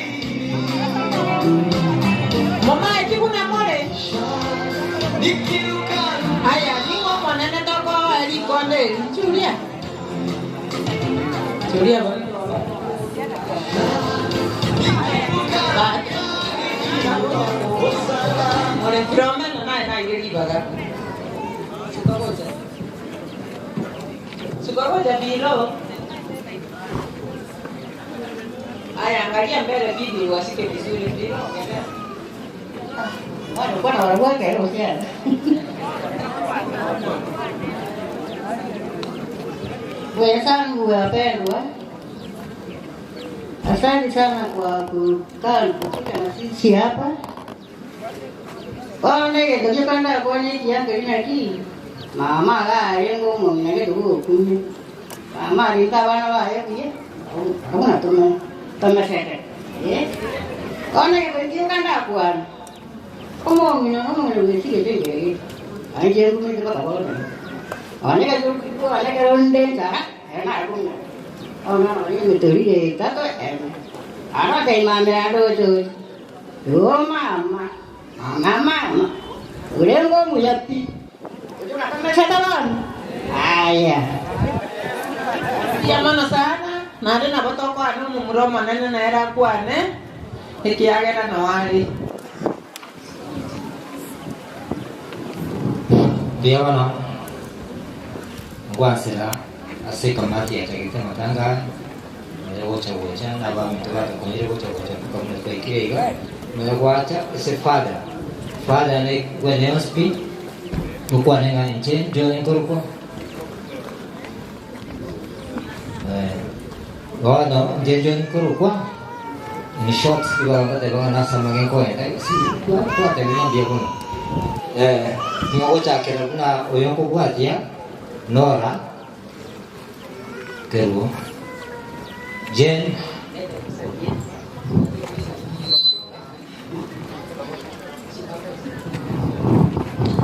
Mama ikiku na mole. Aya, ningo mwanene toko wali konde. Chulia. Chulia ba? Mole drama na yeri baga. Sukagoja bilo. Aya, angalia mbele bibi wasike vizuri bilo. Bwana wanawake leo sana. Wenzangu wapendwa, asante sana kwa kukaa pamoja na sisi hapa. Waone ndio kanda kwa nini yange inaki. Mama la yengo mwenye ndio kuni. Mama rika bana wa yeye. Kama tumesema. Waone ndio kanda kwa. Kama mimi ndio ndio aje mimi ndio kwa. Aneka tu aneka ronde cara enak pun orang ini betul dia tahu anak kayak mana ada tu mama udah kau mujati itu nak kena talan ayah dia mana sana nade nak betul kau anu mumro mana ni naira kuane hikiage na nawari dia mana Guasera, así como aquí, aquí tengo tanga, me lo guacha, nada, me toca con el guacha, como el que quiera, me lo guacha, ese fada ne, bueno, speed, no cuál en el chen, yo en corpo, no, yo en corpo, ni shots, igual que te van a hacer más que cohen, sí, cuál te viene bien uno, no guacha que alguna o yo un poco ya. Nora Keru Jen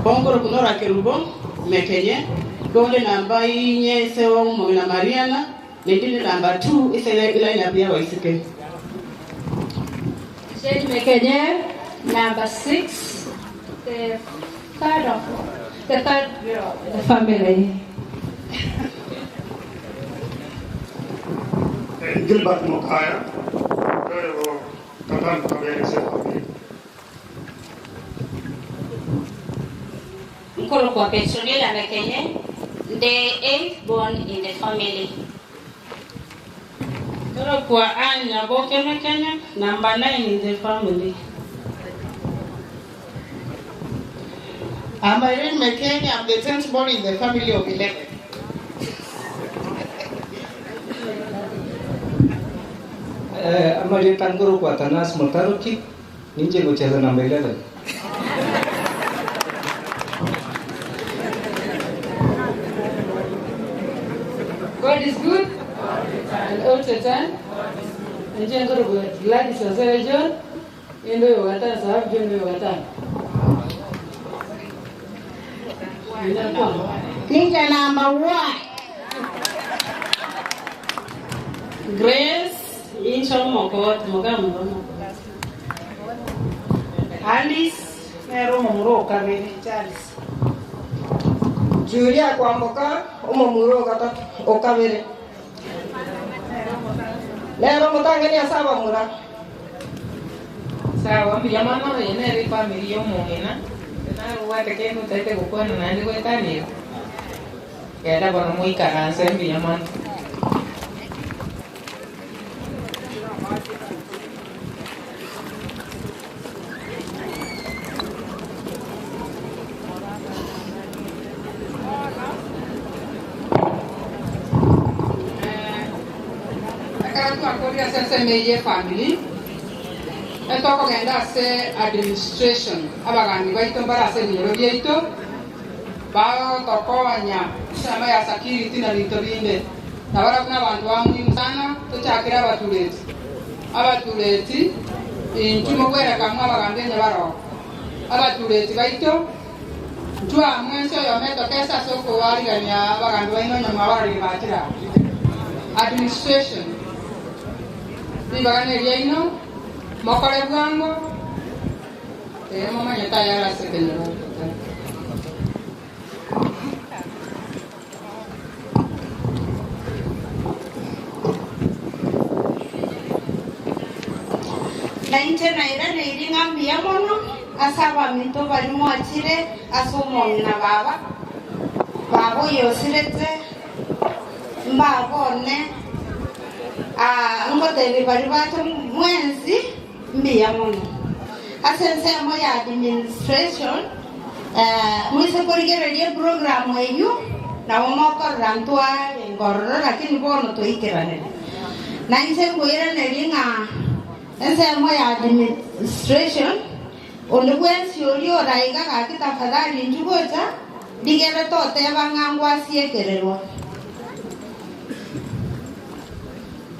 Bongoro kunora Kerubo Mekenye Donde namba inye sewa Mwina Mariana Nindini namba 2 Isele ila inabia wa isike Jen Mekenye Number 6 The third girl in the family. Gilbert Mokaya, Katan Kabere Sepabi. Nkolo kwa Petronila Mekenye, the 8th born in the family. Nkolo kwa Anya Boke Mekenye, number 9 in the family. I'm Irene Mekenye, I'm the 10th born in the family of 11. Amalia Tanguru kwa Tanas Motaruki, ninje kucheza namba 11. God is good and all the time. Ninje nguru Gladys Azere John, yendo yogata sahabu John yogata. Ninja number 1. Grace Incho Mokot Mogamu. Alice Nero Mumuro Kabiri Charles. Julia Kwamboka Umumuro Kata Okabiri. Nero Mutangani Asaba Mura. Sawa mbiyamano yeneri family yomongena. Wate que no te tengo cuando nadie va a estar ni era bueno muy caranza en Villaman. Acá tu acordia se meje family. Etoko genda se administration abagandi baito bara se nyoro bieito ba toko wanya sama ya security na litorinde na bara kuna bantu muhimu sana tuchakira abatuleti intumo kwera kamwa abagandi nyabaro abatuleti baito twa mwenso yo meto kesa soko wali ganya abagandi baino nyamabari batira administration Ibagane riaino, mokore buango, mama nyata ya la sekenyo. Nainte naira neiringa mbia mono asaba minto bali mwachire asomoni na baba babo yosirete mbabone ngotebi bali bato mwenzi mbia mono asensemo ya administration mwise kurigererie program eyu na umokorra ntwa ngororo lakini bono toikiranire nainte ngoira neiringa ensemo ya administration olugwensi olio raiga gaki tafadhali njugoja digere toteba ng'ango asiekererwa.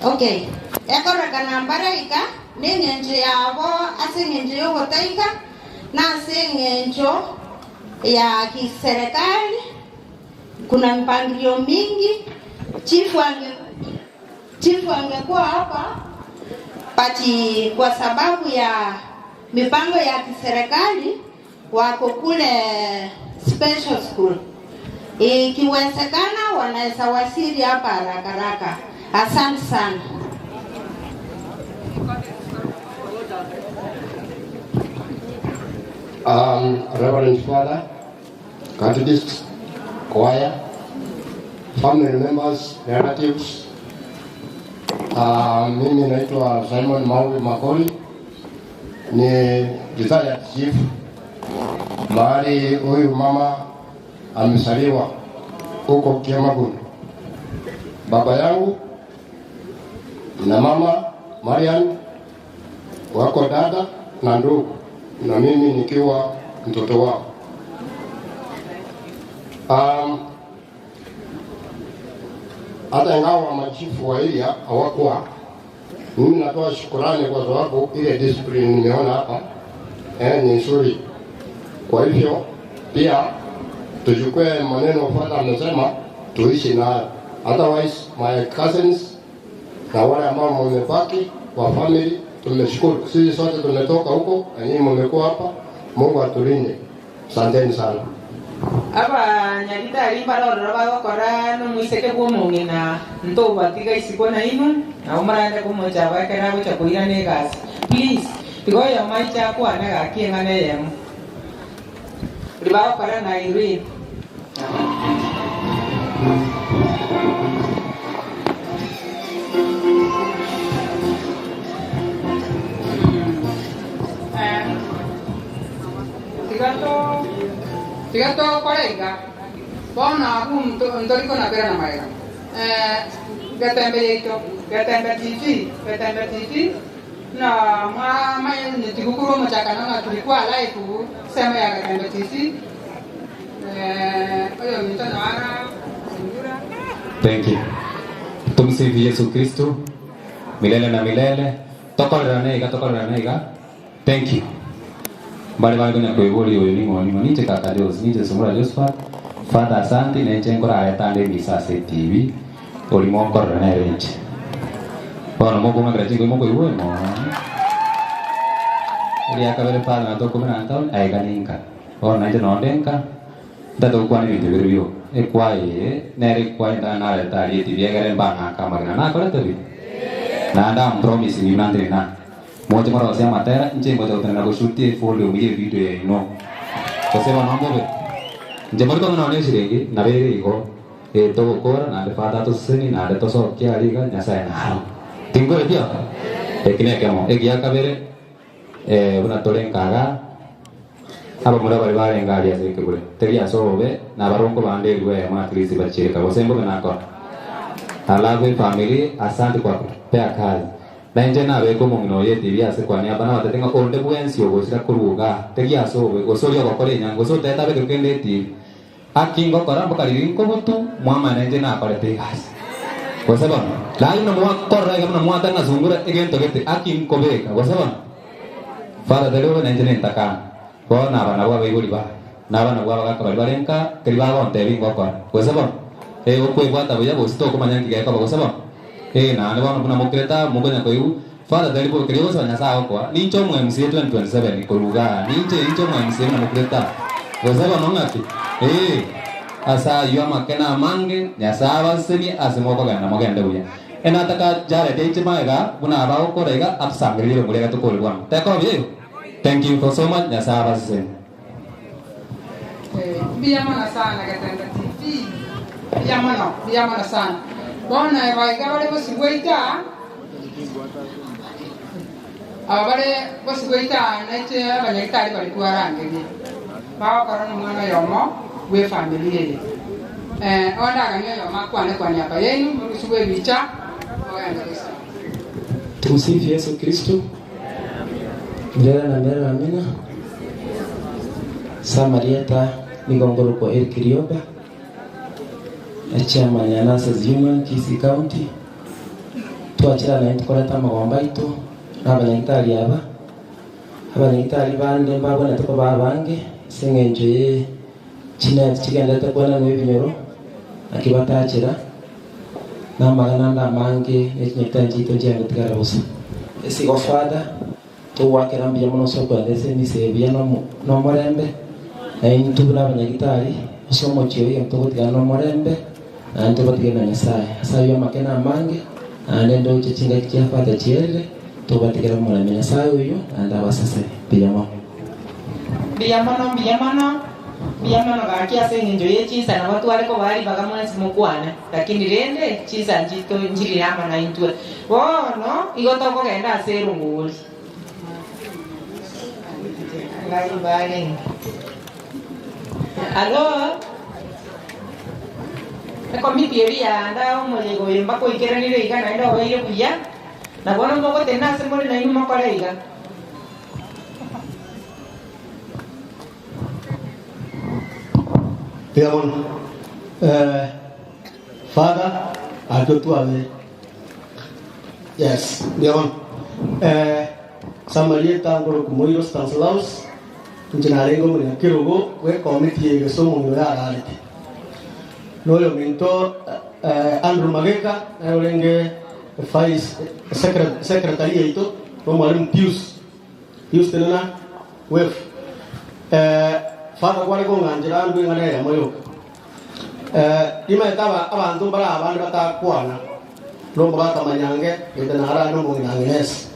Okay, ekoreka nambaraika neng'encho yabo ase ng'encho yogotaika na ase ng'encho ya kiserikali. Kuna mpangilio mingi. Chifu angekuwa hapa pati kwa sababu ya mipango ya kiserikali wako kule special school. Ikiwezekana wanaweza wasili hapa haraka. Asante sana. Reverend Father, Catechist, choir, family members, relatives. Mimi naitwa Simon Maui Makoli, ni retired chief. Mahali huyu mama amesaliwa huko Kiamagun. Baba yangu na mama Marian wako dada na ndugu, na mimi nikiwa mtoto wao. Hata ingawa machifu wa area hawakuwa, mimi natoa shukrani kwa sababu ile discipline nimeona hapa ni nzuri. Kwa hivyo pia tuchukue maneno Father amesema tuishi nayo. Otherwise my cousins na wale ambao mmebaki wa family tumeshukuru. Sisi sote tumetoka huko na nyinyi mmekuwa hapa. Mungu atulinde. Asanteni sana. Aba nyalita rimba ro bagokora no mwiseke kumungi na ndo batiga isiko na inu na umaranda kumoja bakera gocha kuira ne gas. Please tigoya maicha kwa na gakienga ne yemu. Ribao para na iri. Tigato kolega bona ndoriko na pera na maera gatembe TV na mama ni tikukuru mchakana na tulikuwa live sema ya gatembe TV oyo mtana ara singura. Thank you. Tumsifu Yesu Kristo milele na milele. Tokorera neiga. Thank you. Bali kuna kuibuli ni ngoni kaka Joseph ni Sumura Joseph. Father asante na chengora ayatande misase TV. Olimoko rene range. Bona moko magrachi ko moko iwe mo. Ili akabere Father na toko na taon ay ganinka. Bona nje nondenka. Dato kwa ni video. E kwa nere kwa na tali TV garen banga kamera na ko tabi. Na anda promise ni nandre na. Moja mara wasema matera nje moja utana kushuti folio mije video ya ino. Kusema mambo be. Nje mara kama naone shiriki na bere iko to kora na Father to sini na to so kia liga nyasa na. Tingo pia. Ekine kamo egia kabere una tolenkaga aba mura bari bare ngari ase kebule. Tegia so be na barongo bande liwe ma krisi bachirika. Wasembo na ko. Alawe family asante kwa kupea kazi. Na nje na weko mungino ye TV ase kwa niaba na watatenga onde bwensi ogosira kuruga tegia so we gosorio bakore nyango so teta be kende TV akingo kora bakari ko butu mama na nje na kore tegas kwa sababu la ina mwa korra kama mwa tanga zungura egento gete akin ko beka kwa sababu fara delo na nje nentaka ko na bana bwa beigoli ba na bana bwa baka bali barenka kriba ba onte bingo kwa sababu okwe bwata boya bosito ko manyangi ga kwa sababu na ane wana kuna mokreta munganya kwa yu Father dalipo kilio sana sawa kwa. Nincho MC 2027 kuruga. Nincho MC na mukuleta. Wazaba nongati. Asa yua makena mange nyasawa semi asimoko gana magenda buya. Enataka jare de chimaga buna ba ko rega apsangri le mulega to ko lwan. Tako bi. Thank you so much nyasawa semi. Biyamana sana Gatanga TV. Biyamana sana. Bona waiga wale bosiguita. Abale bosiguita naite abanyakitali bali kuarangeni. Bawo korona mwana yomo we family. Onda ganyo yoma kwane hapa yenu msubwe bicha. Oenda kisa. Tumsifu Yesu Kristo. Milele na milele amina. Samarieta Migongoro kwa Eric Rioba, chairman ya Nurses Union Kisii County. Tuachira na tukoleta magomba ito n'abanyagitari abanyagitari bande mbabona tuko babange sengenje ye china kigenda tabona n'ebinyoro akibatachira namagana ndamange n'ekinyitanji to jyango tigara busa esigo fada tuwakira mbya muno soko ndese misebya no morembe tubula abanyagitari osomo chiyo mtogotigana no morembe na ntogotigana nyasaye asayo makena mange ando chinga kiafata chiere tobatigana mo na nyasaye uyo anda basase biyamo gakia sengenjo ye chisa na watu wale ko bali bagamwana simukwana lakini rende chisa njito njiri yama na intwe no igotoko genda aseru nguli ngai bale. Alo. Eko mi piebia anda umolego imba ko ikeranire igana ndo waile kuya. Na bona mboko tena sembole na nyuma kwa iga. Diamond Father atotuale. Yes, Diamond Samarieta ngoro kumoiro Stanislaus Njinarengo mwenye kirogo we komiti ya somo mwenye aralete. Noyo minto Andrew Mageka na ulenge vice secretary ito no mwalimu Pius tena wef fata kwale ko nganjira ndu ngane ya moyo ima etaba abantu bara abantu batakwana no mbata manyange ndena hara no mwenye ngines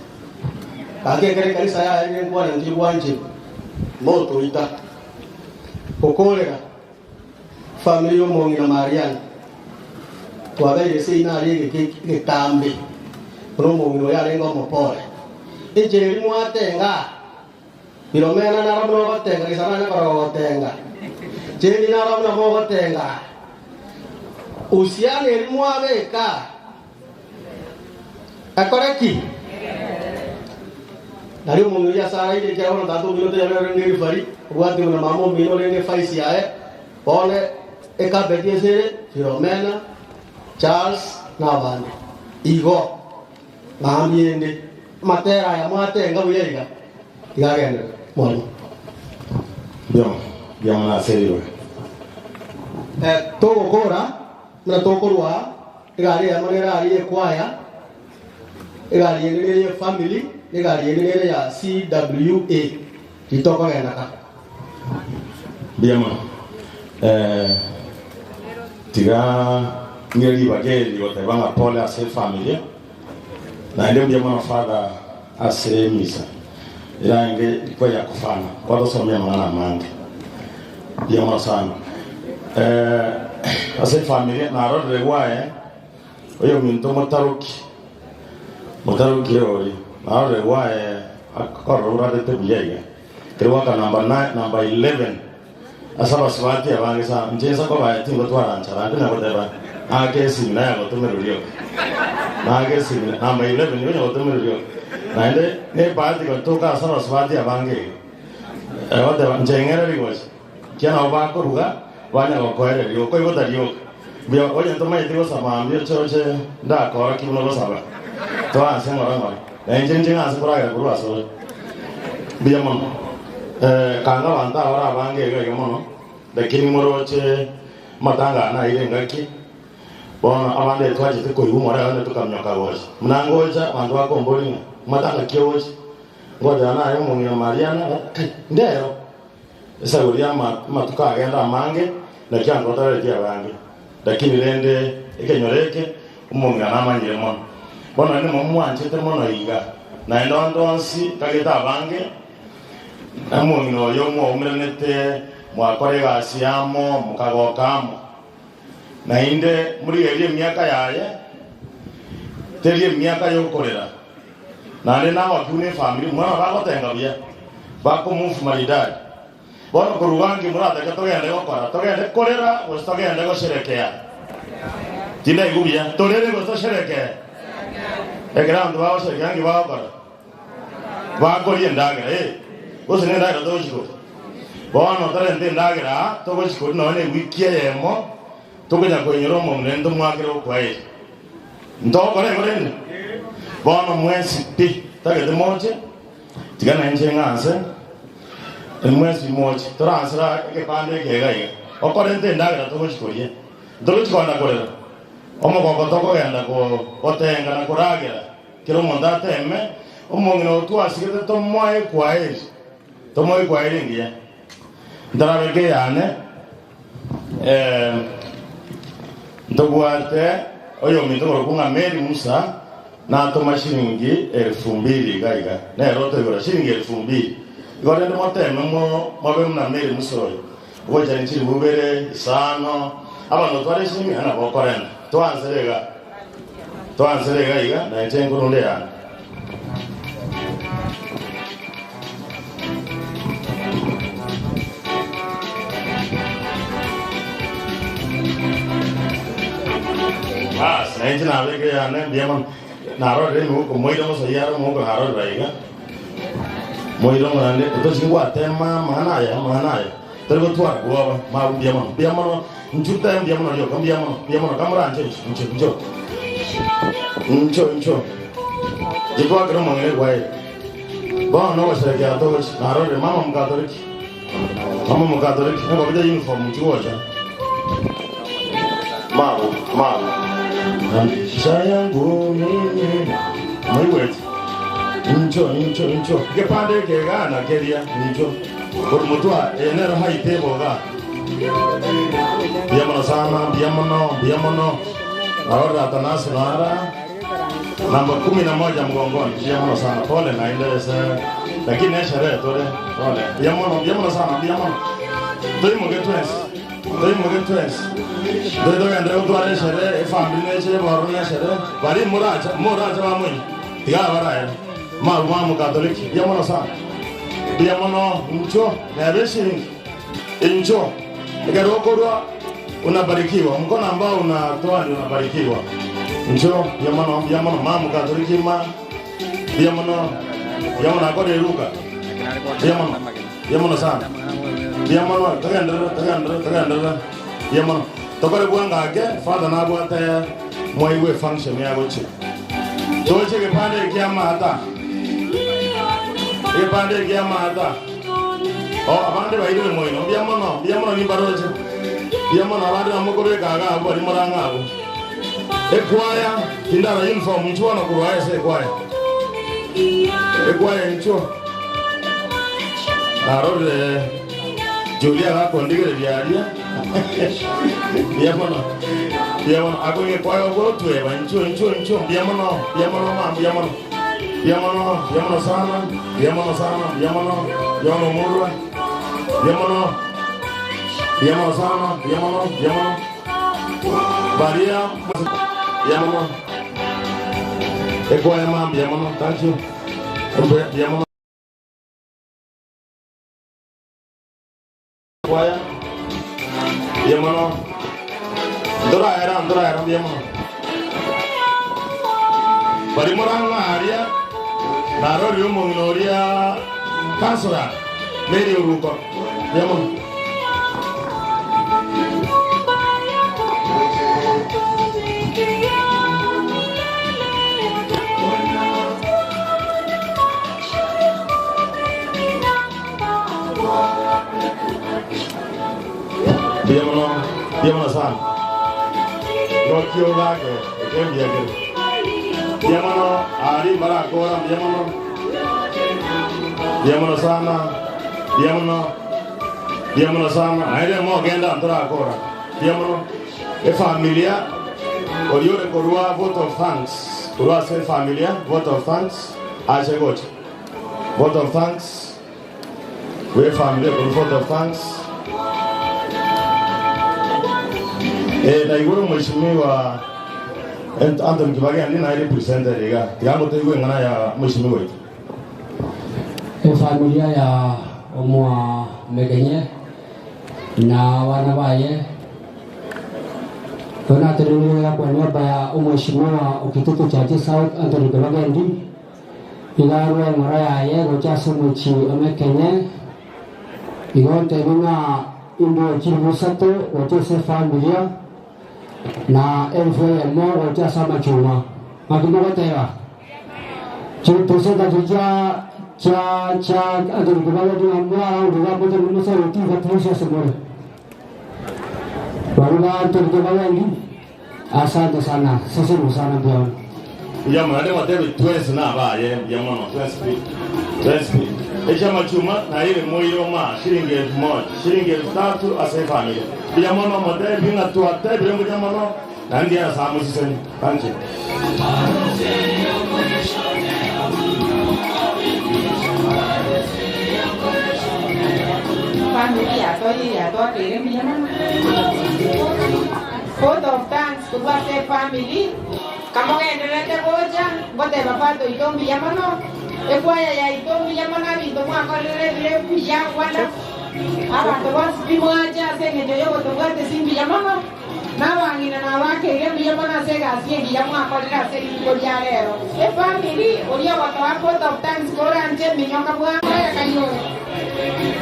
kage kare kanisa ya ni kwa ndi wanje moto ita kokolera family yo mongi na Mariana twabere sina rege ke tambe no mongi no ya lengo mopore ejeri mwatenga Filomena na ramno gotenga kisana na gotenga jeni na ramno gotenga usiane elimu abeka akoreki nari umuntu yasara ile cyangwa ndatu minuto ya lero ngiri fari ubwati na mamo mino lenge faisi yae one eka betiese Filomena Charles na bande igo ngamiende matera ya mwatenga buyega igagende mwalimu Bien na serio todo kora na tokorwa igari ya manera ari ekwaya igari yenere family igari yenere ya CWA kitoko genda ka bien tiga ngeli bageli wote banga pole a ses famille na ndio bien mwana father ase misa ila nge kwa ya kufana kwa to somia mwana mange bien mwana sana ase famille na rode wae oyo minto motaruki yori na rode wae akorora de tebiega krewa ka number 9 number 11 asaba swati abangisa njesa ko ba tingo twara nchara ndina ko deba age simina ya to merurio na age simina number 11 yo to merurio na ende ne baadhi ko toka asaba swati abange wada njengere rigos kiana ba ko ruga banya ko kwere rio ko iboda rio bio oye to mai tigo sama mbio choche nda ko ra kibuno ko saba to anse ngora ngora na njenje anse kora ga kuru aso bio mama kanga wanta ora bange ga yomo lakini moroche matanga na ile ngaki bona abande twaje ko yumo ra ne tukamnyoka woje mnangoja bantu wako mboli mataka kioji ngoja naye mungina Mariana ndero esa ulia matuka agenda mange na kyango tare kia bangi lakini lende ikenyoreke umungina namanyire mono bona ni mumwanchete mono iga na ndondonsi kageta bange amungina yo mwo umrenete mwakore gasiamo mukagokamo na inde muri elie miaka yaye telie miaka yo korera na nena wakune family mwana bagotenga bia bako mufu maridadi bona kurugangi murata katogende gokora togende korera gostogende gosherekea tinda igubia torere gostosherekea egrando bawo sherekeangi bawo kora bakorie ndagera gose nenda ndo dochiko bona tarente ndagera togochiko none wikia yemo togonya kwenyero mo mrendo mwakiro kwae ndokore ngorene bona mwezi pi tagete moche tigana nje ngase mwezi moche transra ke pande ke gai okorente ndagera togochikorie ndogochikona korera omo gogo togo yanda ko otenga na kuragera kiro monda teme omongino twasigete tomoe kwae ngia ndarabeke yane ndogwate oyo mitoro kunga Mary Musa na toma shilingi 2000 gaiga na roto yora shilingi 2000 igore ndo moteme mo mabe na Mary Musa oyo goja nchiri bubere sano abantu tware shimi ana bokorena twanzerega iga na ntengo nonde yana na nchi na weke ya ne biama naro re mu ko moiro so yaro mu ko naro raiga moiro ngande to singwa tema mana ya tergo tuar gua ma biama nchuta biama yo biama kamera nche ncho jikwa kero mangere gwai ba no wasa ya to naro re mama mukatoliki ngo bide uniform chiwoja mabu sayangu nini mwiweti ncho kepande kegana keria ncho por mutwa enero haitebo ga biamono ahora tanasi nara namba 11 mgongoni biamono sana pole na ile sasa lakini sherehe tole pole biamono sana doimo getwes doido andreu tuare shere family ne shere borne shere bari muraja wa mwenye tiga bara mama mkatoliki biamono sana biamono ncho na beshi ncho igarokoro unabarikiwa mkono ambao unatoa ndio unabarikiwa ncho biamono mama mkatoliki biamono akore ruka biamono sana biamono tagandra biamono tokore buanga ake father na bwata moiwe function ya gochi toche ke pande kiama hata abande baide moino biamono ni baroje biamono abande amukore kaga abo ari moranga abo ekwaya kindara uniform nchwana kurwaye se ekwaya ncho arole Julia ga kondigere diaria biamono agoye kwa yo tue ba ncho biamono sana biamono murwa biamono sana baria biamono ekwaya mam biamono thank you biamono kwaya biamono ndora era biamono bari moranga aria naro rio monginoria kansura meri uruko biamono biamono sana no kio lage kembia ke Diamono ari barakora diamono sana diamono sana aile mo genda barakora diamono e familia oriore korua vote of thanks korua se familia vote of thanks aje goche vote of thanks we familia korua vote of thanks na igoro mheshimiwa Anton Kibaki ndi na representative riga tiago tegwe ngana ya mheshimiwa wetu familia ya omwa Mekenye na wana baye tuna tuliweza kwa niaba ya mheshimiwa ukitutu cha South Anton Kibaki ndi igarwe ngara ya ye gocha sumuchi Mekenye igonte bina indo chirusato wote se familia na FMO wote sama chuma makimo tera chuto se da cha Anton Kibaki ndi amwa ndio hapo ndio msa wote watu semore Baruga Anton Kibaki ndi asante sana sasa sana bwana ya mwana wa David twese na baye ya mwana twese Eja chuma na ile moyo ma shilingi 1000 shilingi 3000 asa familia ya mwana mode binga tu ate bingo ya mwana na ndia samu sisi kanche familia to kire mjana photo of thanks to what family kama endelete boja bote bapato itombi yamano ekwaya ya itombi yamana bindo mwako lele kuya wala abantu basi mwaja senge yo botongate simbi yamano nabangina nabake ngembi yamana sega asiengi yamwa ko lele segi ko yarero family olia watu photo of thanks kora anje minyoka bwa ya kayo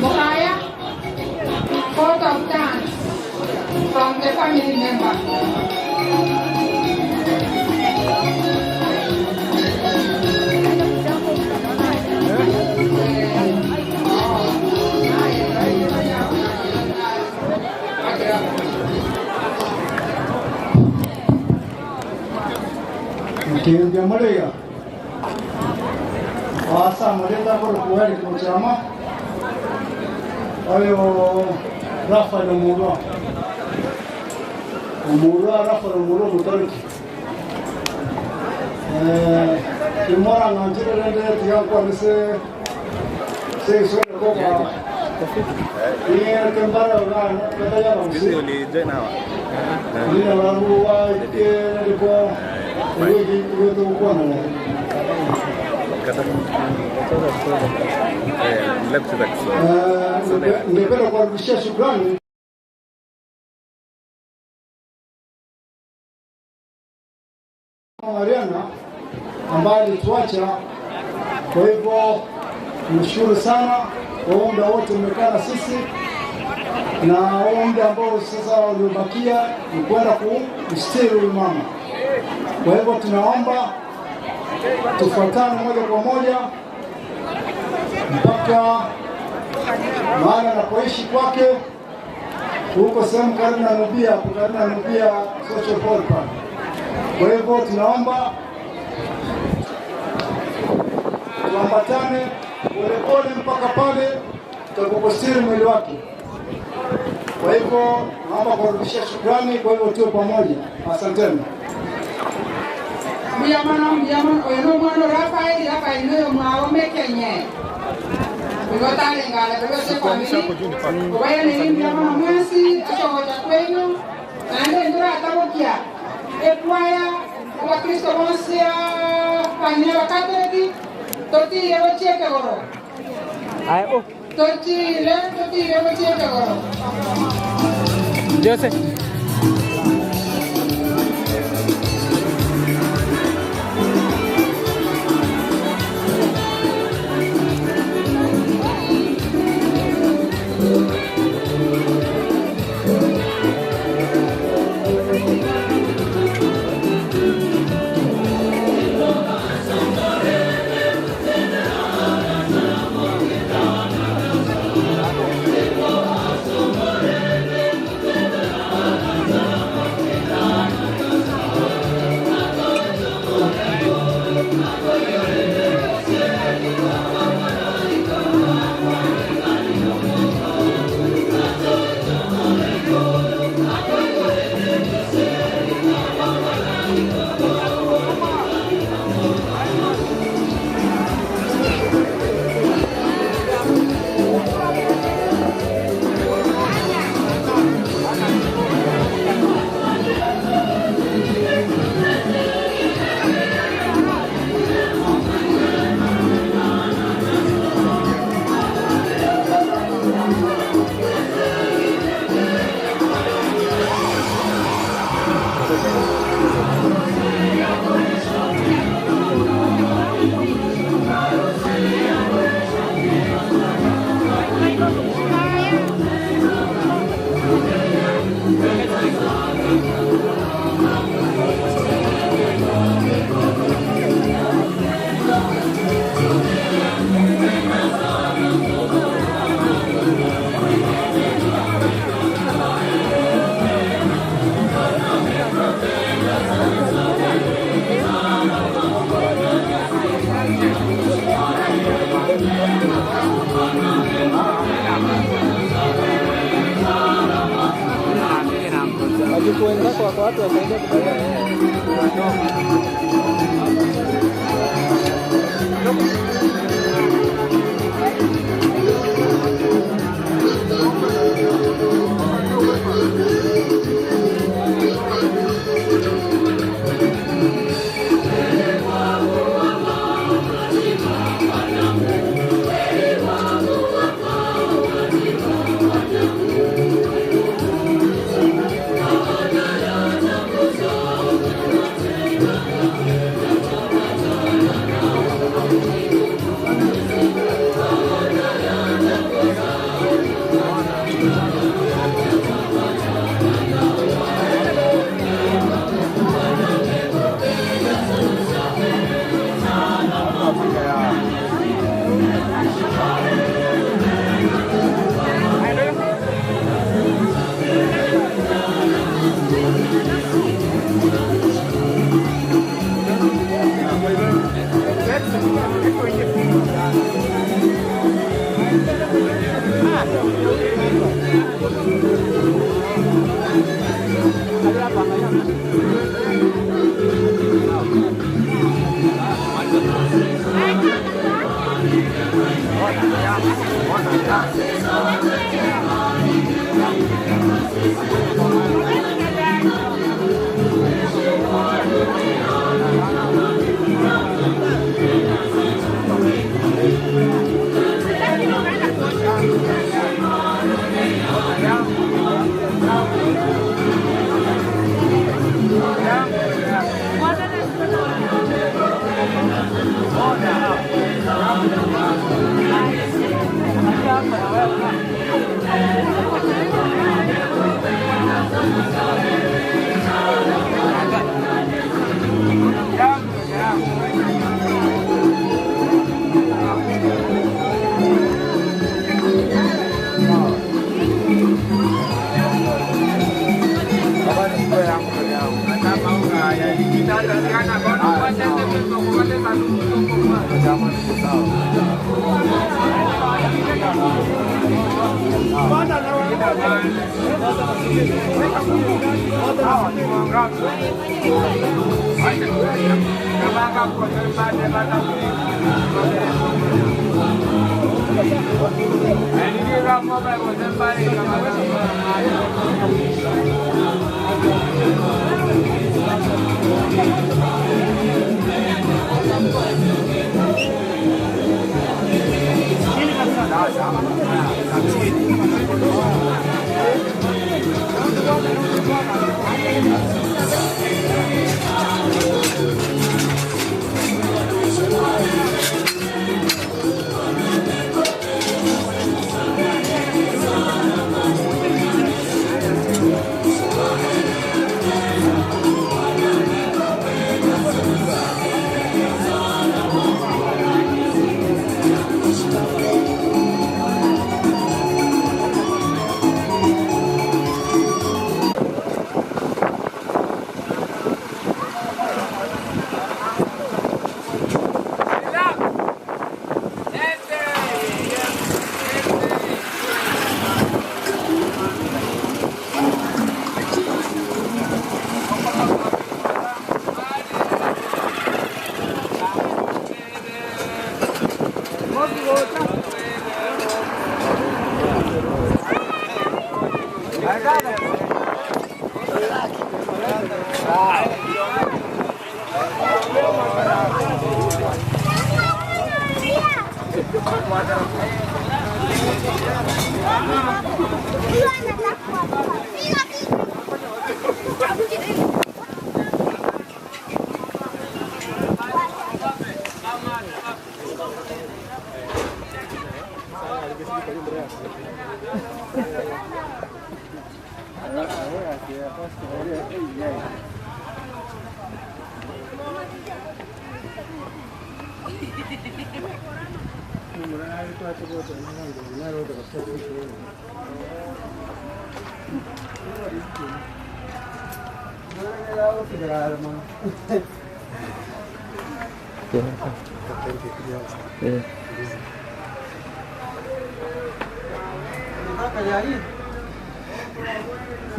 mokaya photo of thanks from the family member. Kiingia Maria asa Maria por kuwali kwa chama ayo Rafa na Muro Rafa na Muro kutariki kimora ngajira rende tiya kwa se kwa ini kembara orang kata ya bang sih ini orang luar ini ko ini tu ko mana ningependa kuwarudishia shukrani Mariana ambaye alituacha. Kwa hivyo tunashukuru sana kwa muda wote umekaa na sisi, na muda ambao sasa uliobakia ni kwenda kumstiri huyu mama. Kwa hivyo tunaomba tufuatane moja kwa moja mpaka mahali anapoishi kwake huko sehemu karibu na Nubia, karibu na Nubia Social Park. Kwa hivyo tunaomba tuambatane polepole mpaka pale tutakapostiri mwili wake. Kwa hivyo naomba kurudishia shukrani, kwa hivyo tuwe pamoja. Asanteni. Miyamano oyeno mwana Rafael no mwa Mekenye. Ngota lengala kwa family. Kwa hiyo ni miyamano mwezi achoja kwenu. Ande ndura atabokia. Ekwaya kwa Kristo bonsia familia wakati toti leo cheke goro. Ayo. Toti leo cheke goro. Joseph. wenzako wako watu wasaidia kubeba.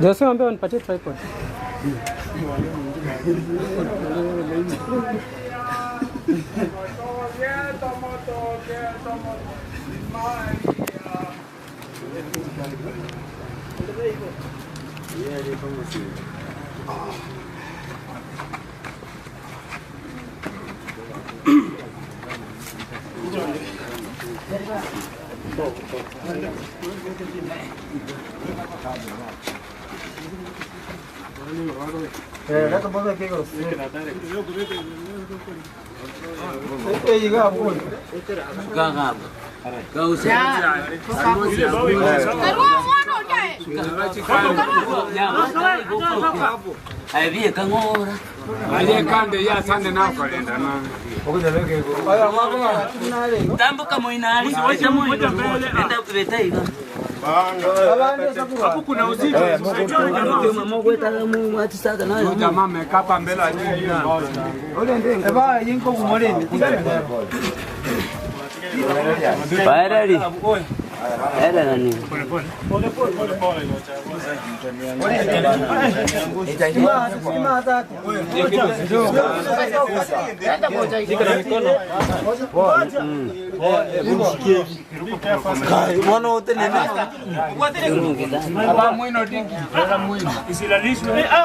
Jose ambaye unipatie tripod. Hapo kuna uzito. Jamaa amekapa mbele ya nyinyi. Ole ndio. Eba yinko kumoleni. Baadari. Era nani? Pole pole.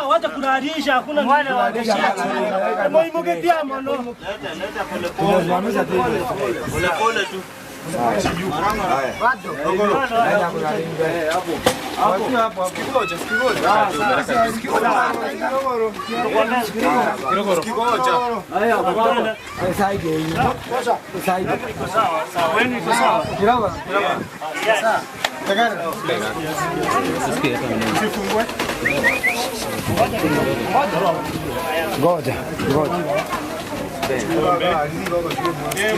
Wacha kulalisha, hakuna mwana wa shati. Muhimu getia mano. Pole pole tu.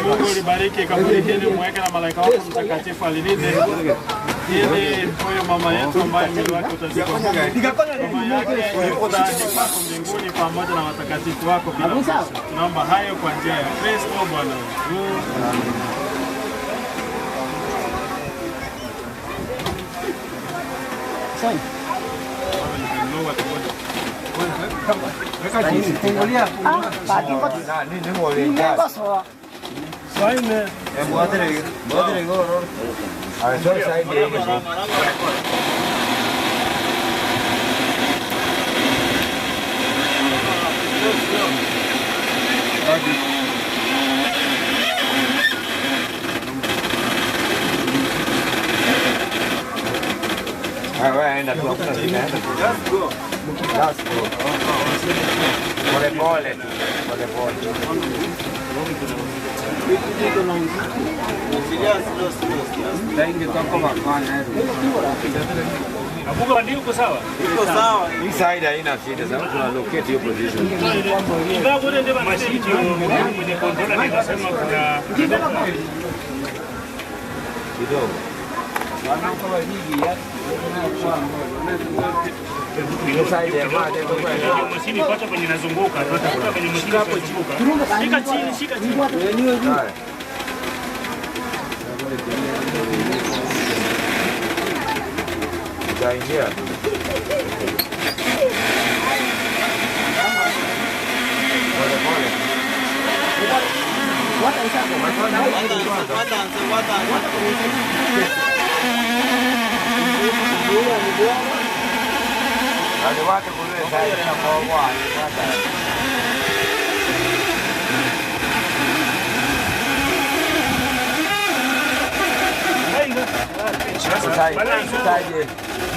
Mungu libariki kaburi hili, mweke na malaika wako mtakatifu alilinde ili huyo mama yetu ambaye mwili wake utazikwa mama yake utahifadhi kwako mbinguni pamoja na watakatifu wako bila mwisho. Tunaomba hayo kwa njia ya Kristo Bwana wetu. Asante. Uko sawa? Uko sawa. Hii side haina shida, sababu tuna locate hiyo position. Ingawa wote ndio mashine kwenye controller nikasema kuna kidogo. mashine pata kwenye inazunguka, tunatafuta kwenye mashine hapo zunguka. Shika chini, shika chini. Utaingia.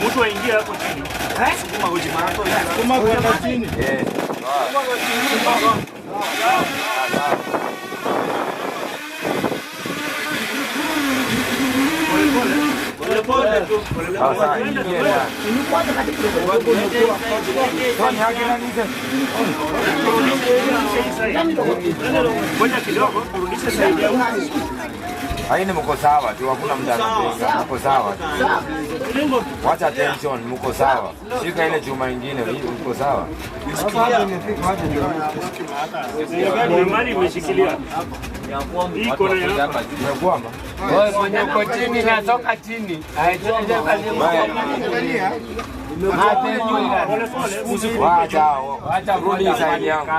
Mtu aingie hapo chini. Sukuma uji marato. Sukuma kwa chini. Pole pole tu. Sasa ingia ndani. Ngoja kidogo kurudisha saidi ya huko. Haini mko sawa tu, hakuna mtu anapinga. Mko sawa tu. Wacha tension, mko sawa. Shika ile chuma nyingine, mko sawa. Mali umeshikilia. Iko na ya kwamba Wewe mwenye uko chini natoka chini. Wacha rudi zaidi yangu.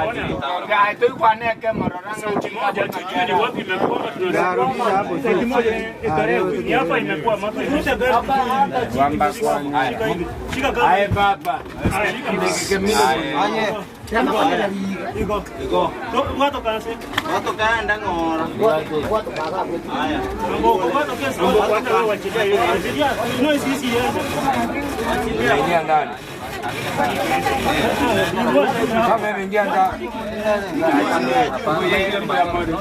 Tulikuwa neke maroranga ukimoja tujue ni wapi imekuwa tunarudisha hapo. Ni hapa imekuwa mapa. Wamba kwa. Shika gari. Hai baba. Iko. Watu kanase. Watu kaenda ngora. Watu kaga. Haya. Watu kesa watu wachilia hiyo. No sisi yende. Ingia ndani. Kama imeingia ndani.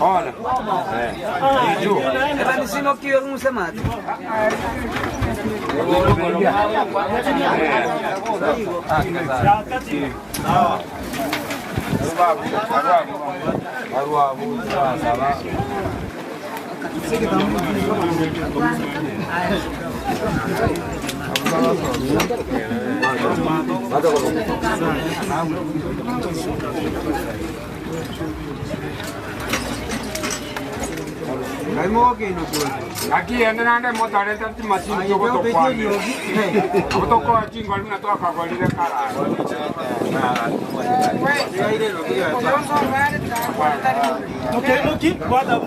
Ona. Juu. Hata nisino kio msema. Sawa. Aquí anda motor esta machine yo to kwa. To kwa chingo na to kwa kwa ile kara. Okay, bada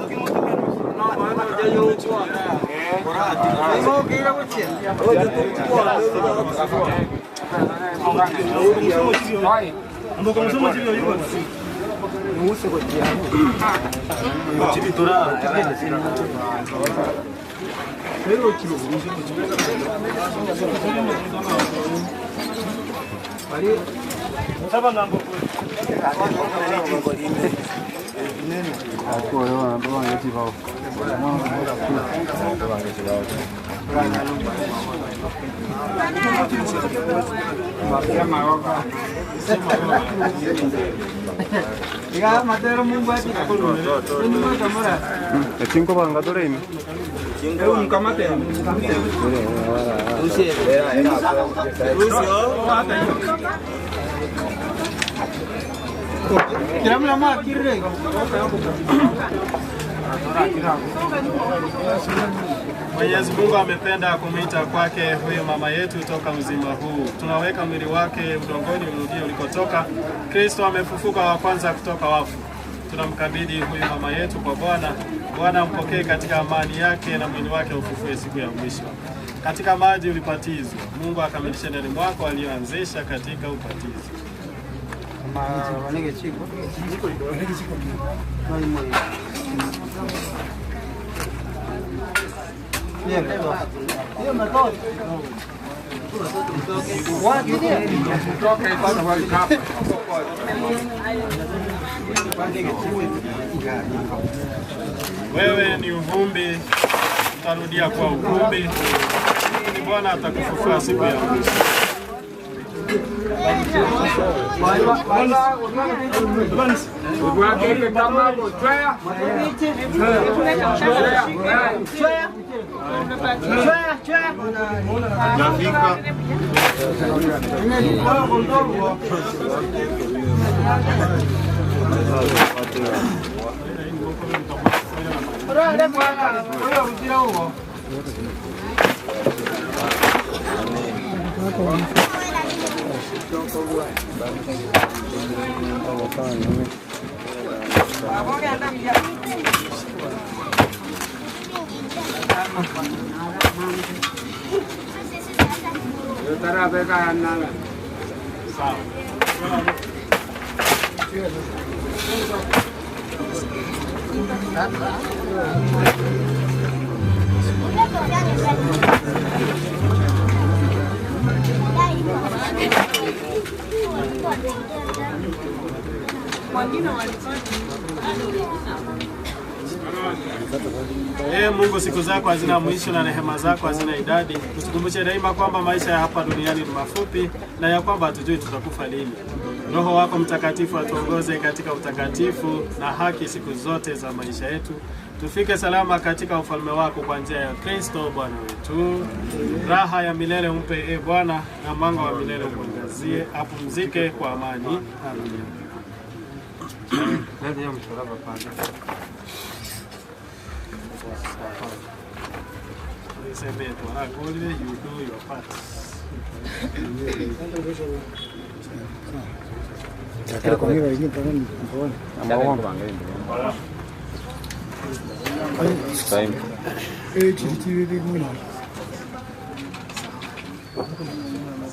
Mwenyezi Mungu amependa kumwita kwake huyu mama yetu toka mzima huu. Tunaweka mwili wake udongoni urudie ulikotoka. Kristo amefufuka wa kwanza kutoka wafu. Tunamkabidhi huyu mama yetu kwa Bwana. Bwana ampokee katika amani yake na mwili wake ufufue siku ya mwisho. Katika maji ulibatizwa. Mungu akamilishe ndani mwako aliyoanzisha katika ubatizo. Wewe ni uvumbi, utarudia kwa uvumbi. Bwana atakufufua siku ya mwisho. Mungu, siku zako hazina mwisho na rehema zako hazina idadi. Usikumbushe daima kwamba maisha ya hapa duniani ni mafupi na ya kwamba hatujui tutakufa lini. Roho wako Mtakatifu atuongoze katika utakatifu na haki siku zote za maisha yetu. Tufike salama katika ufalme wako kwa njia ya Kristo Bwana wetu. Raha ya milele umpe Bwana, na mwanga wa milele umwangazie, apumzike kwa amani. Amen. Ndio msalaba pale. semeto. You do your part.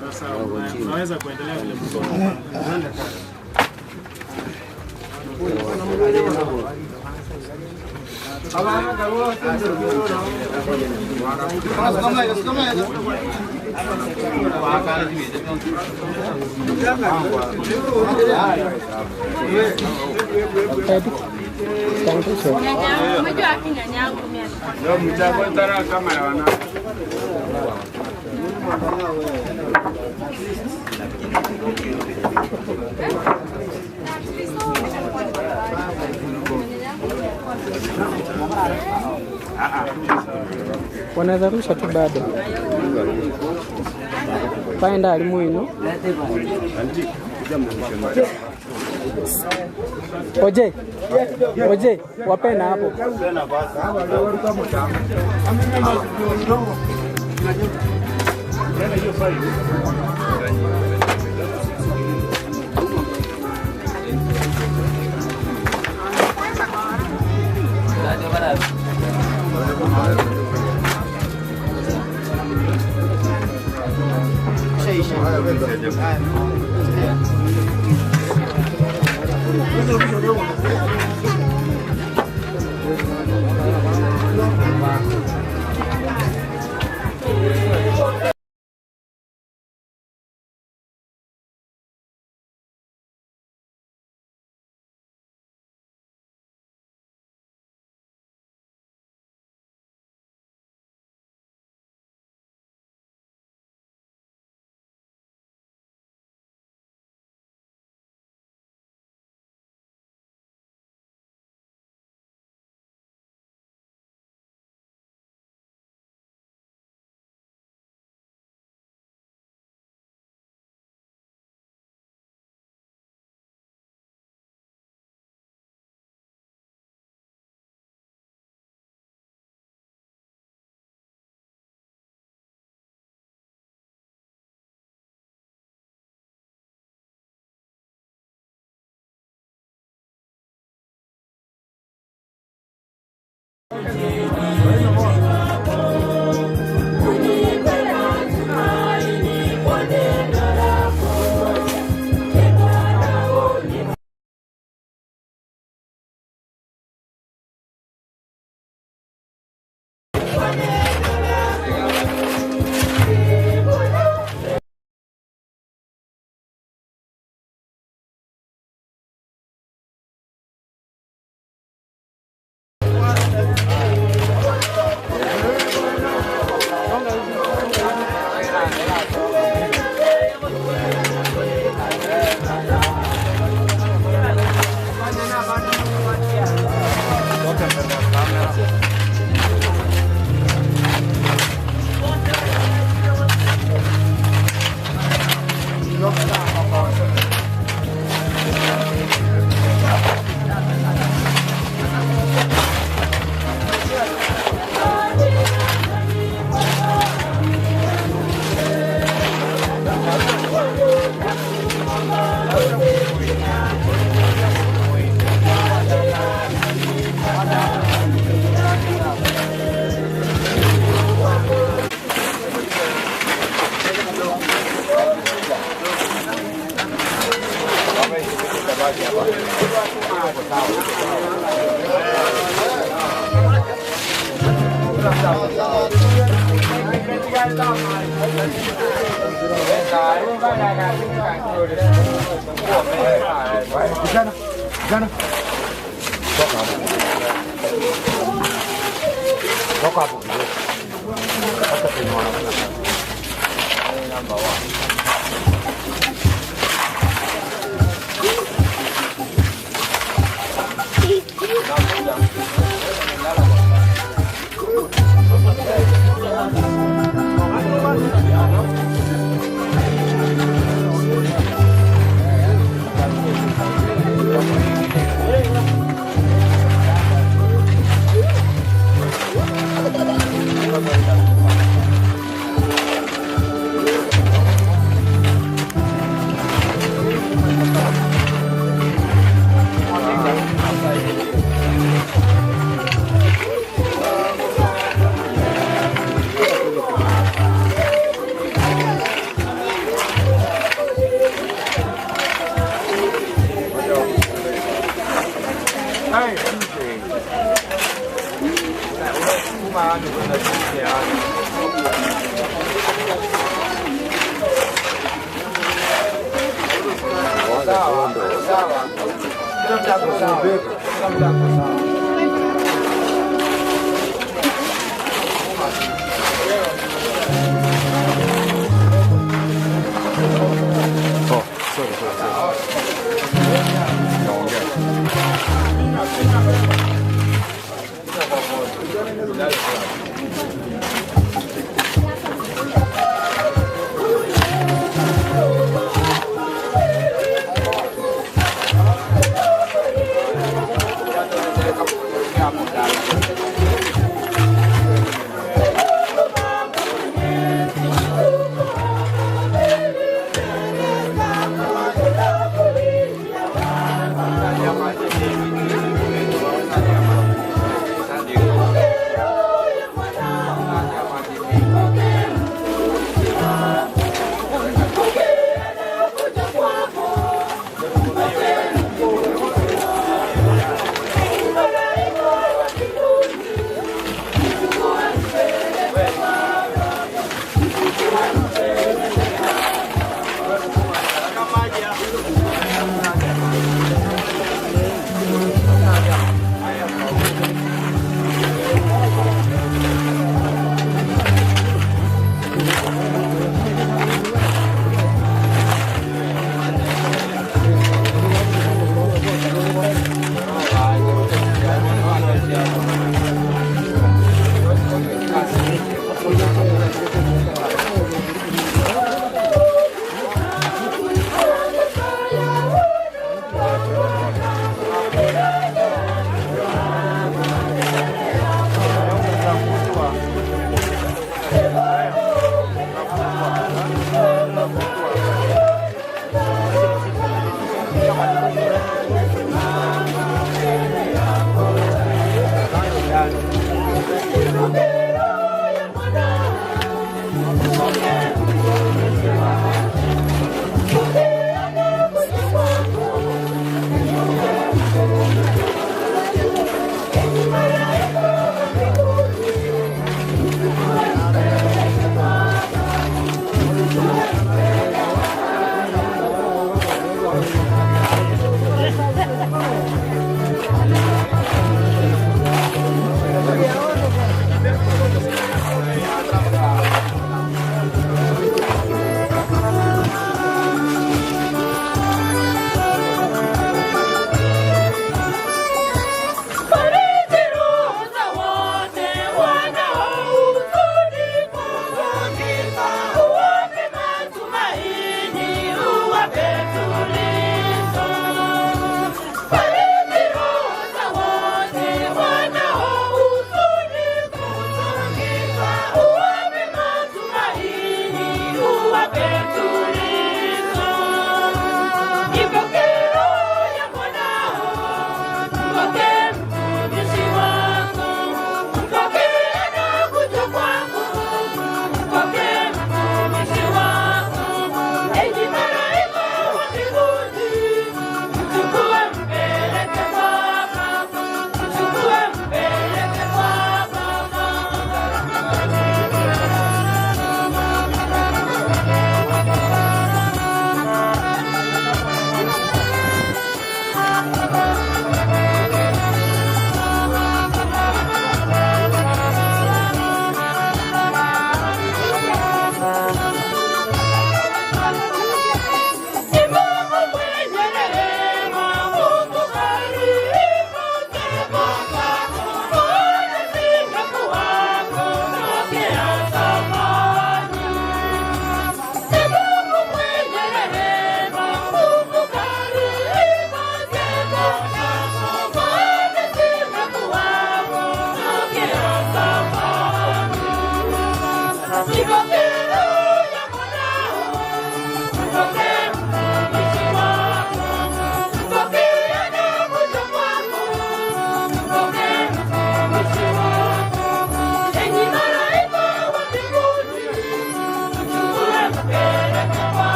Sasa unaweza kuendelea vile msomo. Wanaweza rusha tu bado. Paenda alimuino. Oje, wapena hapo.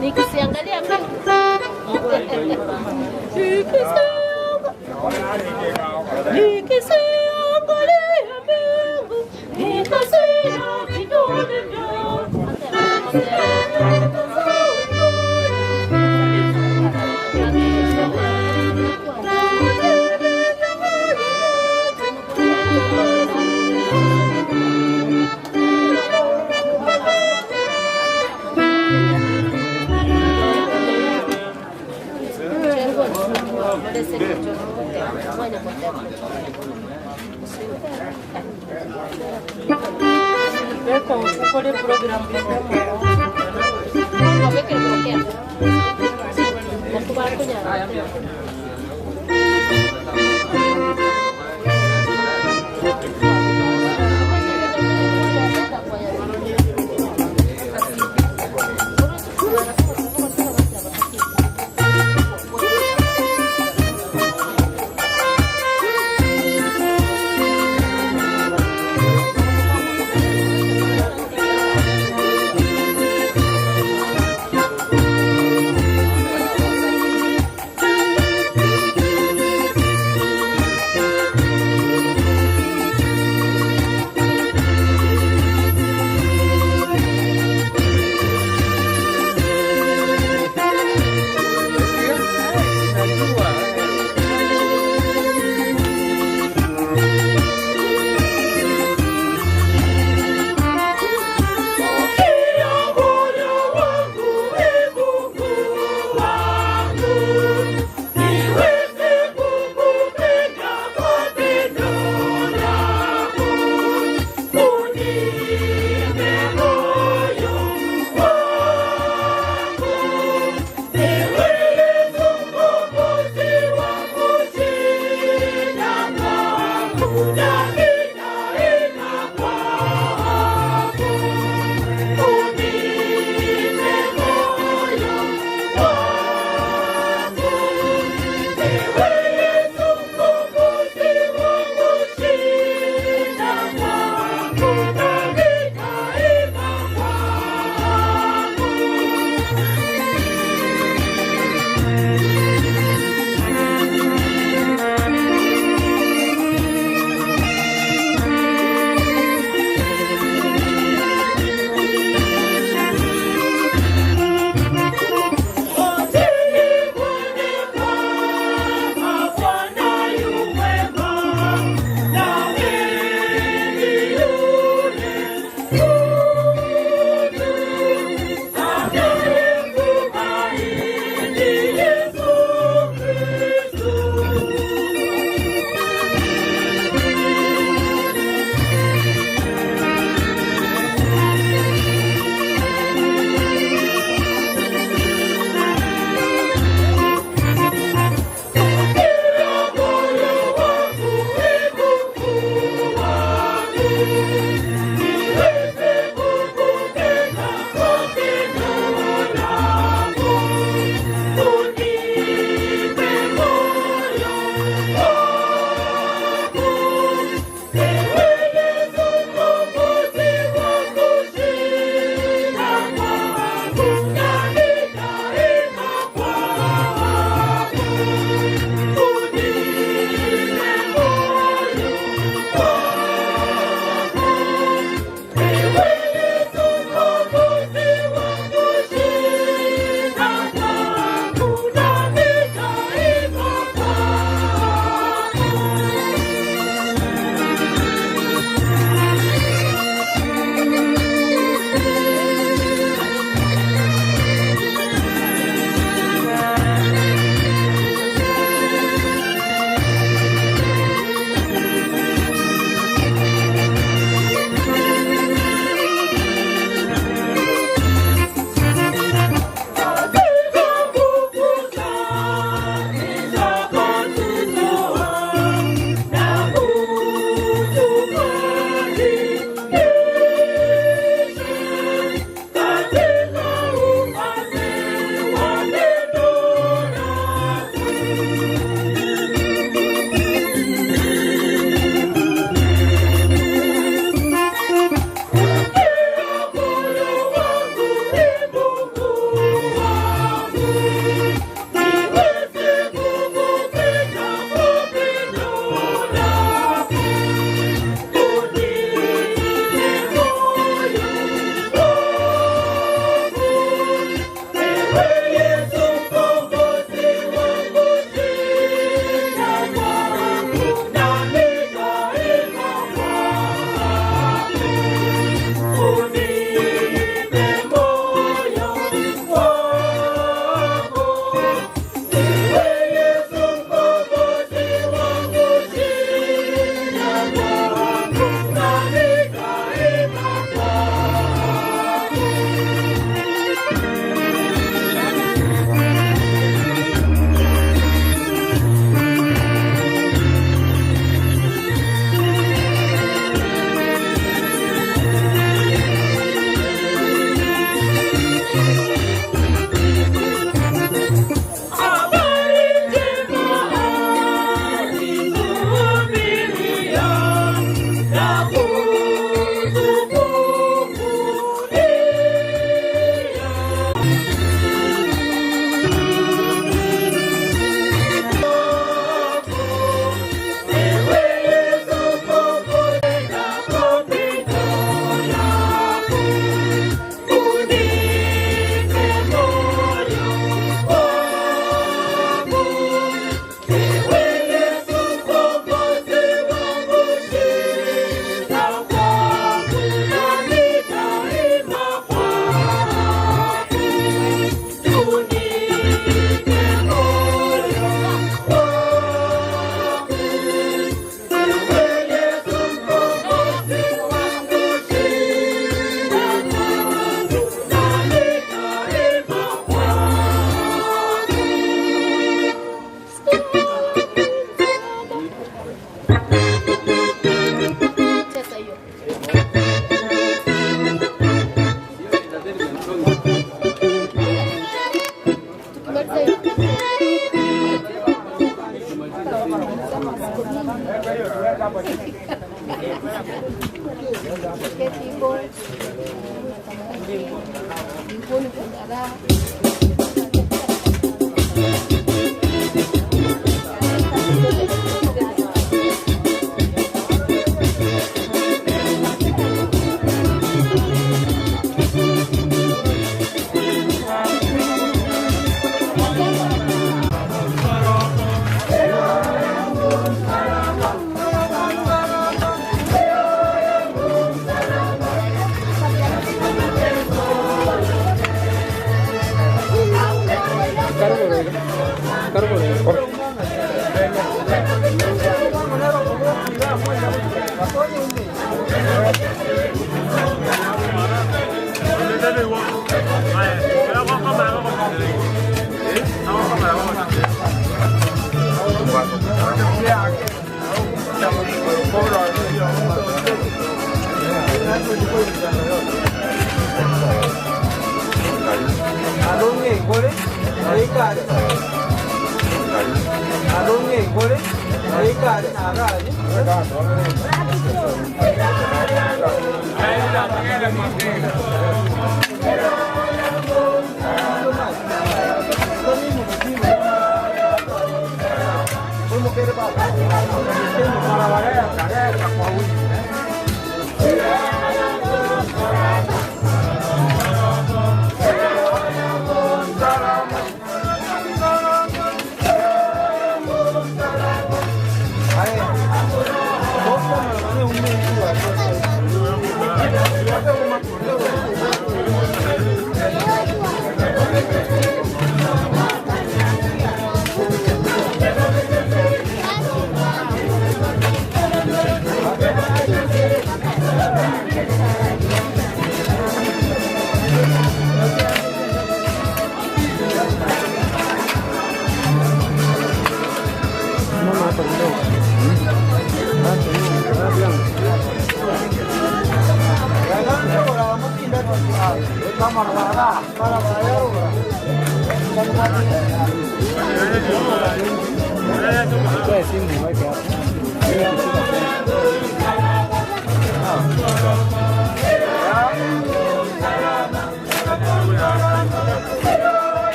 Nikisiangalia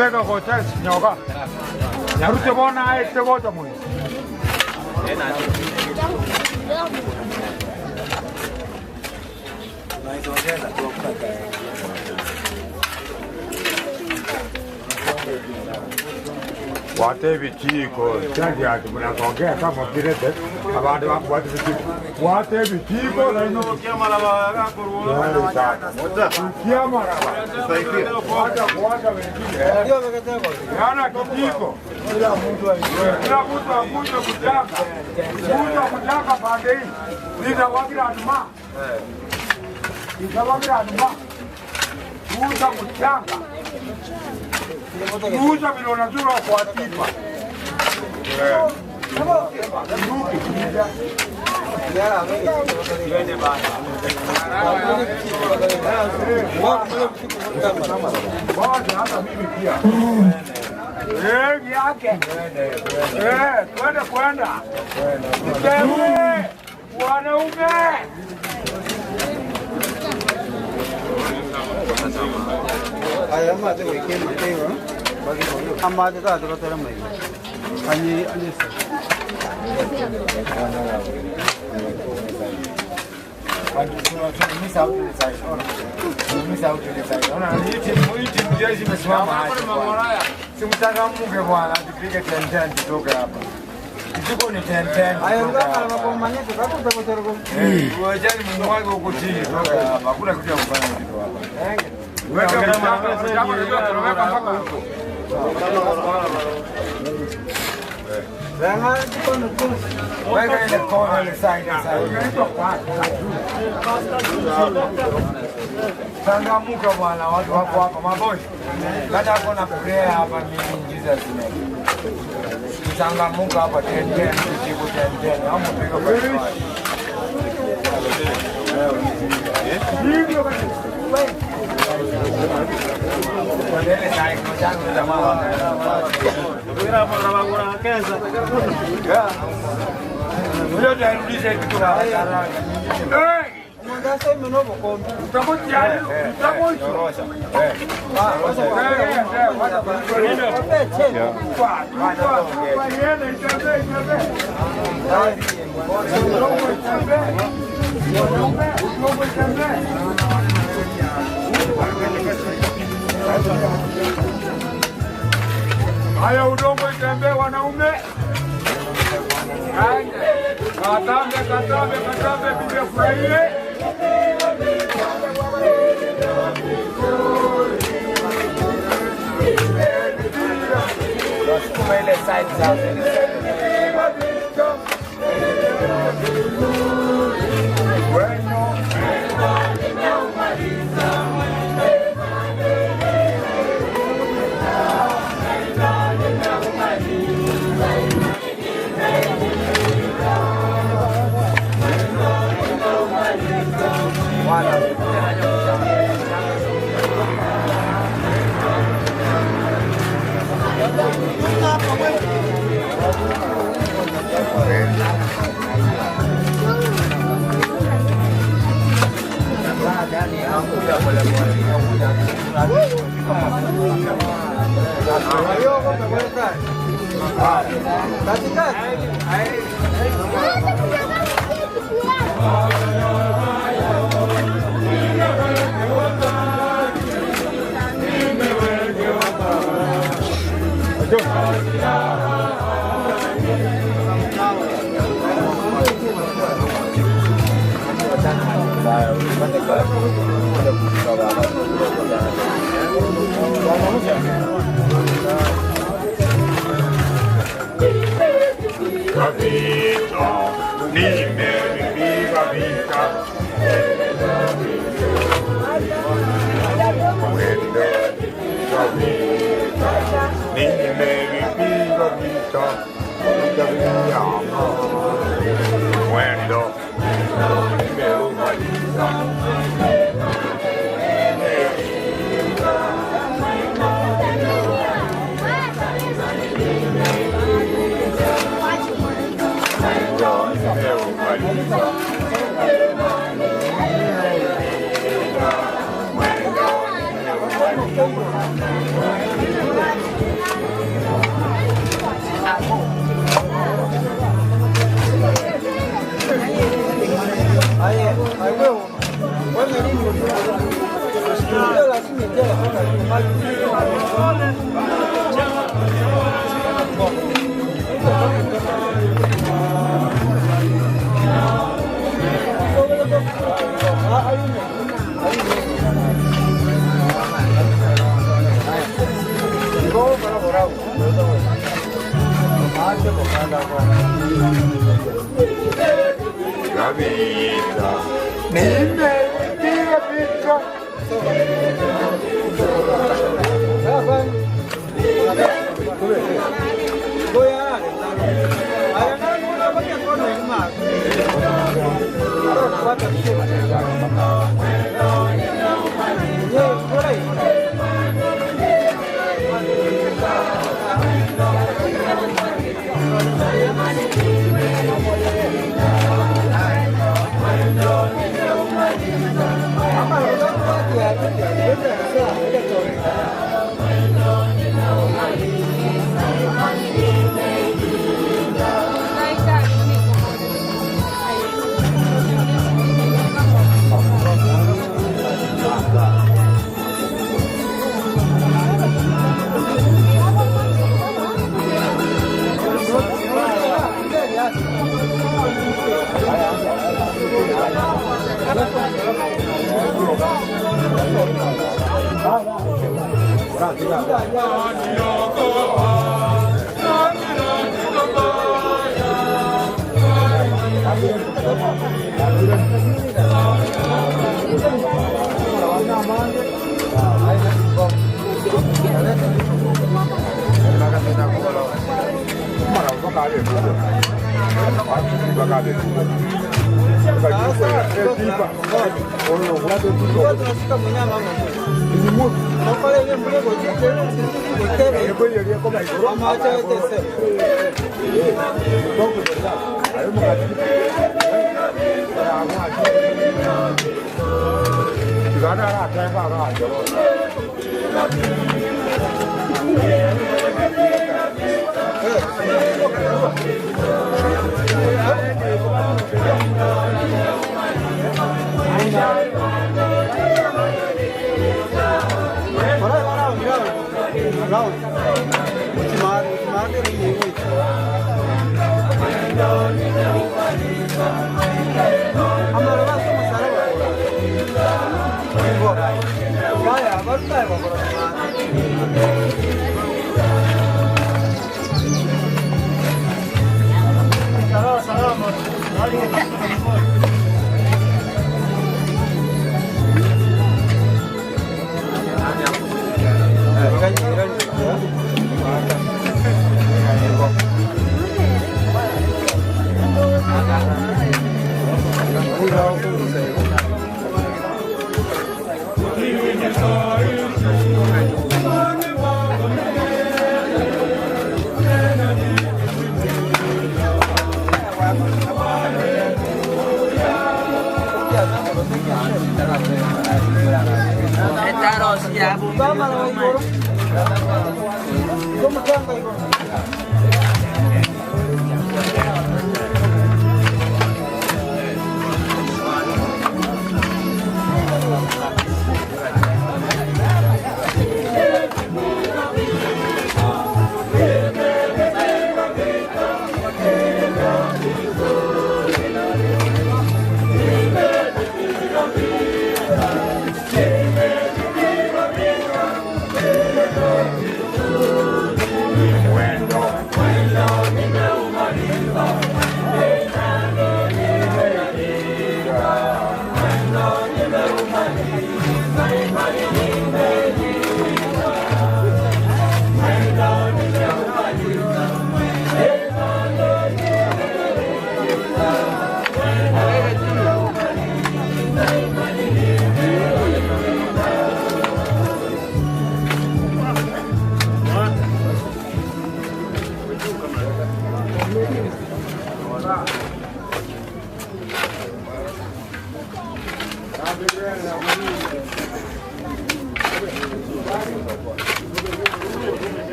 Vega hotel nyoga. Nyarute bona ai te goto mu. Wate vitiko, chati ati mnakongea kama kirete, abantu wakwati vitiko. Wate vitiko na ino kia maraba kuruwa. Kia maraba. Wata wengine. Yana kitiko. Kila mtu akuja kutaka. Kuja kutaka pande hii. Nita wakira aduma. Nita wakira aduma. Kuja kutaka. Kuja vile unajua kwa tipa. Hata mimi pia. Yake. Kwenda. Wanaume. Aya mate weke matewa. Amade ta to tera mai. Ani Simchangamke bwana, tupige 10 tutoke hapa. Kiko ni 10. Aya ndio kama kwa manyeto kakuta kwa tera kwa. Wajani Mungu wako huko chini toka hapa. Hakuna kitu ya kufanya kitu hapa. Weka kama tunaweka mpaka huko. Venga tuko nuko. Weka ile kona ile side. Changamuka bwana, watu wako hapa mabosi. Hata kuna prayer hapa mimi Jesus name. Changamuka hapa 10 tujibu 10. Hapo piga kwa. Ndio basi. Wadele sai mchango jamaa. Ndio mara bora kesa. Ndio ndio kitu hapa. Mwangaza mnobo kombi. Utakoja. Utakoja. Haya udongo itembe wanaume. Katambe bibi furahie. Ile side zake.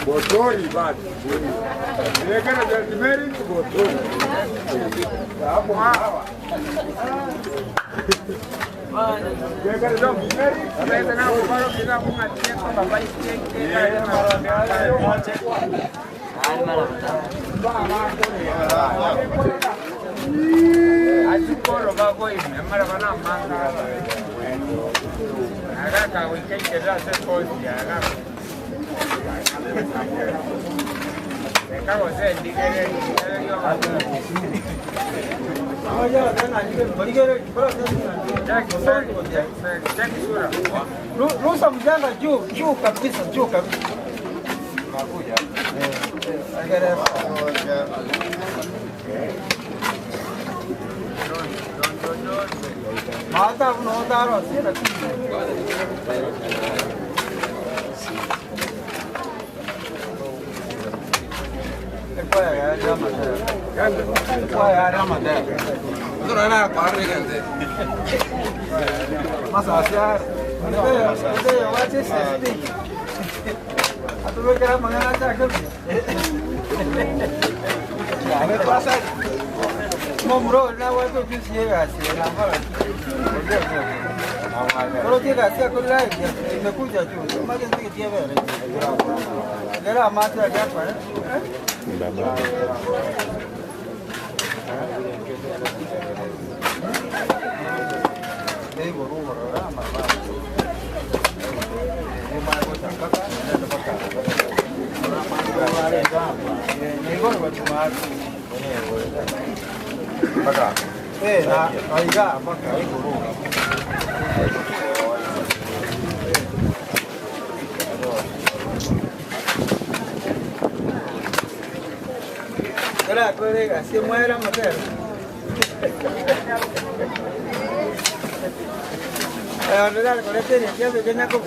Botori bado. Lekana Jasmine botori. Hapo hawa. Lekana Jasmine, sasa na uparo bila kumatia kwa baba yake. Ajukoro bako hivi, mara bana manga. Kaka weekend keda se kozi ya na. Kaka wase ndigere Aja tena ndio ndigere bora sana. Rusa mjanga juu kabisa juu kabisa. Makuja. Agere Mata unodaro sira. Hola, colega, se muere la mujer. Ahora, con este energía de llena como.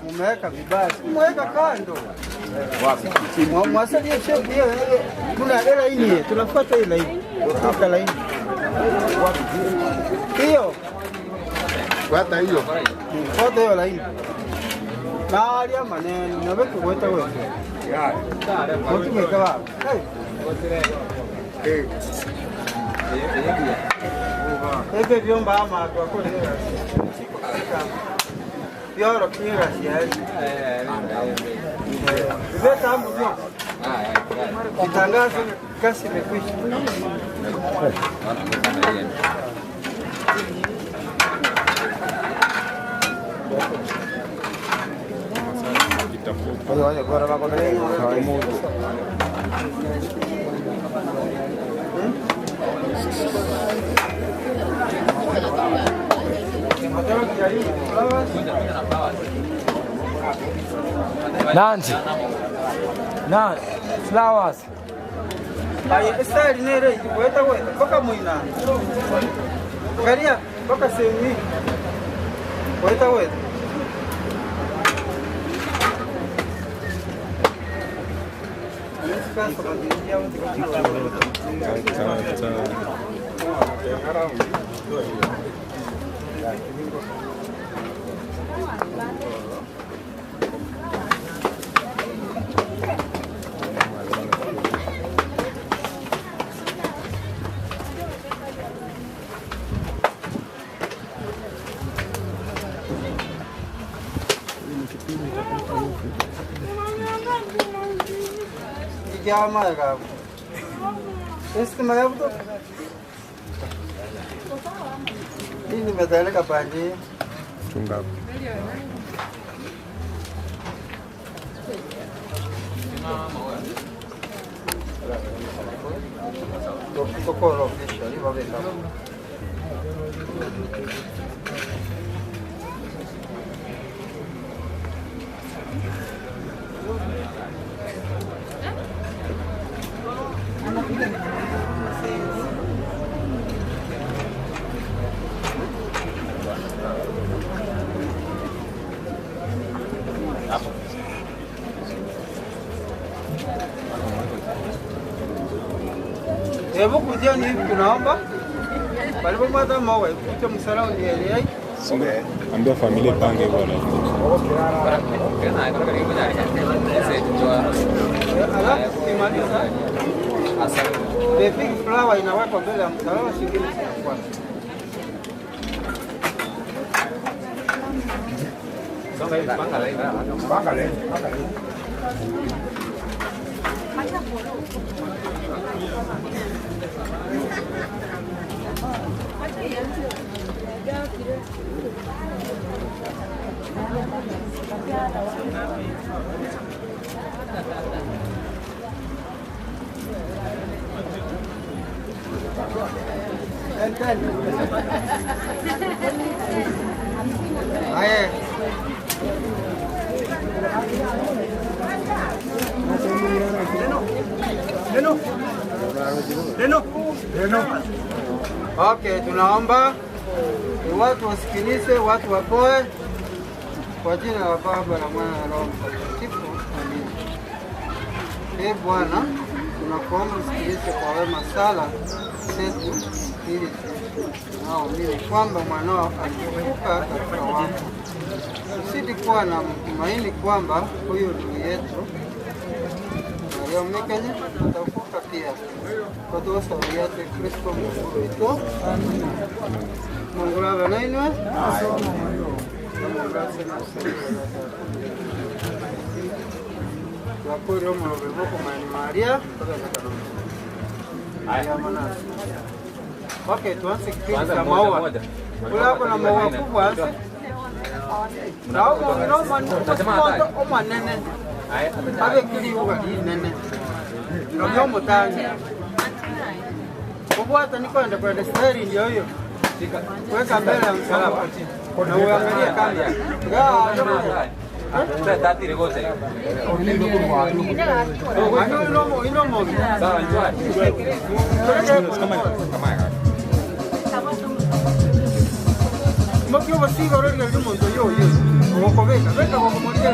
Mumeweka vibaya. Mweka kando. Mwasalia shepu hiyo. Kuna laini, tunafuata ile laini. Tunafuata laini. Hiyo. Fuata hiyo. Fuata hiyo laini. Na alia maneno, naweka kuweta wewe. Kwa tumeka wapi? Ebe vyomba ama kwa kweli. Yoro kira siasi. Beta hapo tu. Kitangazo kasi imekwisha. Nancy. Na flowers. Ay, style nere, weta koka muina. Karia, koka semi. Weta. क्या मारेगा इसके मैं तो ini medali kapani chunga kokoro kisha ni wabeka Hebu kujeni hivi tunaomba. Walipomata mawe, kucha msalao ni yeye. Ambia familia pange bwana. Alafu kimaliza. The big flower inawekwa mbele ya msalao shingine kwa. Songa hivi panga leo. Aye. Okay, tunaomba watu wasikilize, watu wapoe kwa jina la Baba na Mwana na Roho Mtakatifu. Amina. Ee Bwana, tunakuomba usikilize kwa wema sala zetu ili tunaoamini kwamba mwanao alifufuka katika wafu. Tusidi kuwa na matumaini kwamba huyu ndugu yetu Maria Mekenya atafufuka pia. Kwa dosa yake Kristo Mungu wetu. Mungu Baba na inwe. Wakuri omo loboko mani Maria. Okay, tuanze kipindi cha maua. Kula hapo na maua kubwa hasa. Nao noma nene. Abe kili uga nene. Ndio mtangi. Kwa hata niko enda kwa destari ndio hiyo. Weka mbele ya msalaba. Na uangalie kamera. Tati regote. Inomo. Sawa, njoo. Mokio basiga rori ya mundo yo. Wokobeka, beka wakomoria.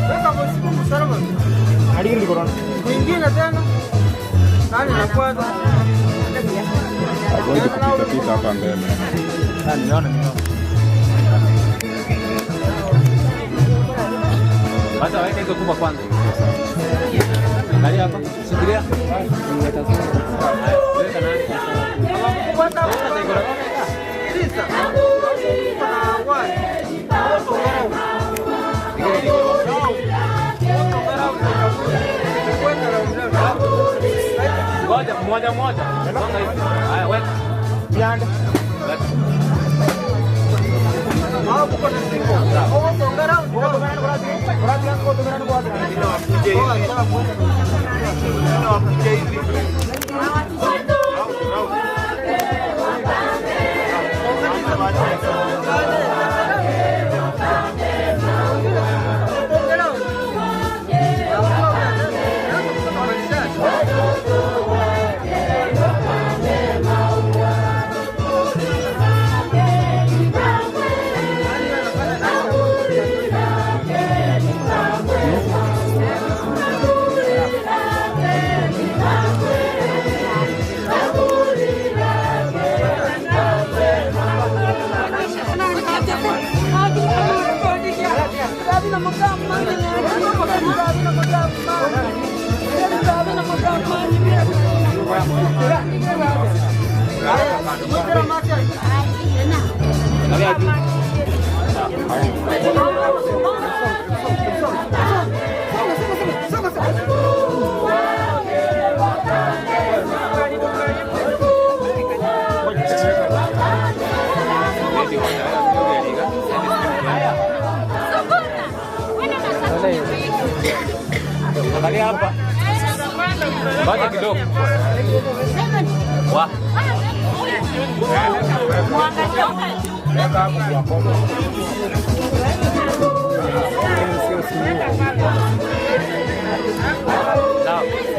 Beka basiga msalaba. Hadi ndio korona. Mwingine tena. Nani anafuata? Agonje kupita hapa mbele. Niona. Basta weka hizo kubwa kwanza. Angalia hapa. Subiria. Weka nani? Moja. Haya, weka. Vianda. Weka. Angalia hapa. Baja kidogo. Wah. Sawa.